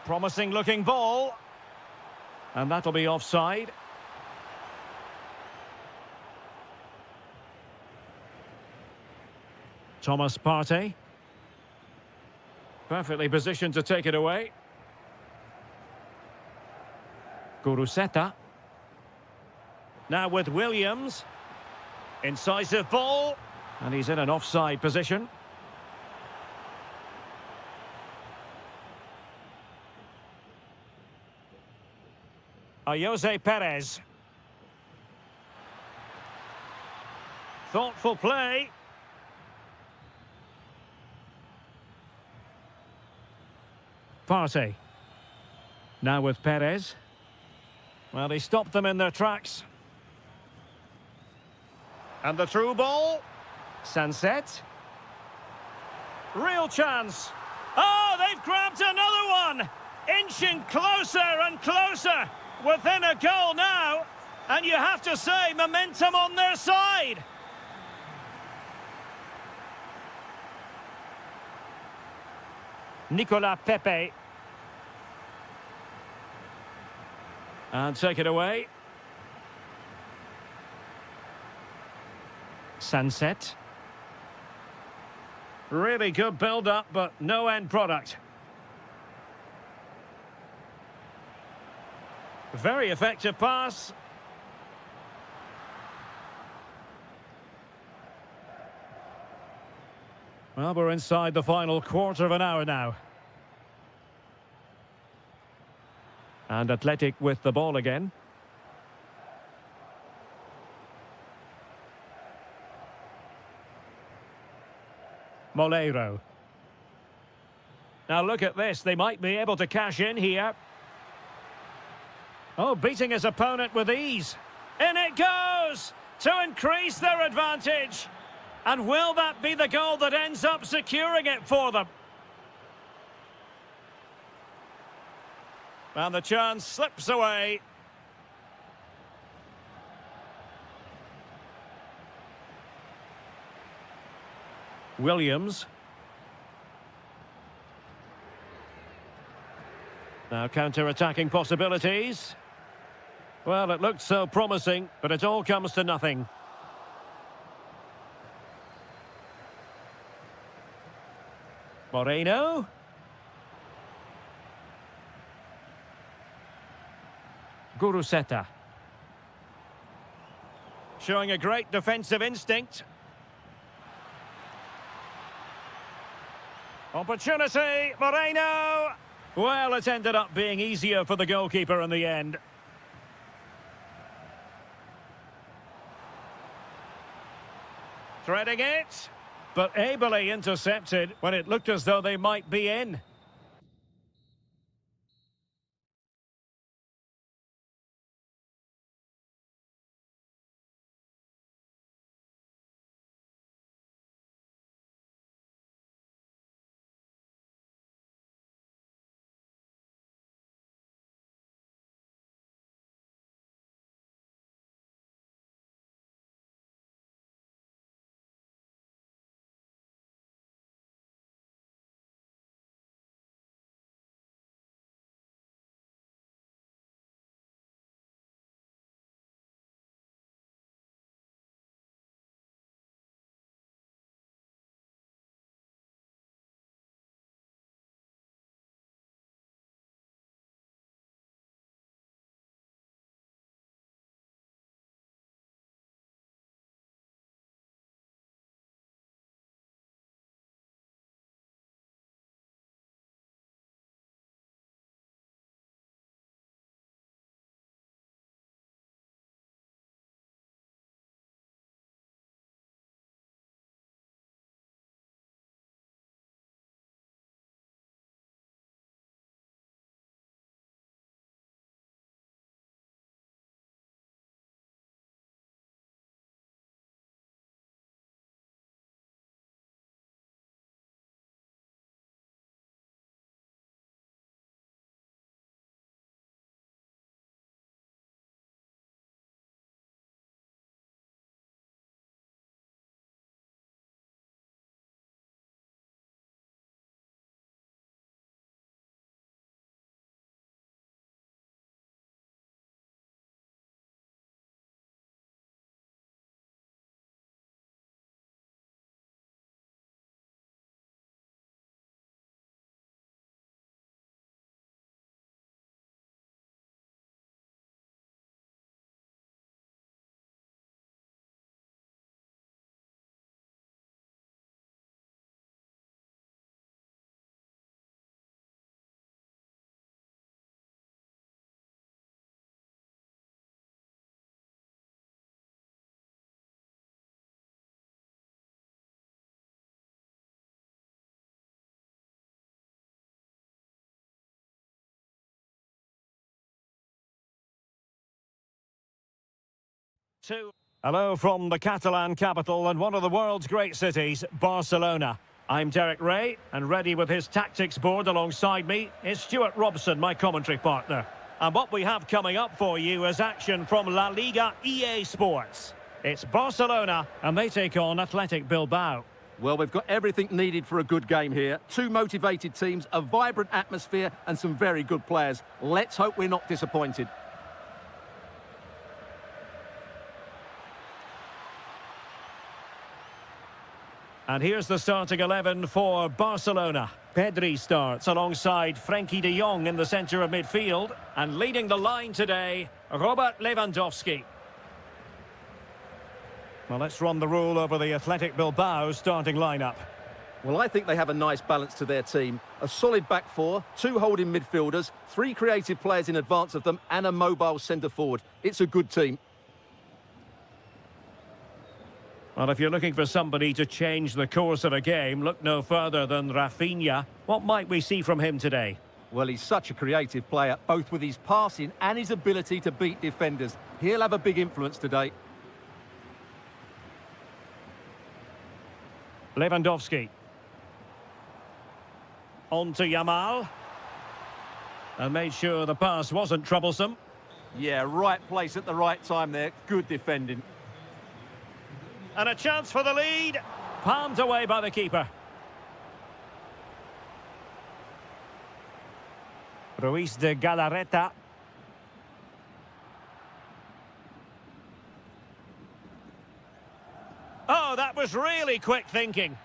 Promising-looking ball. And that'll be offside. Thomas Partey. Perfectly positioned to take it away. Guruseta. Now with Williams. Incisive ball. And he's in an offside position. Jose Perez. Thoughtful play. Partey. Now with Perez. Well, he stopped them in their tracks. And the through ball. Sunset. Real chance. Oh, they've grabbed another one. Inching closer and closer. Within a goal now. And you have to say, momentum on their side. Nicolas Pepe. And take it away. Sunset. Really good build-up, but no end product. Very effective pass. Well, we're inside the final quarter of an hour now. And Athletic with the ball again. Moleiro. Now look at this, they might be able to cash in here. Oh, beating his opponent with ease. In it goes to increase their advantage. And will that be the goal that ends up securing it for them? And the chance slips away. Williams. Now counter-attacking possibilities. Well, it looked so promising, but it all comes to nothing. Moreno. Guruseta. Showing a great defensive instinct. Opportunity, Moreno! Well, it ended up being easier for the goalkeeper in the end. Threading it, but ably intercepted when it looked as though they might be in. Two. Hello from the Catalan capital and one of the world's great cities, Barcelona. I'm Derek Ray, and ready with his tactics board alongside me is Stuart Robson, my commentary partner. And what we have coming up for you is action from La Liga EA Sports. It's Barcelona, and they take on Athletic Bilbao. Well, we've got everything needed for a good game here. Two motivated teams, a vibrant atmosphere, and some very good players. Let's hope we're not disappointed. And here's the starting 11 for Barcelona. Pedri starts alongside Frenkie de Jong in the centre of midfield. And leading the line today, Robert Lewandowski. Well, let's run the rule over the Athletic Bilbao starting lineup. Well, I think they have a nice balance to their team. A solid back four, two holding midfielders, three creative players in advance of them, and a mobile centre-forward. It's a good team. Well, if you're looking for somebody to change the course of a game, look no further than Rafinha. What might we see from him today? Well, he's such a creative player, both with his passing and his ability to beat defenders. He'll have a big influence today. Lewandowski. On to Yamal. And made sure the pass wasn't troublesome. Yeah, right place at the right time there. Good defending. And a chance for the lead. Palmed away by the keeper. Ruiz de Galarreta. Oh, that was really quick thinking.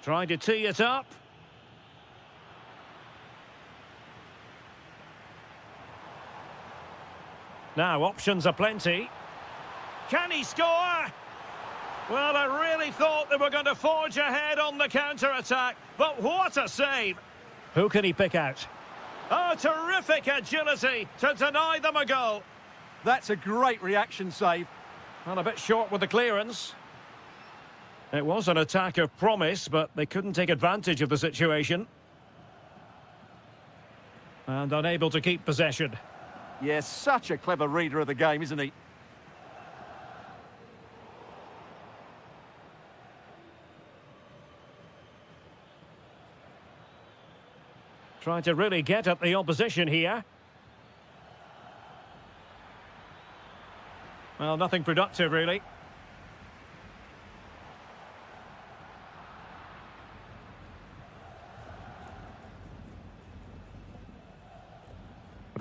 Trying to tee it up. Now, options are plenty. Can he score? Well, I really thought they were going to forge ahead on the counter-attack, but what a save! Who can he pick out? Oh, terrific agility to deny them a goal. That's a great reaction save. Well, a bit short with the clearance. It was an attack of promise, but they couldn't take advantage of the situation. And unable to keep possession. Yes, such a clever reader of the game, isn't he? Trying to really get at the opposition here. Well, nothing productive, really.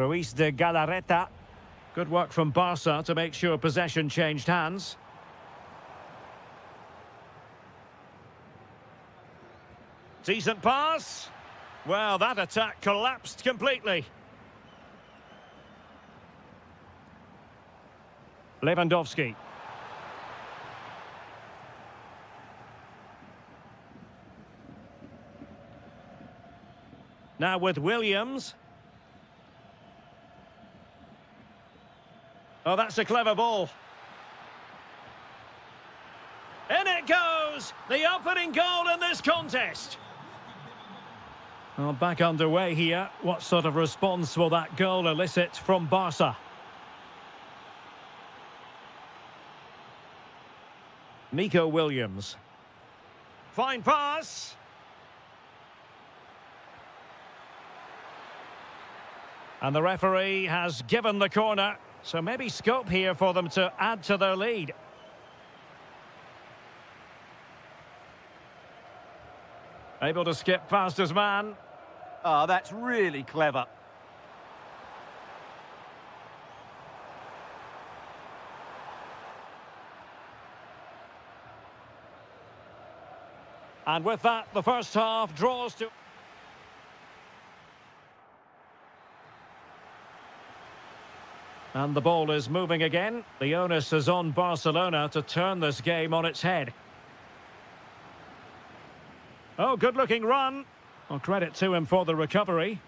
Ruiz de Galarreta. Good work from Barca to make sure possession changed hands. Decent pass. Well, that attack collapsed completely. Lewandowski. Now with Williams. Oh, that's a clever ball. In it goes! The opening goal in this contest. Well, back underway here. What sort of response will that goal elicit from Barca? Nico Williams. Fine pass. And the referee has given the corner. So maybe scope here for them to add to their lead. Able to skip past his man. Oh, that's really clever. And with that, the first half draws to... And the ball is moving again. The onus is on Barcelona to turn this game on its head. Oh, good-looking run. Well, credit to him for the recovery.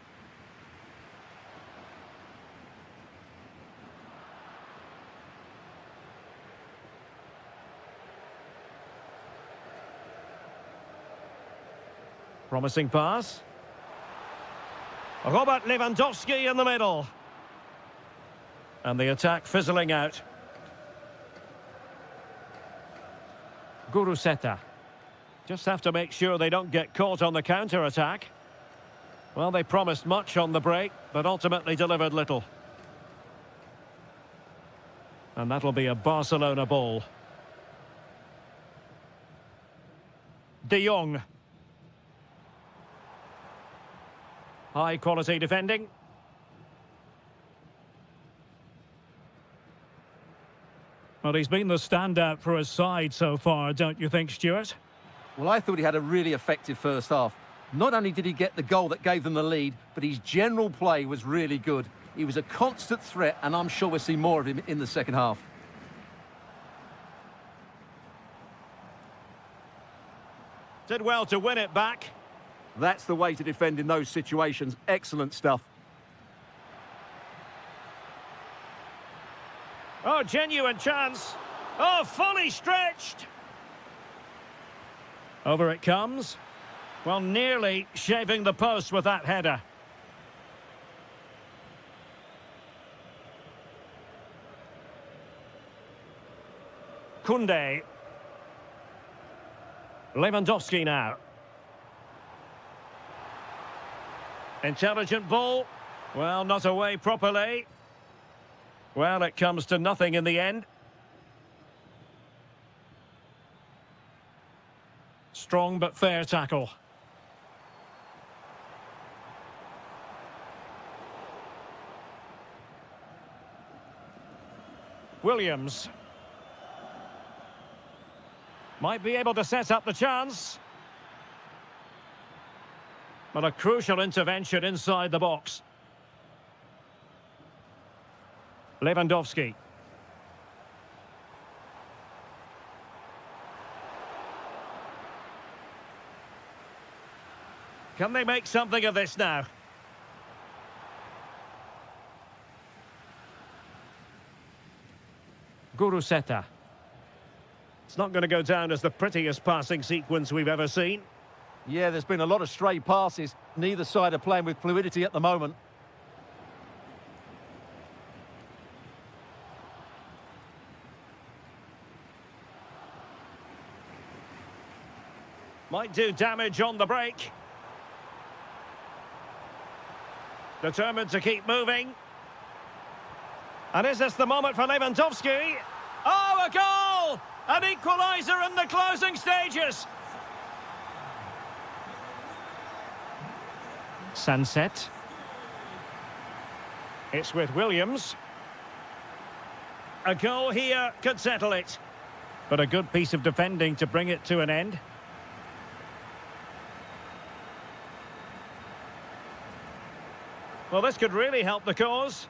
Promising pass. Robert Lewandowski in the middle. And the attack fizzling out. Guruseta. Just have to make sure they don't get caught on the counter-attack. Well, they promised much on the break, but ultimately delivered little. And that'll be a Barcelona ball. De Jong. High quality defending. Well, he's been the standout for his side so far, don't you think, Stuart? Well, I thought he had a really effective first half. Not only did he get the goal that gave them the lead, but his general play was really good. He was a constant threat, and I'm sure we'll see more of him in the second half. Did well to win it back. That's the way to defend in those situations. Excellent stuff. Oh, genuine chance. Oh, fully stretched. Over it comes. Well, nearly shaving the post with that header. Koundé. Lewandowski now. Intelligent ball. Well, not away properly. Well, it comes to nothing in the end. Strong but fair tackle. Williams. Might be able to set up the chance. But a crucial intervention inside the box. Lewandowski. Can they make something of this now? Guruseta. It's not going to go down as the prettiest passing sequence we've ever seen. Yeah, there's been a lot of stray passes. Neither side are playing with fluidity at the moment. Might do damage on the break. Determined to keep moving. And is this the moment for Lewandowski? Oh, a goal! An equaliser in the closing stages. Sunset. It's with Williams. A goal here could settle it. But a good piece of defending to bring it to an end. Well, this could really help the cause.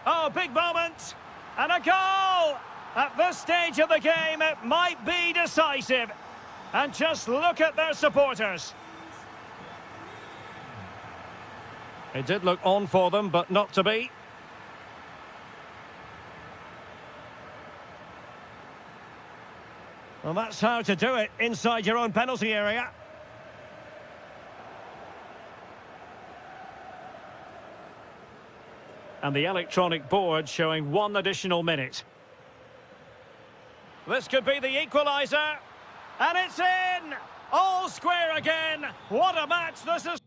Oh, big moment! And a goal! At this stage of the game, it might be decisive. And just look at their supporters. It did look on for them, but not to be. Well, that's how to do it inside your own penalty area. And the electronic board showing 1 additional minute. This could be the equaliser. And it's in! All square again. What a match this is.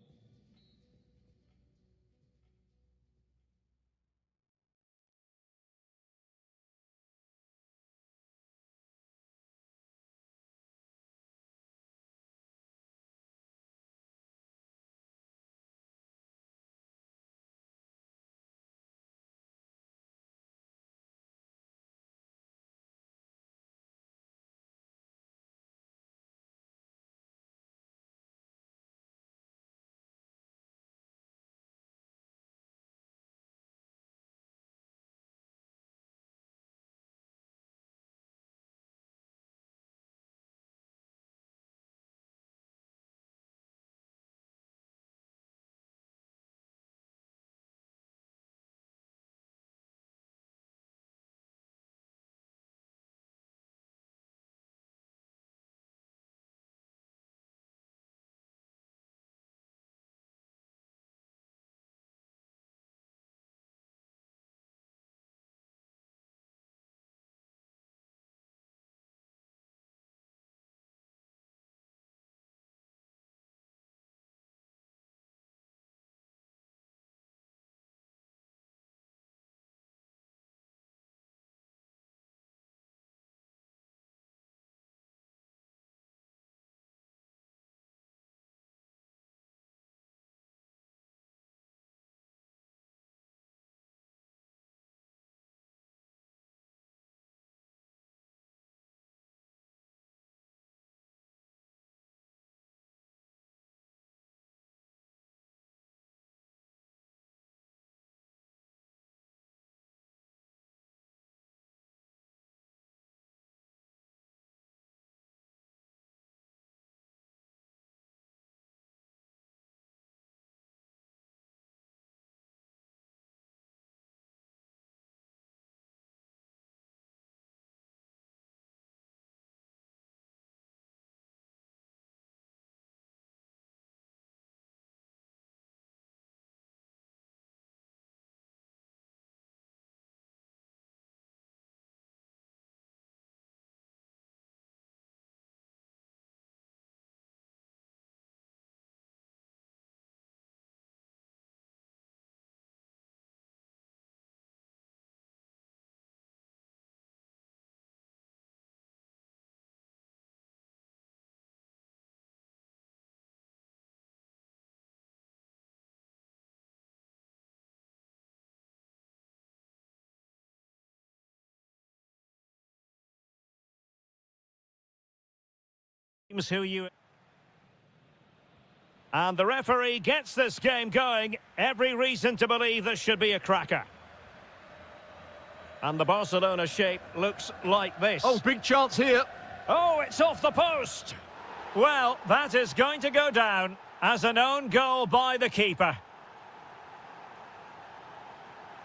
Who you... And the referee gets this game going. Every reason to believe this should be a cracker. And the Barcelona shape looks like this. Oh, big chance here. Oh, it's off the post. Well, that is going to go down as an own goal by the keeper.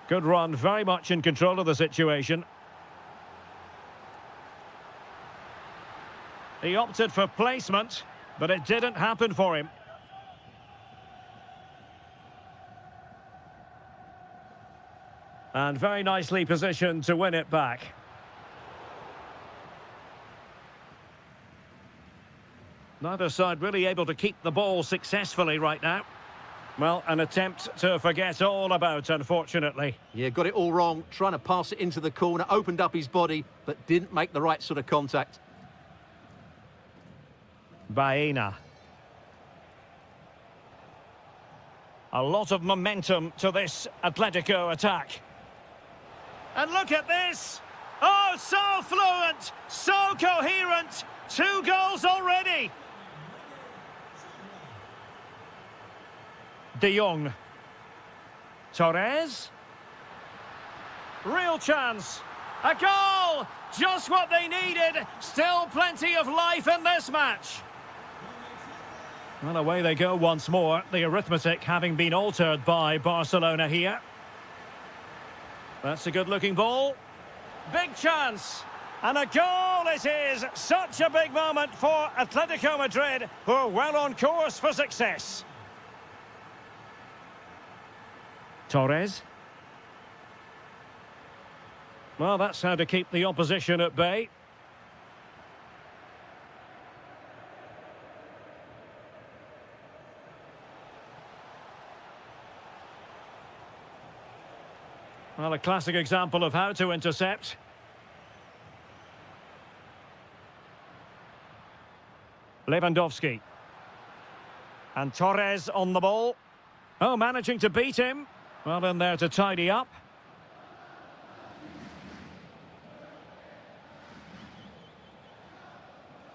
Good run, very much in control of the situation. He opted for placement, but it didn't happen for him. And very nicely positioned to win it back. Neither side really able to keep the ball successfully right now. Well, an attempt to forget all about, unfortunately. Yeah, got it all wrong. Trying to pass it into the corner, opened up his body, but didn't make the right sort of contact. Baena. A lot of momentum to this Atletico attack. And look at this! Oh, so fluent, so coherent. 2 goals already. De Jong. Torres. Real chance. A goal! Just what they needed. Still plenty of life in this match. Well, away they go once more. The arithmetic having been altered by Barcelona here. That's a good-looking ball. Big chance. And a goal it is. Such a big moment for Atletico Madrid, who are well on course for success. Torres. Well, that's how to keep the opposition at bay. Well, a classic example of how to intercept. Lewandowski. And Torres on the ball. Oh, managing to beat him. Well, in there to tidy up.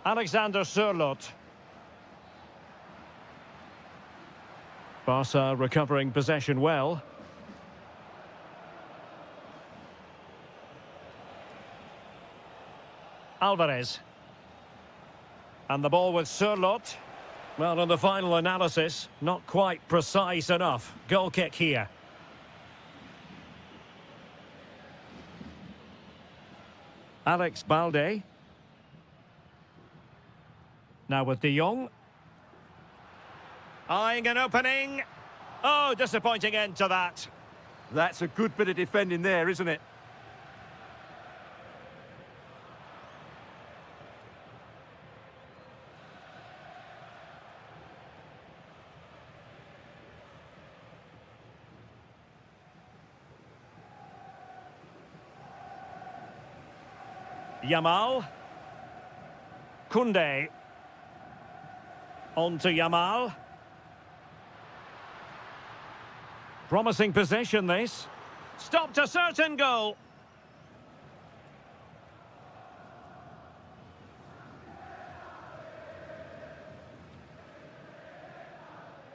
Alexander Sørloth. Barca recovering possession well. Alvarez. And the ball with Sørloth. Well, in the final analysis, not quite precise enough. Goal kick here. Alex Balde. Now with De Jong. Eyeing an opening. Oh, disappointing end to that. That's a good bit of defending there, isn't it? Yamal. Koundé. On to Yamal. Promising possession, this. Stopped a certain goal.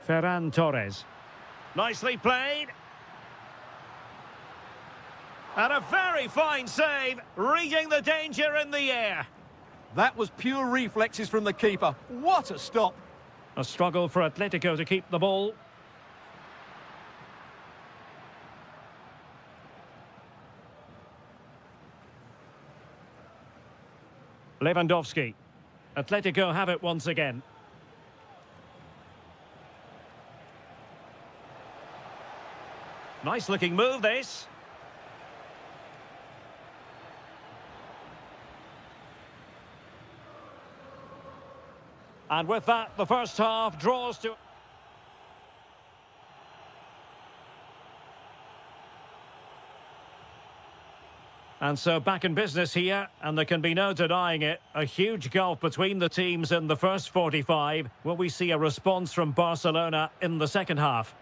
Ferran Torres. Nicely played. And a very fine save, reading the danger in the air. That was pure reflexes from the keeper. What a stop. A struggle for Atletico to keep the ball. Lewandowski. Atletico have it once again. Nice looking move, this. And with that, the first half draws to... And so back in business here, and there can be no denying it. A huge gulf between the teams in the first 45. Will we see a response from Barcelona in the second half?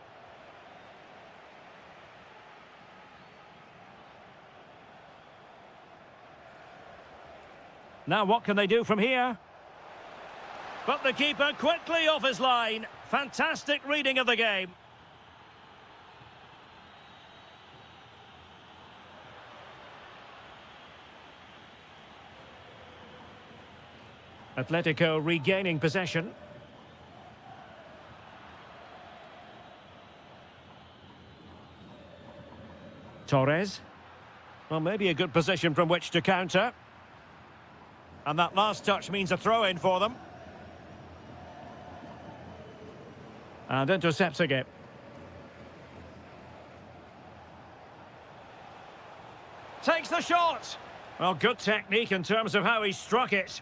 Now what can they do from here? But the keeper quickly off his line. Fantastic reading of the game. Atletico regaining possession. Torres. Well, maybe a good position from which to counter. And that last touch means a throw-in for them. And intercepting it. Takes the shot. Well, good technique in terms of how he struck it.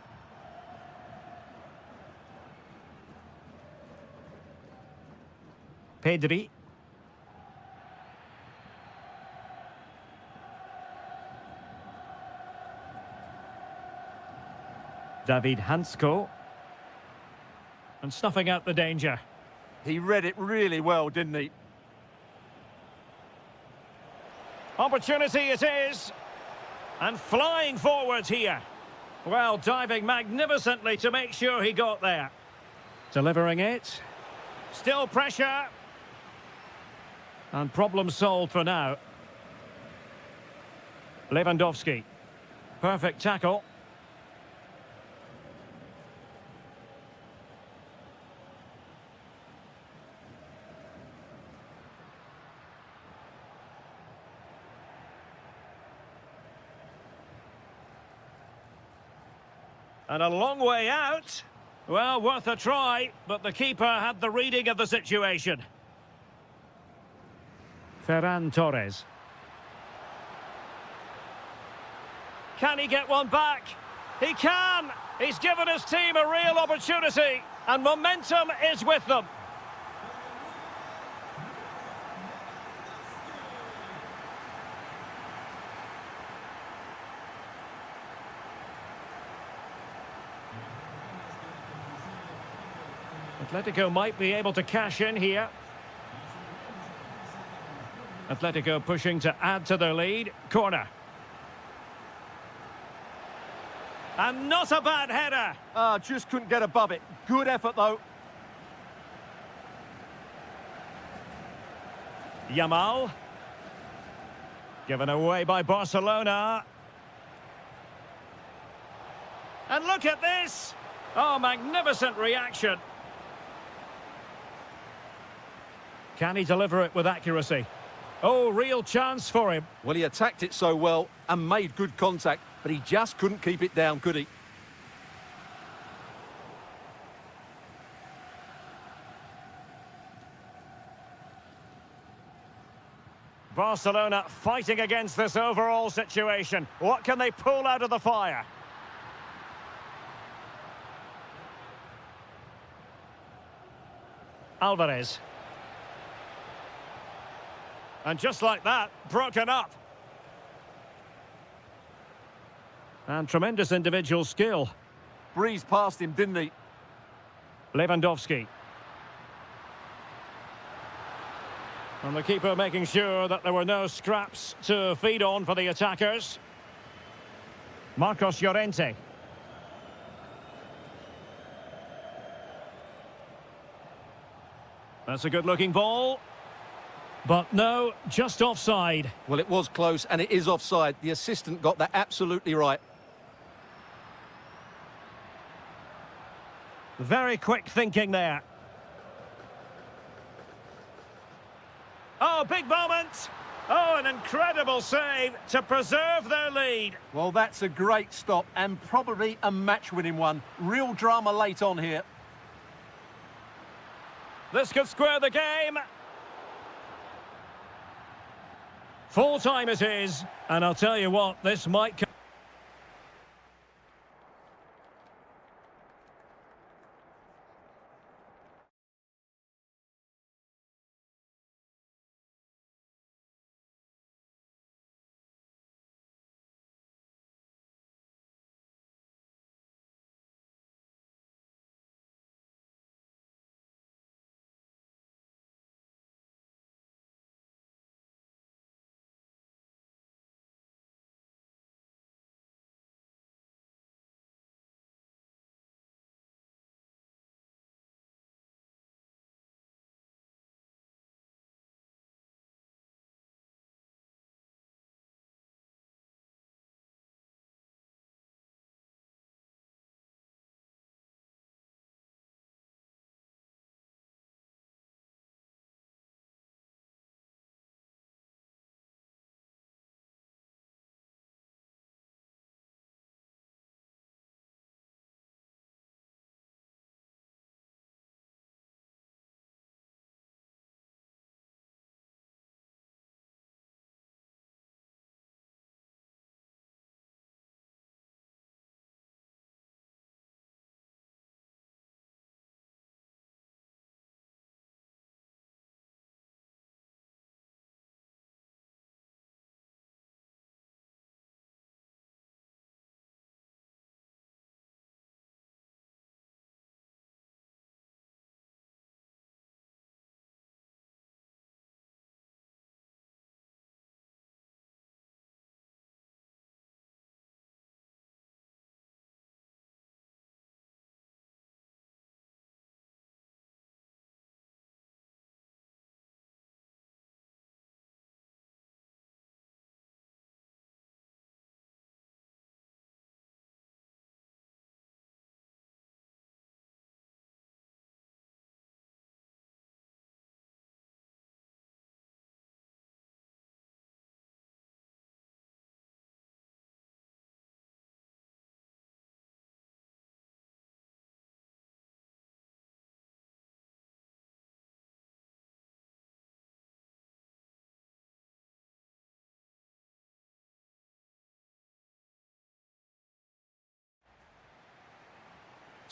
Pedri. David Hansko. And snuffing out the danger. He read it really well, didn't he? Opportunity it is. And flying forwards here. Well, diving magnificently to make sure he got there. Delivering it. Still pressure. And problem solved for now. Lewandowski. Perfect tackle. And a long way out. Well, worth a try, but the keeper had the reading of the situation. Ferran Torres. Can he get one back? He can! He's given his team a real opportunity, and momentum is with them. Atletico might be able to cash in here. Atletico pushing to add to their lead. Corner. And not a bad header. Just couldn't get above it. Good effort, though. Yamal. Given away by Barcelona. And look at this. Oh, magnificent reaction. Can he deliver it with accuracy? Oh, real chance for him. Well, he attacked it so well and made good contact, but he just couldn't keep it down, could he? Barcelona fighting against this overall situation. What can they pull out of the fire? Alvarez. And just like that, broken up. And tremendous individual skill. Breezed past him, didn't he? Lewandowski. And the keeper making sure that there were no scraps to feed on for the attackers. Marcos Llorente. That's a good-looking ball. But no, just offside. Well, it was close, and it is offside. The assistant got that absolutely right. Very quick thinking there. Oh, big moment. Oh, an incredible save to preserve their lead. Well, that's a great stop, and probably a match-winning one. Real drama late on here. This could square the game. Full time it is, and I'll tell you what, this might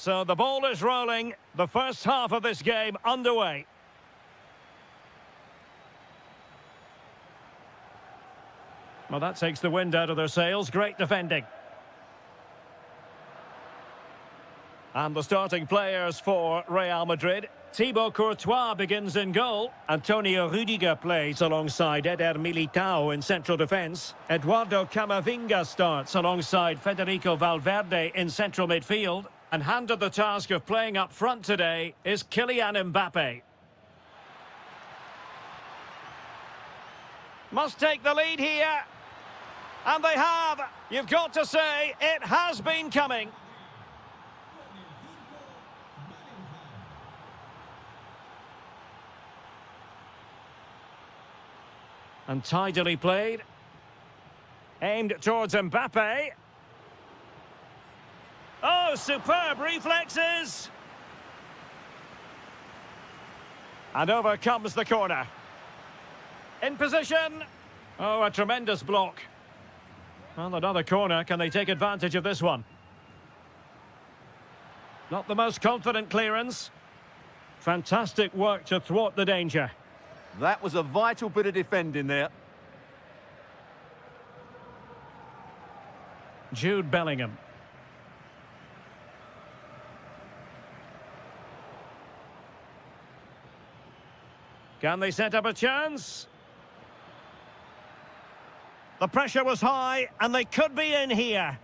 So the ball is rolling. The first half of this game underway. Well, that takes the wind out of their sails. Great defending. And the starting players for Real Madrid. Thibaut Courtois begins in goal. Antonio Rüdiger plays alongside Eder Militao in central defence. Eduardo Camavinga starts alongside Federico Valverde in central midfield. And handed the task of playing up front today is Kylian Mbappe. Must take the lead here. And they have. You've got to say, it has been coming. And tidily played. Aimed towards Mbappe. Oh, superb reflexes! And over comes the corner. In position. Oh, a tremendous block. Well, another corner. Can they take advantage of this one? Not the most confident clearance. Fantastic work to thwart the danger. That was a vital bit of defending there. Jude Bellingham. Can they set up a chance? The pressure was high, and they could be in here.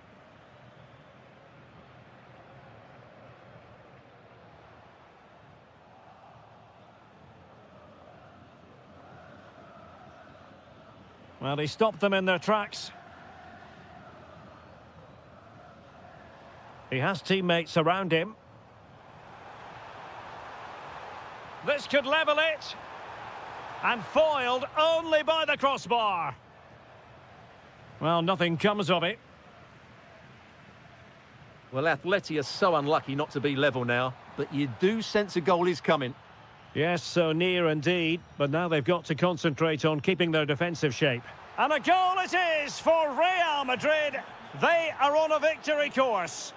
Well, he stopped them in their tracks. He has teammates around him. This could level it. And foiled only by the crossbar. Well, nothing comes of it. Well, Atleti are so unlucky not to be level now, but you do sense a goal is coming. Yes, so near indeed, but now they've got to concentrate on keeping their defensive shape. And a goal it is for Real Madrid. They are on a victory course.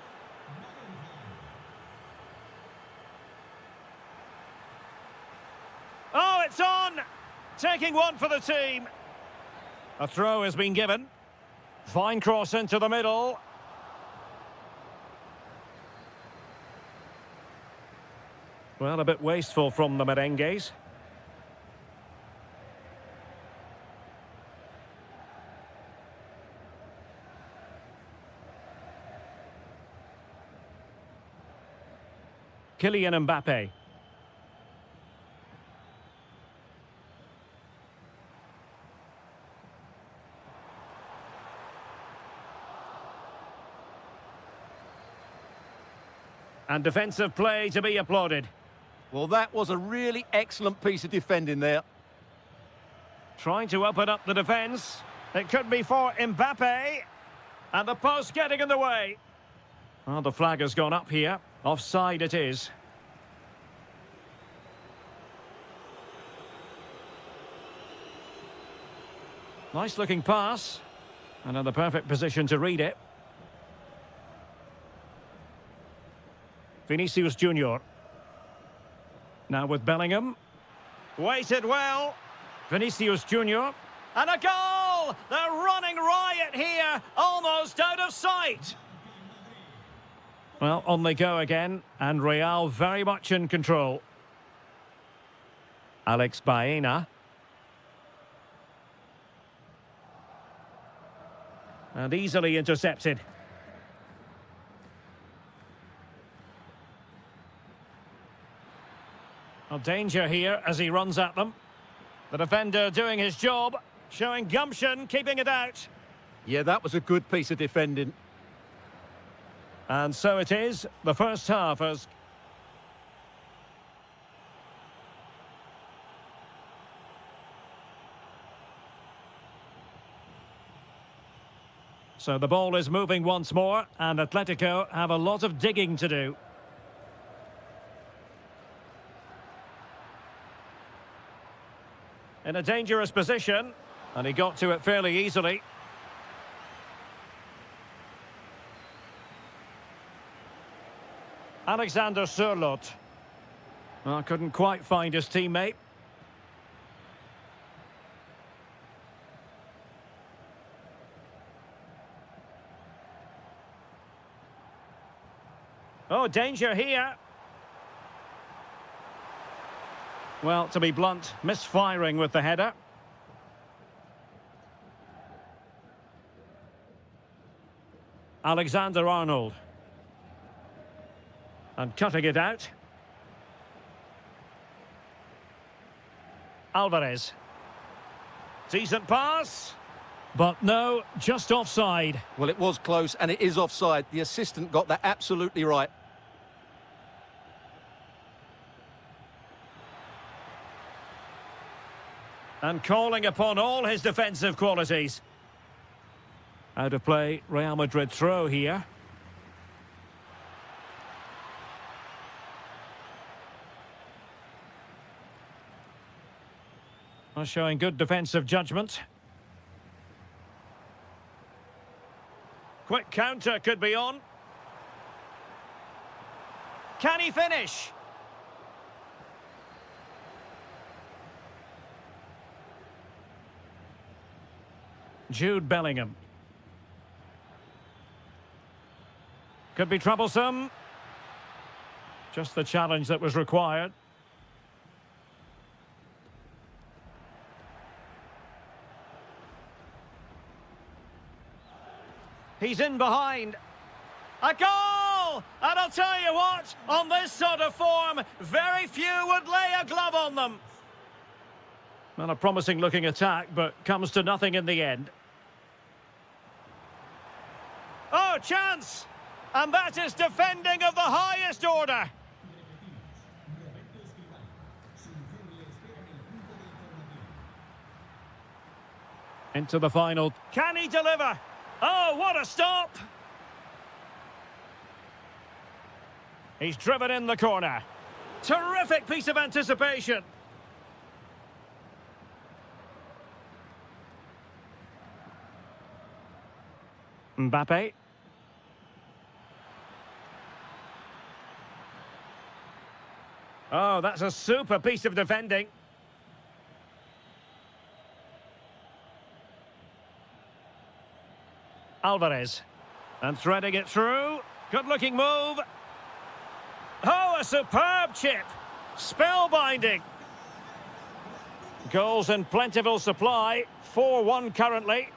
Oh, it's on! Taking one for the team. A throw has been given. Fine cross into the middle. Well, a bit wasteful from the merengues. Kylian Mbappe. And defensive play to be applauded. Well, that was a really excellent piece of defending there. Trying to open up the defence. It could be for Mbappe. And the post getting in the way. Well, the flag has gone up here. Offside it is. Nice looking pass. And in the perfect position to read it. Vinicius Junior. Now with Bellingham. Waited well. Vinicius Junior. And a goal! They're running riot here. Almost out of sight. Well, on they go again. And Real very much in control. Alex Baena. And easily intercepted. Well, danger here as he runs at them. The defender doing his job, showing gumption, keeping it out. Yeah, that was a good piece of defending. And so it is, the first half has... So the ball is moving once more, and Atletico have a lot of digging to do. In a dangerous position, and he got to it fairly easily. Alexander Sørloth. Well, couldn't quite find his teammate. Oh, danger here. Well, to be blunt, misfiring with the header. Alexander-Arnold. And cutting it out. Alvarez. Decent pass. But no, just offside. Well, it was close, and it is offside. The assistant got that absolutely right. And calling upon all his defensive qualities. Out of play, Real Madrid throw here. Well, showing good defensive judgment. Quick counter could be on. Can he finish? Jude Bellingham. Could be troublesome. Just the challenge that was required. He's in behind. A goal! And I'll tell you what, on this sort of form, very few would lay a glove on them. Well, a promising looking attack, but comes to nothing in the end. Oh, chance! And that is defending of the highest order. Into the final. Can he deliver? Oh, what a stop! He's driven in the corner. Terrific piece of anticipation. Mbappe. Oh, that's a super piece of defending. Alvarez. And threading it through. Good-looking move. Oh, a superb chip. Spellbinding. Goals in plentiful supply. 4-1 currently.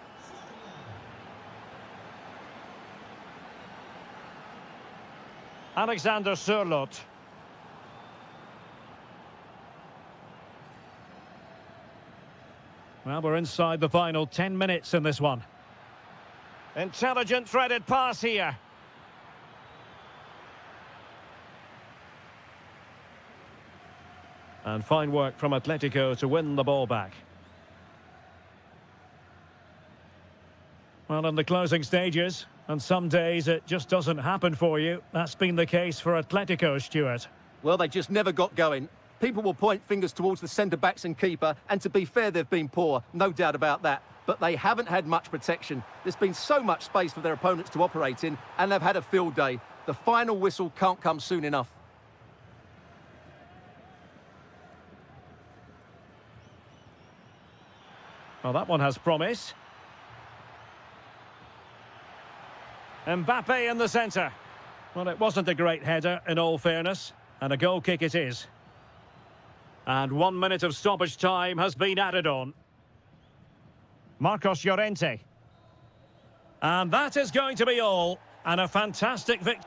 Alexander Sørloth. Well, we're inside the final 10 minutes in this one. Intelligent threaded pass here. And fine work from Atletico to win the ball back. Well, in the closing stages, and some days it just doesn't happen for you. That's been the case for Atletico, Stuart. Well, they just never got going. People will point fingers towards the centre-backs and keeper, and to be fair, they've been poor, no doubt about that. But they haven't had much protection. There's been so much space for their opponents to operate in, and they've had a field day. The final whistle can't come soon enough. Well, that one has promise. Mbappe in the centre. Well, it wasn't a great header, in all fairness, and a goal kick it is. And 1 minute of stoppage time has been added on. Marcos Llorente. And that is going to be all. And a fantastic victory.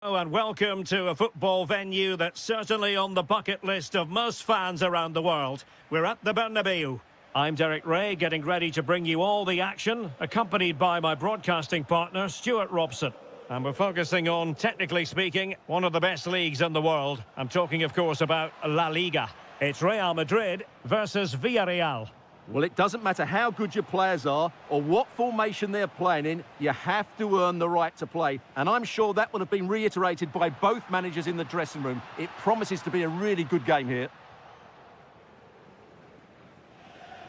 Oh, and welcome to a football venue that's certainly on the bucket list of most fans around the world. We're at the Bernabeu. I'm Derek Ray, getting ready to bring you all the action, accompanied by my broadcasting partner, Stuart Robson. And we're focusing on, technically speaking, one of the best leagues in the world. I'm talking, of course, about La Liga. It's Real Madrid versus Villarreal. Well, it doesn't matter how good your players are or what formation they're playing in, you have to earn the right to play. And I'm sure that would have been reiterated by both managers in the dressing room. It promises to be a really good game here.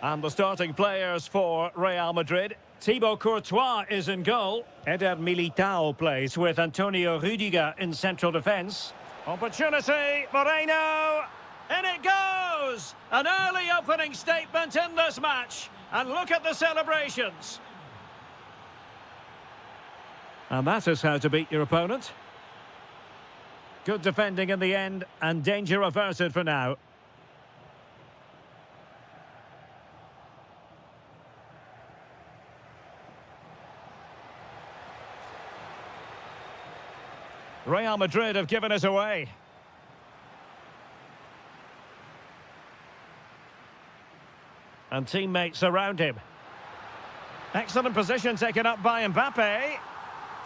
And the starting players for Real Madrid. Thibaut Courtois is in goal. Eder Militao plays with Antonio Rudiger in central defence. Opportunity, Moreno! In it goes! An early opening statement in this match. And look at the celebrations. And that is how to beat your opponent. Good defending in the end, and danger averted for now. Real Madrid have given us away. And teammates around him. Excellent position taken up by Mbappe.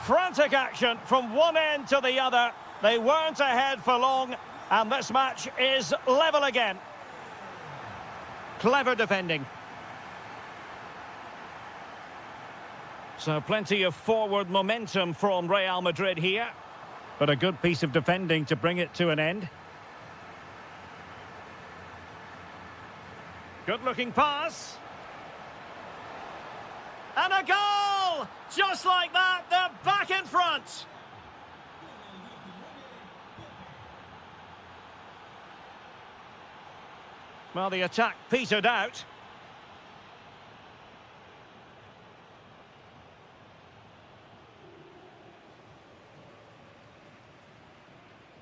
Frantic action from one end to the other. They weren't ahead for long, and this match is level again. Clever defending. So plenty of forward momentum from Real Madrid here. But a good piece of defending to bring it to an end. Good-looking pass. And a goal! Just like that, they're back in front. Well, the attack petered out.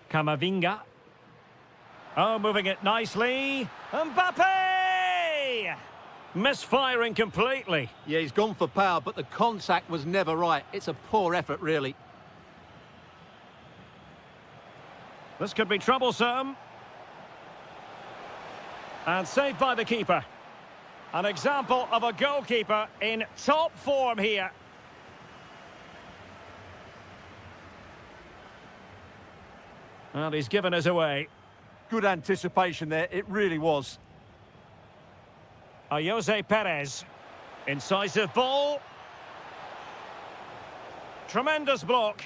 Camavinga. Oh, moving it nicely. Mbappe! Misfiring completely. Yeah, he's gone for power, but the contact was never right. It's a poor effort, really. This could be troublesome. And saved by the keeper. An example of a goalkeeper in top form here. Well, he's given us away. Good anticipation there, it really was. Jose Perez. Incisive ball. Tremendous block.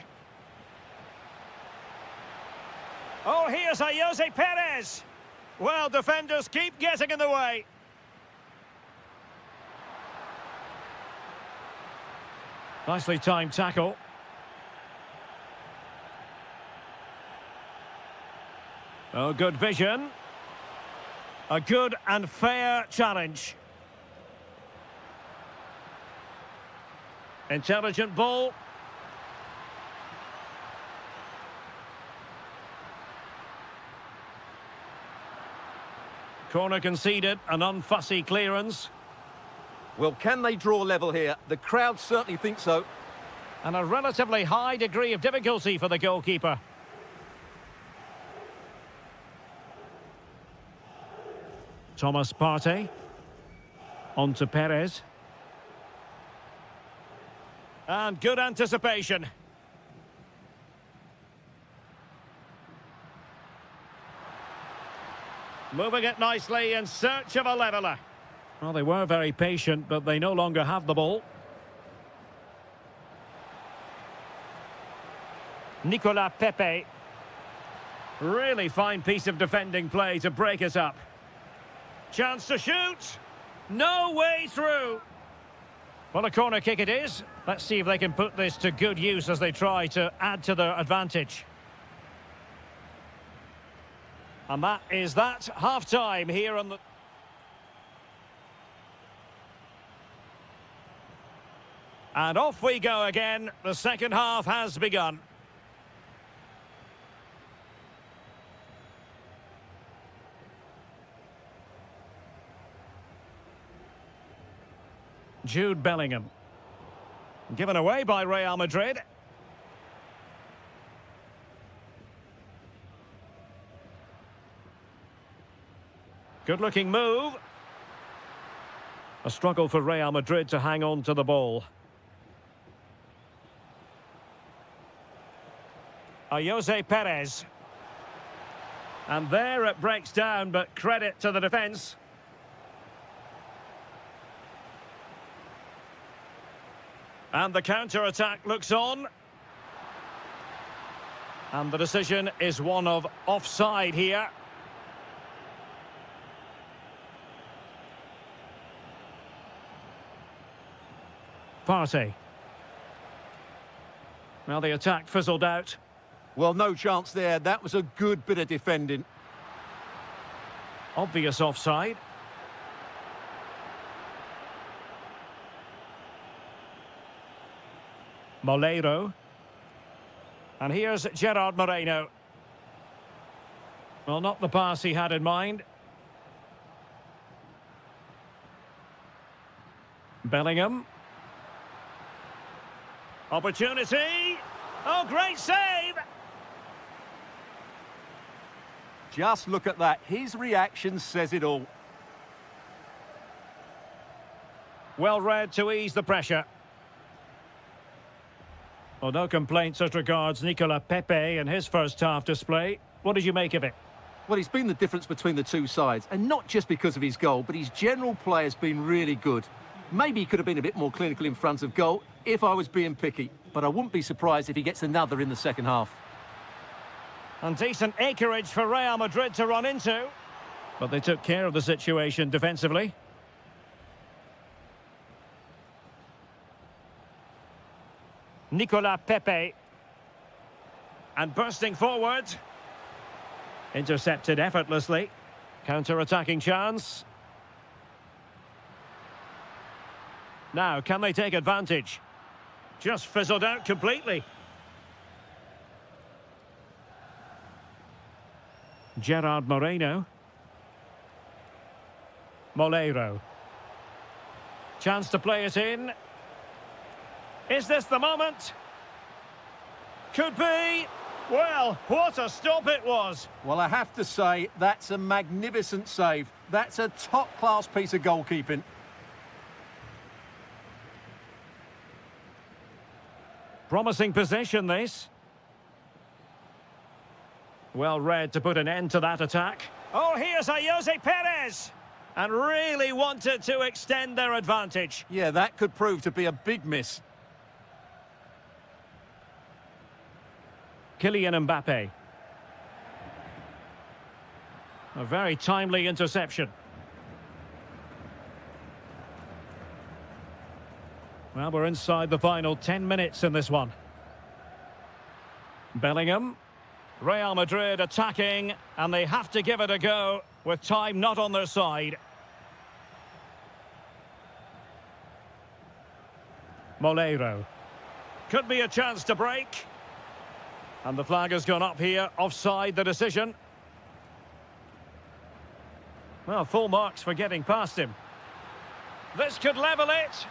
Oh, here's Jose Perez. Well, defenders keep getting in the way. Nicely timed tackle. Oh, good vision. A good and fair challenge. Intelligent ball. Corner conceded, an unfussy clearance. Well, can they draw level here? The crowd certainly think so. And a relatively high degree of difficulty for the goalkeeper. Thomas Partey. On to Perez. And good anticipation. Moving it nicely in search of a leveller. Well, they were very patient, but they no longer have the ball. Nicolas Pepe. Really fine piece of defending play to break it up. Chance to shoot. No way through. Well, a corner kick it is. Let's see if they can put this to good use as they try to add to their advantage. And that is that. Half-time here on the... And off we go again. The second half has begun. Jude Bellingham. Given away by Real Madrid. Good-looking move. A struggle for Real Madrid to hang on to the ball. Jose Perez. And there it breaks down, but credit to the defence. And the counter-attack looks on. And the decision is one of offside here. Partey. Well, the attack fizzled out. Well, no chance there. That was a good bit of defending. Obvious offside. Moleiro. And here's Gerard Moreno. Well, not the pass he had in mind. Bellingham. Opportunity. Oh, great save! Just look at that. His reaction says it all. Well read to ease the pressure. Well, no complaints as regards Nicola Pepe and his first half display. What did you make of it? Well, he's been the difference between the two sides, and not just because of his goal, but his general play has been really good. Maybe he could have been a bit more clinical in front of goal if I was being picky, but I wouldn't be surprised if he gets another in the second half. And decent acreage for Real Madrid to run into. But they took care of the situation defensively. Nicola Pepe. And bursting forward. Intercepted effortlessly. Counter-attacking chance. Now, can they take advantage? Just fizzled out completely. Gerard Moreno. Moleiro. Chance to play it in. Is this the moment? Could be. Well, what a stop it was. Well, I have to say, that's a magnificent save. That's a top-class piece of goalkeeping. Promising possession, this. Well read to put an end to that attack. Oh, here's Jose Perez. And really wanted to extend their advantage. Yeah, that could prove to be a big miss. Kylian Mbappe. A very timely interception. Well, we're inside the final 10 minutes in this one. Bellingham. Real Madrid attacking, and they have to give it a go with time not on their side. Moleiro. Could be a chance to break. And the flag has gone up here, offside the decision. Well, full marks for getting past him. This could level it.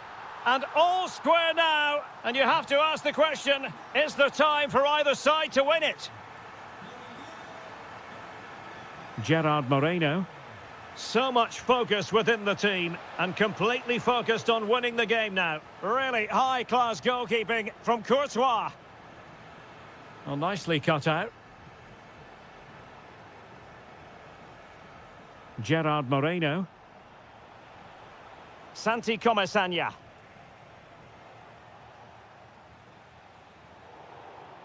And all square now. And you have to ask the question, is there time for either side to win it? Gerard Moreno. So much focus within the team and completely focused on winning the game now. Really high-class goalkeeping from Courtois. Well, nicely cut out. Gerard Moreno. Santi Comesaña.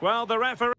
Well, the referee...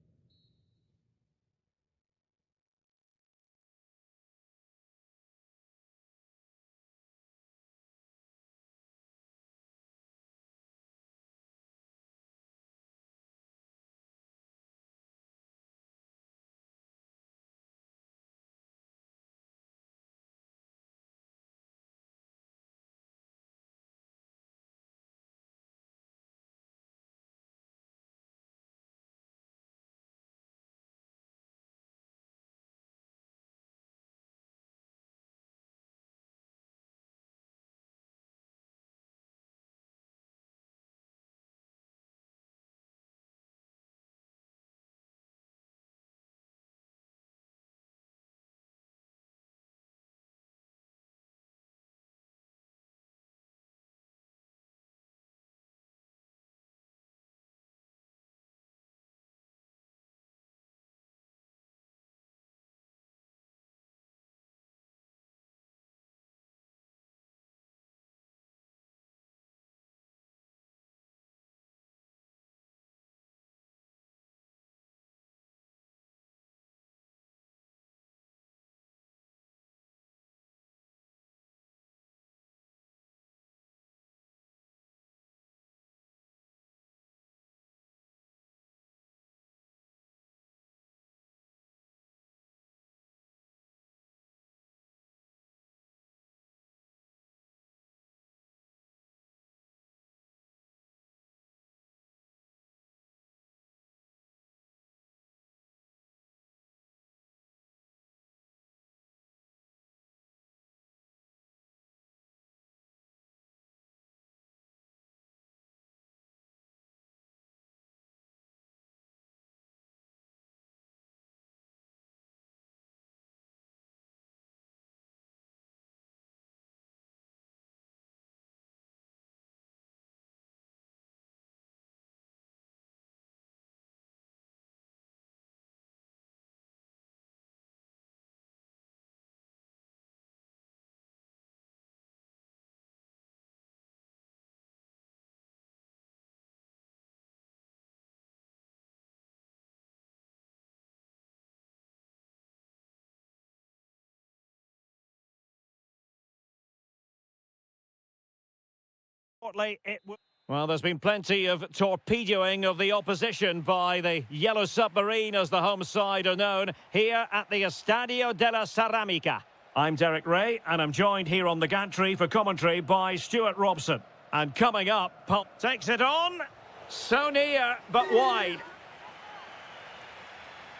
Well, there's been plenty of torpedoing of the opposition by the Yellow Submarine, as the home side are known, here at the Estadio de la Ceramica. I'm Derek Ray, and I'm joined here on the gantry for commentary by Stuart Robson. And coming up, Pop takes it on. So near, but wide.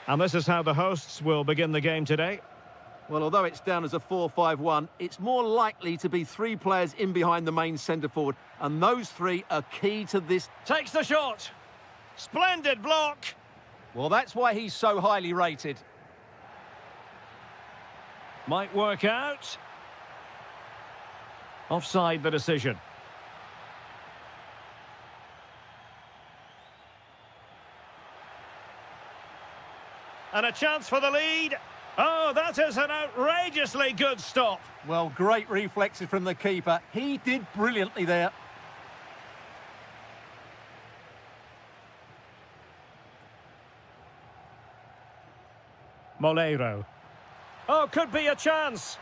And this is how the hosts will begin the game today. Well, although it's down as a 4-5-1, it's more likely to be three players in behind the main centre-forward, and those three are key to this. Takes the shot. Splendid block. Well, that's why he's so highly rated. Might work out. Offside the decision. And a chance for the lead. Oh, that is an outrageously good stop. Well, great reflexes from the keeper. He did brilliantly there. Moleiro. Oh, could be a chance.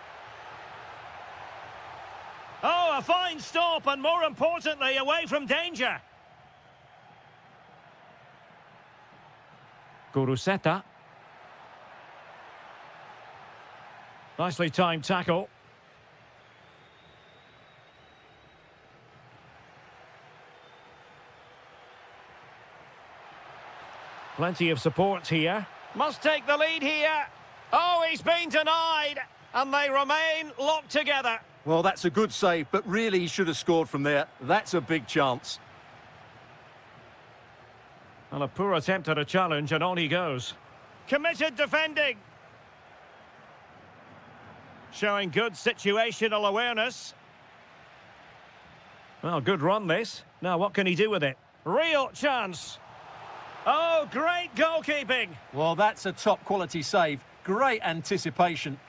Oh, a fine stop, and more importantly, away from danger. Guruseta. Nicely timed tackle. Plenty of support here. Must take the lead here. Oh, he's been denied. And they remain locked together. Well, that's a good save, but really he should have scored from there. That's a big chance. Well, a poor attempt at a challenge, and on he goes. Committed defending. Showing good situational awareness. Well, good run this. Now, what can he do with it? Real chance. Oh, great goalkeeping. Well, that's a top-quality save. Great anticipation.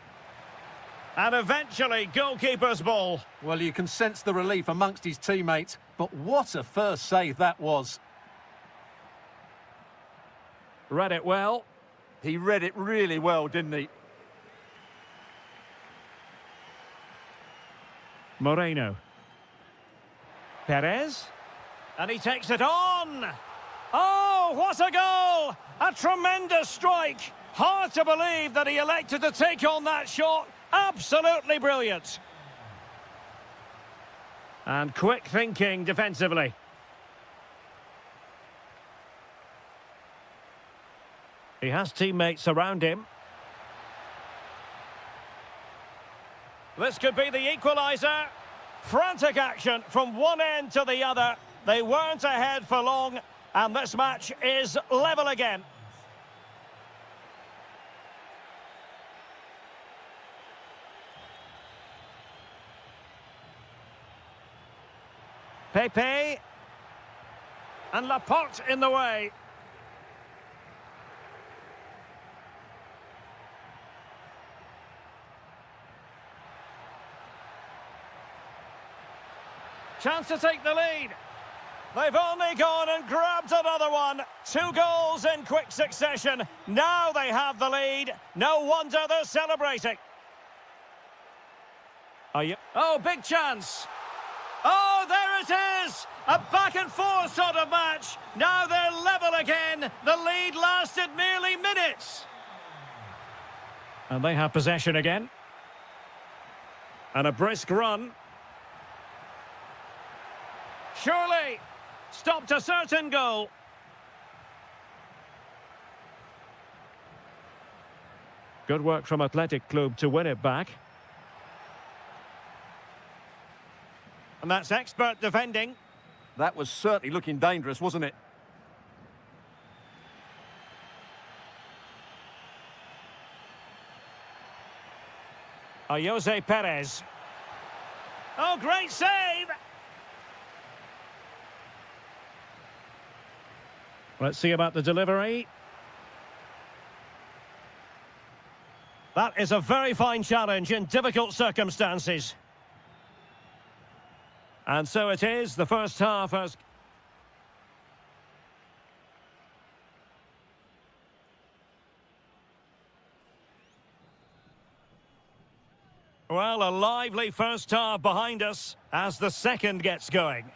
And eventually, goalkeeper's ball. Well, you can sense the relief amongst his teammates, but what a first save that was. Read it well. He read it really well, didn't he? Moreno. Perez. And he takes it on. Oh, what a goal! A tremendous strike. Hard to believe that he elected to take on that shot. Absolutely brilliant. And quick thinking defensively. He has teammates around him. This could be the equaliser. Frantic action from one end to the other. They weren't ahead for long, and this match is level again. Pepe. And Laporte in the way. Chance to take the lead. They've only gone and grabbed another one. 2 goals in quick succession. Now they have the lead. No wonder they're celebrating. Oh, big chance. Oh, there it is. A back and forth sort of match. Now they're level again. The lead lasted merely minutes. And they have possession again. And a brisk run. Surely stopped a certain goal. Good work from Athletic Club to win it back. And that's expert defending. That was certainly looking dangerous, wasn't it? Jose Perez. Oh, great save! Let's see about the delivery. That is a very fine challenge in difficult circumstances. And so it is, the first half has... Well, a lively first half behind us as the second gets going.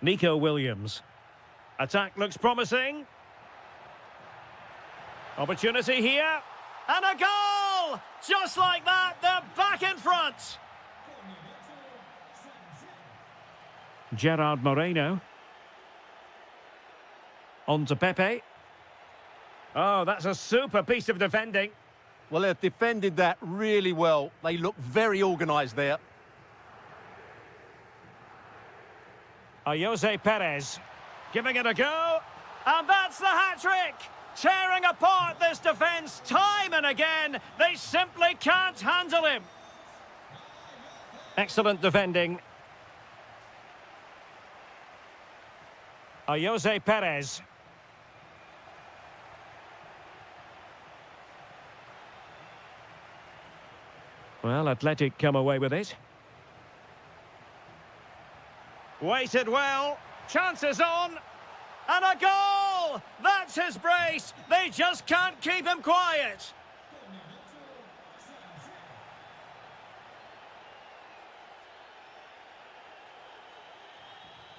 Nico Williams. Attack looks promising. Opportunity here. And a goal! Just like that, they're back in front. Gerard Moreno. On to Pepe. Oh, that's a super piece of defending. Well, they've defended that really well. They look very organised there. Jose Perez. Giving it a go. And that's the hat-trick! Tearing apart this defence time and again. They simply can't handle him. Excellent defending. Jose Perez. Well, Athletic come away with it. Waited well. Chances on. And a goal! That's his brace. They just can't keep him quiet.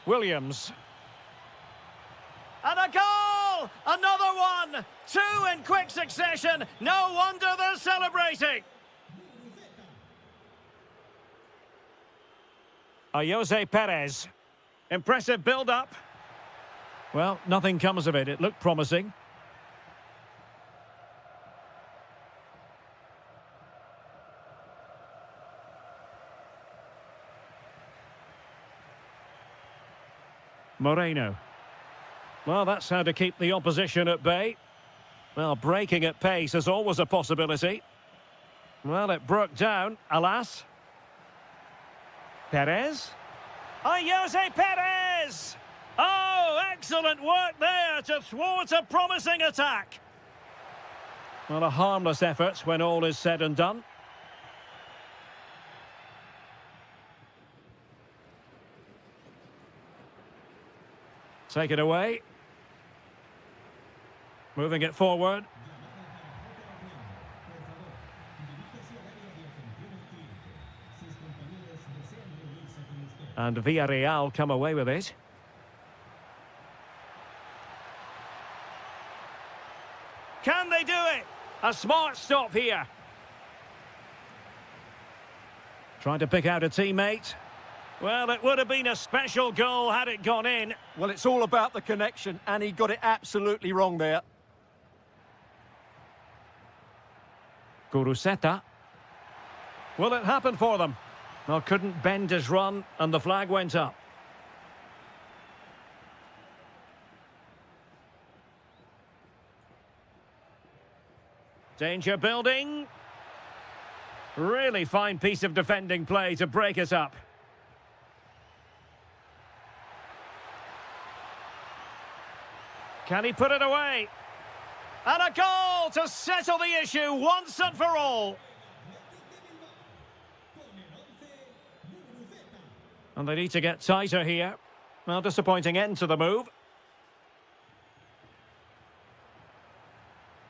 Williams. And a goal! Another one! Two in quick succession. No wonder they're celebrating. Jose Perez. Impressive build-up. Well, nothing comes of it. It looked promising. Moreno. Well, that's how to keep the opposition at bay. Well, breaking at pace is always a possibility. Well, it broke down, alas. Perez. Jose Perez! Oh, excellent work there to thwart a promising attack. Well, a harmless effort when all is said and done. Take it away. Moving it forward. And Villarreal come away with it. Can they do it? A smart stop here. Trying to pick out a teammate. Well, it would have been a special goal had it gone in. Well, it's all about the connection, and he got it absolutely wrong there. Guruseta. Will it happen for them? Well, couldn't bend his run, and the flag went up. Danger building. Really fine piece of defending play to break us up. Can he put it away? And a goal to settle the issue once and for all. And they need to get tighter here. Well, disappointing end to the move.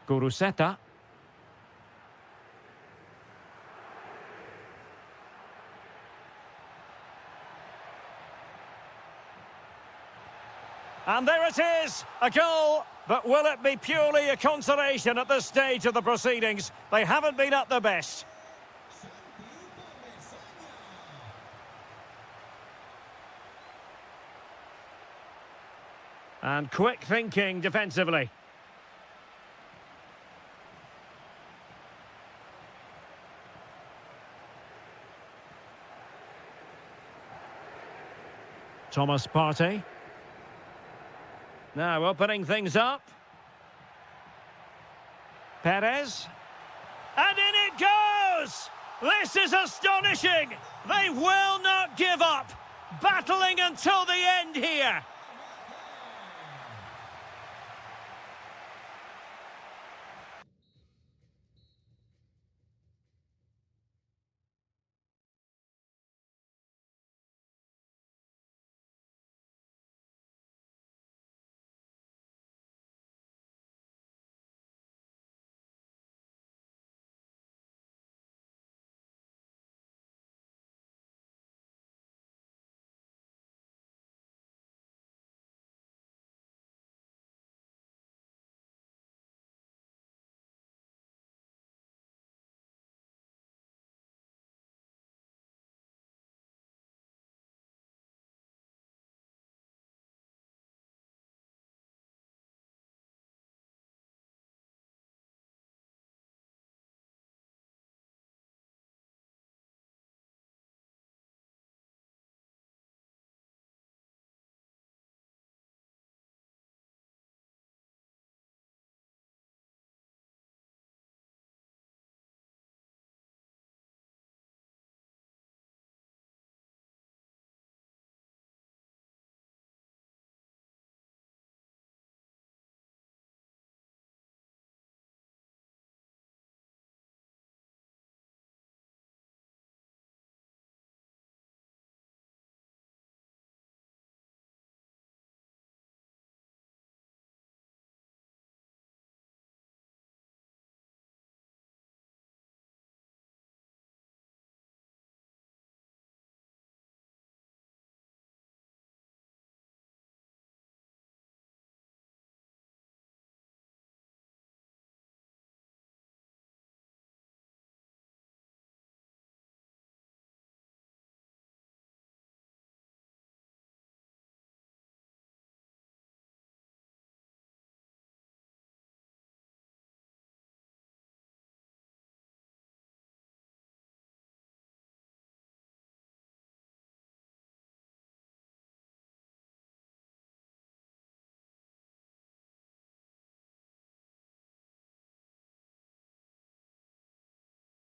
Guruseta. And there it is, a goal. But will it be purely a consolation at this stage of the proceedings? They haven't been at their best. And quick thinking defensively. Thomas Partey. Now opening things up. Perez. And in it goes! This is astonishing! They will not give up! Battling until the end here!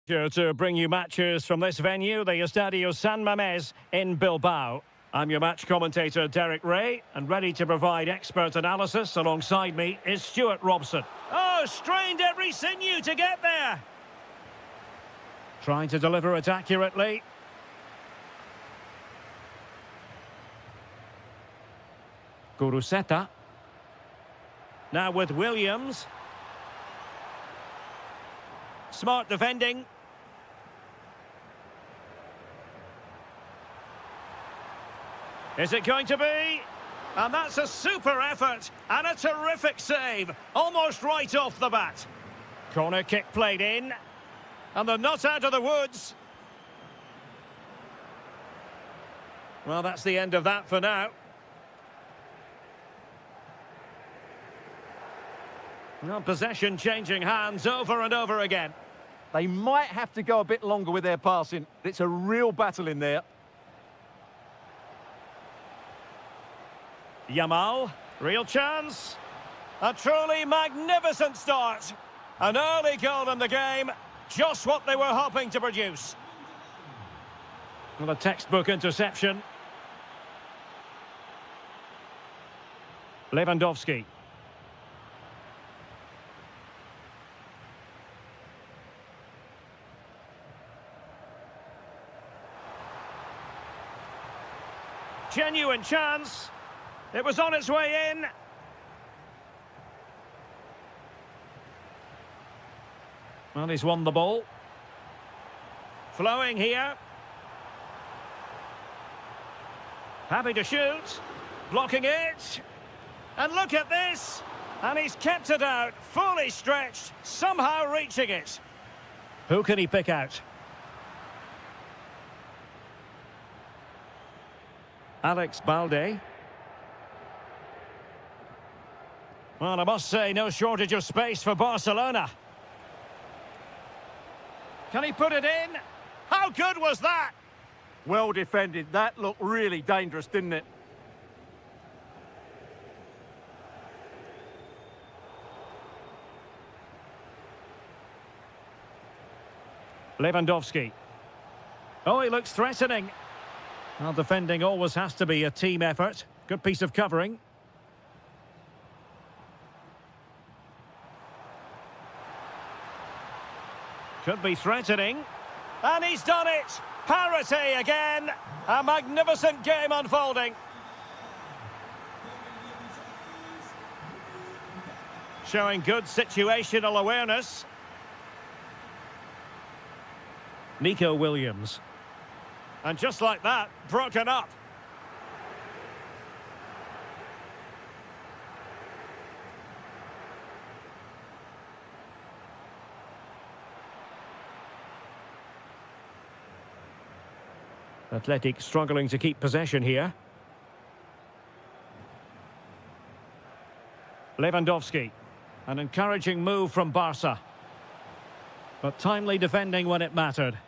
Here to bring you matches from this venue, the Estadio San Mamés in Bilbao. I'm your match commentator, Derek Ray, and ready to provide expert analysis alongside me is Stuart Robson. Oh, strained every sinew to get there. Trying to deliver it accurately. Guruseta. Now with Williams. Smart defending. Is it going to be? And that's a super effort and a terrific save. Almost right off the bat. Corner kick played in. And they're not out of the woods. Well, that's the end of that for now. Well, possession changing hands over and over again. They might have to go a bit longer with their passing. It's a real battle in there. Yamal, real chance. A truly magnificent start. An early goal in the game, just what they were hoping to produce. Well, a textbook interception. Lewandowski. Genuine chance. It was on its way in. Well, he's won the ball. Flowing here. Happy to shoot. Blocking it. And look at this. And he's kept it out, fully stretched, somehow reaching it. Who can he pick out? Alex Balde. Well, I must say, no shortage of space for Barcelona. Can he put it in? How good was that? Well defended. That looked really dangerous, didn't it? Lewandowski. Oh, he looks threatening. Well, defending always has to be a team effort. Good piece of covering. Could be threatening. And he's done it! Parity again! A magnificent game unfolding. Showing good situational awareness. Nico Williams. And just like that, broken up. Athletic struggling to keep possession here. Lewandowski. An encouraging move from Barca. But timely defending when it mattered.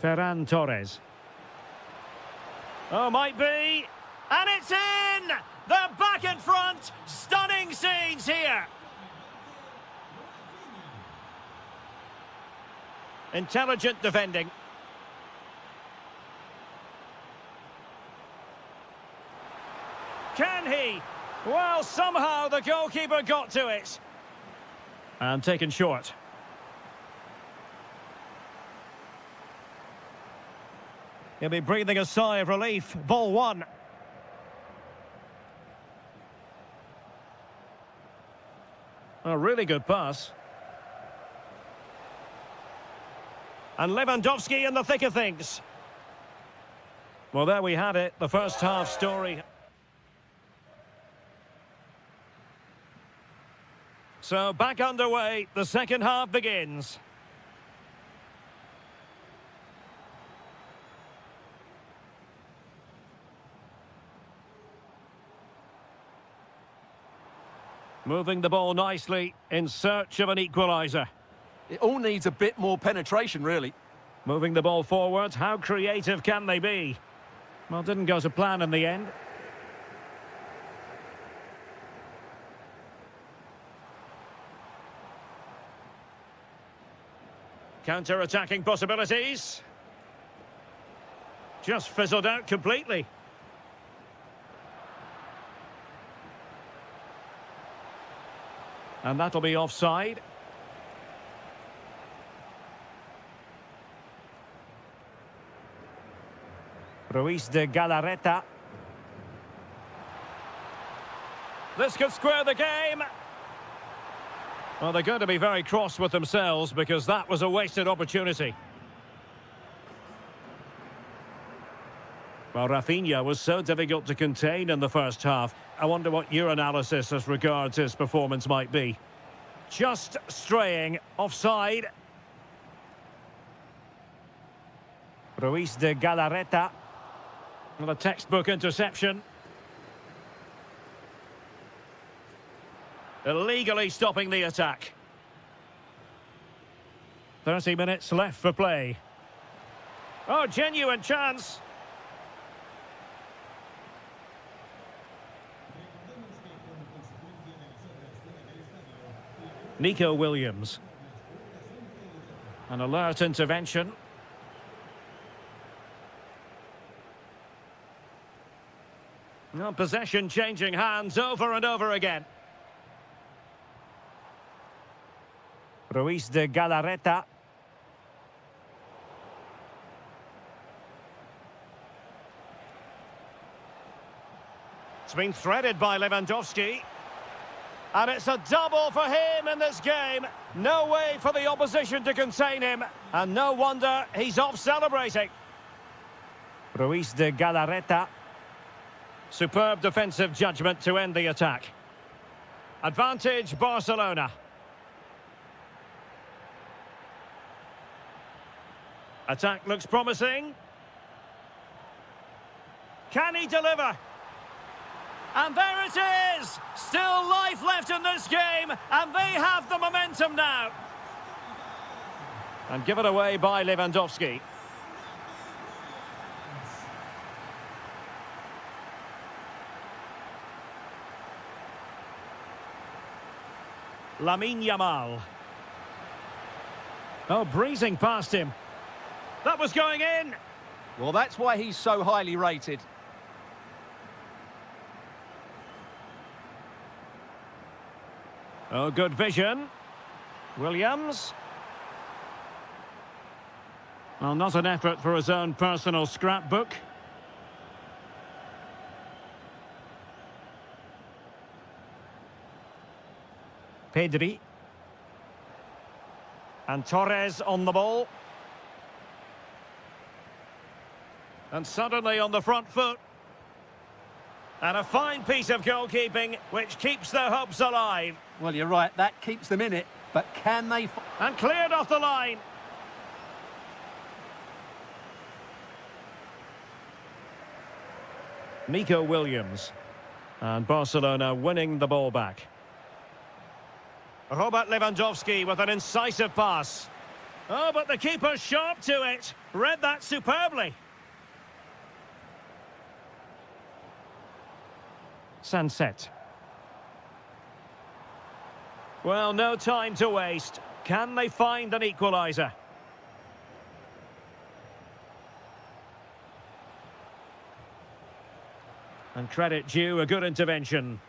Ferran Torres. Oh, might be. And it's in! They're back in front! Stunning scenes here! Intelligent defending. Can he? Well, somehow the goalkeeper got to it. And taken short. He'll be breathing a sigh of relief. Ball one. A really good pass. And Lewandowski in the thick of things. Well, there we had it, the first half story. So back underway, the second half begins. Moving the ball nicely in search of an equaliser. It all needs a bit more penetration, really. Moving the ball forward, how creative can they be? Well, didn't go to plan in the end. Counter-attacking possibilities. Just fizzled out completely. And that'll be offside. Ruiz de Galarreta. This could square the game. Well, they're going to be very cross with themselves because that was a wasted opportunity. Well, Rafinha was so difficult to contain in the first half. I wonder what your analysis as regards his performance might be. Just straying offside. Ruiz de Galarreta. Well, a textbook interception. Illegally stopping the attack. 30 minutes left for play. Oh, genuine chance. Nico Williams. An alert intervention. Well, possession changing hands over and over again. Ruiz de Galarreta. It's been threaded by Lewandowski. And it's a double for him in this game. No way for the opposition to contain him. And no wonder he's off celebrating. Ruiz de Galarreta. Superb defensive judgment to end the attack. Advantage Barcelona. Attack looks promising. Can he deliver? And there it is! Still life left in this game, and they have the momentum now. And given away by Lewandowski. Lamine Yamal. Oh, breezing past him. That was going in. Well, that's why he's so highly rated. Oh, good vision. Williams. Well, not an effort for his own personal scrapbook. Pedri. And Torres on the ball. And suddenly on the front foot. And a fine piece of goalkeeping which keeps their hopes alive. Well, you're right, that keeps them in it, but can they... And cleared off the line. Nico Williams. And Barcelona winning the ball back. Robert Lewandowski with an incisive pass. Oh, but the keeper's sharp to it. Read that superbly. Sunset. Well, no time to waste. Can they find an equaliser? And credit due, a good intervention.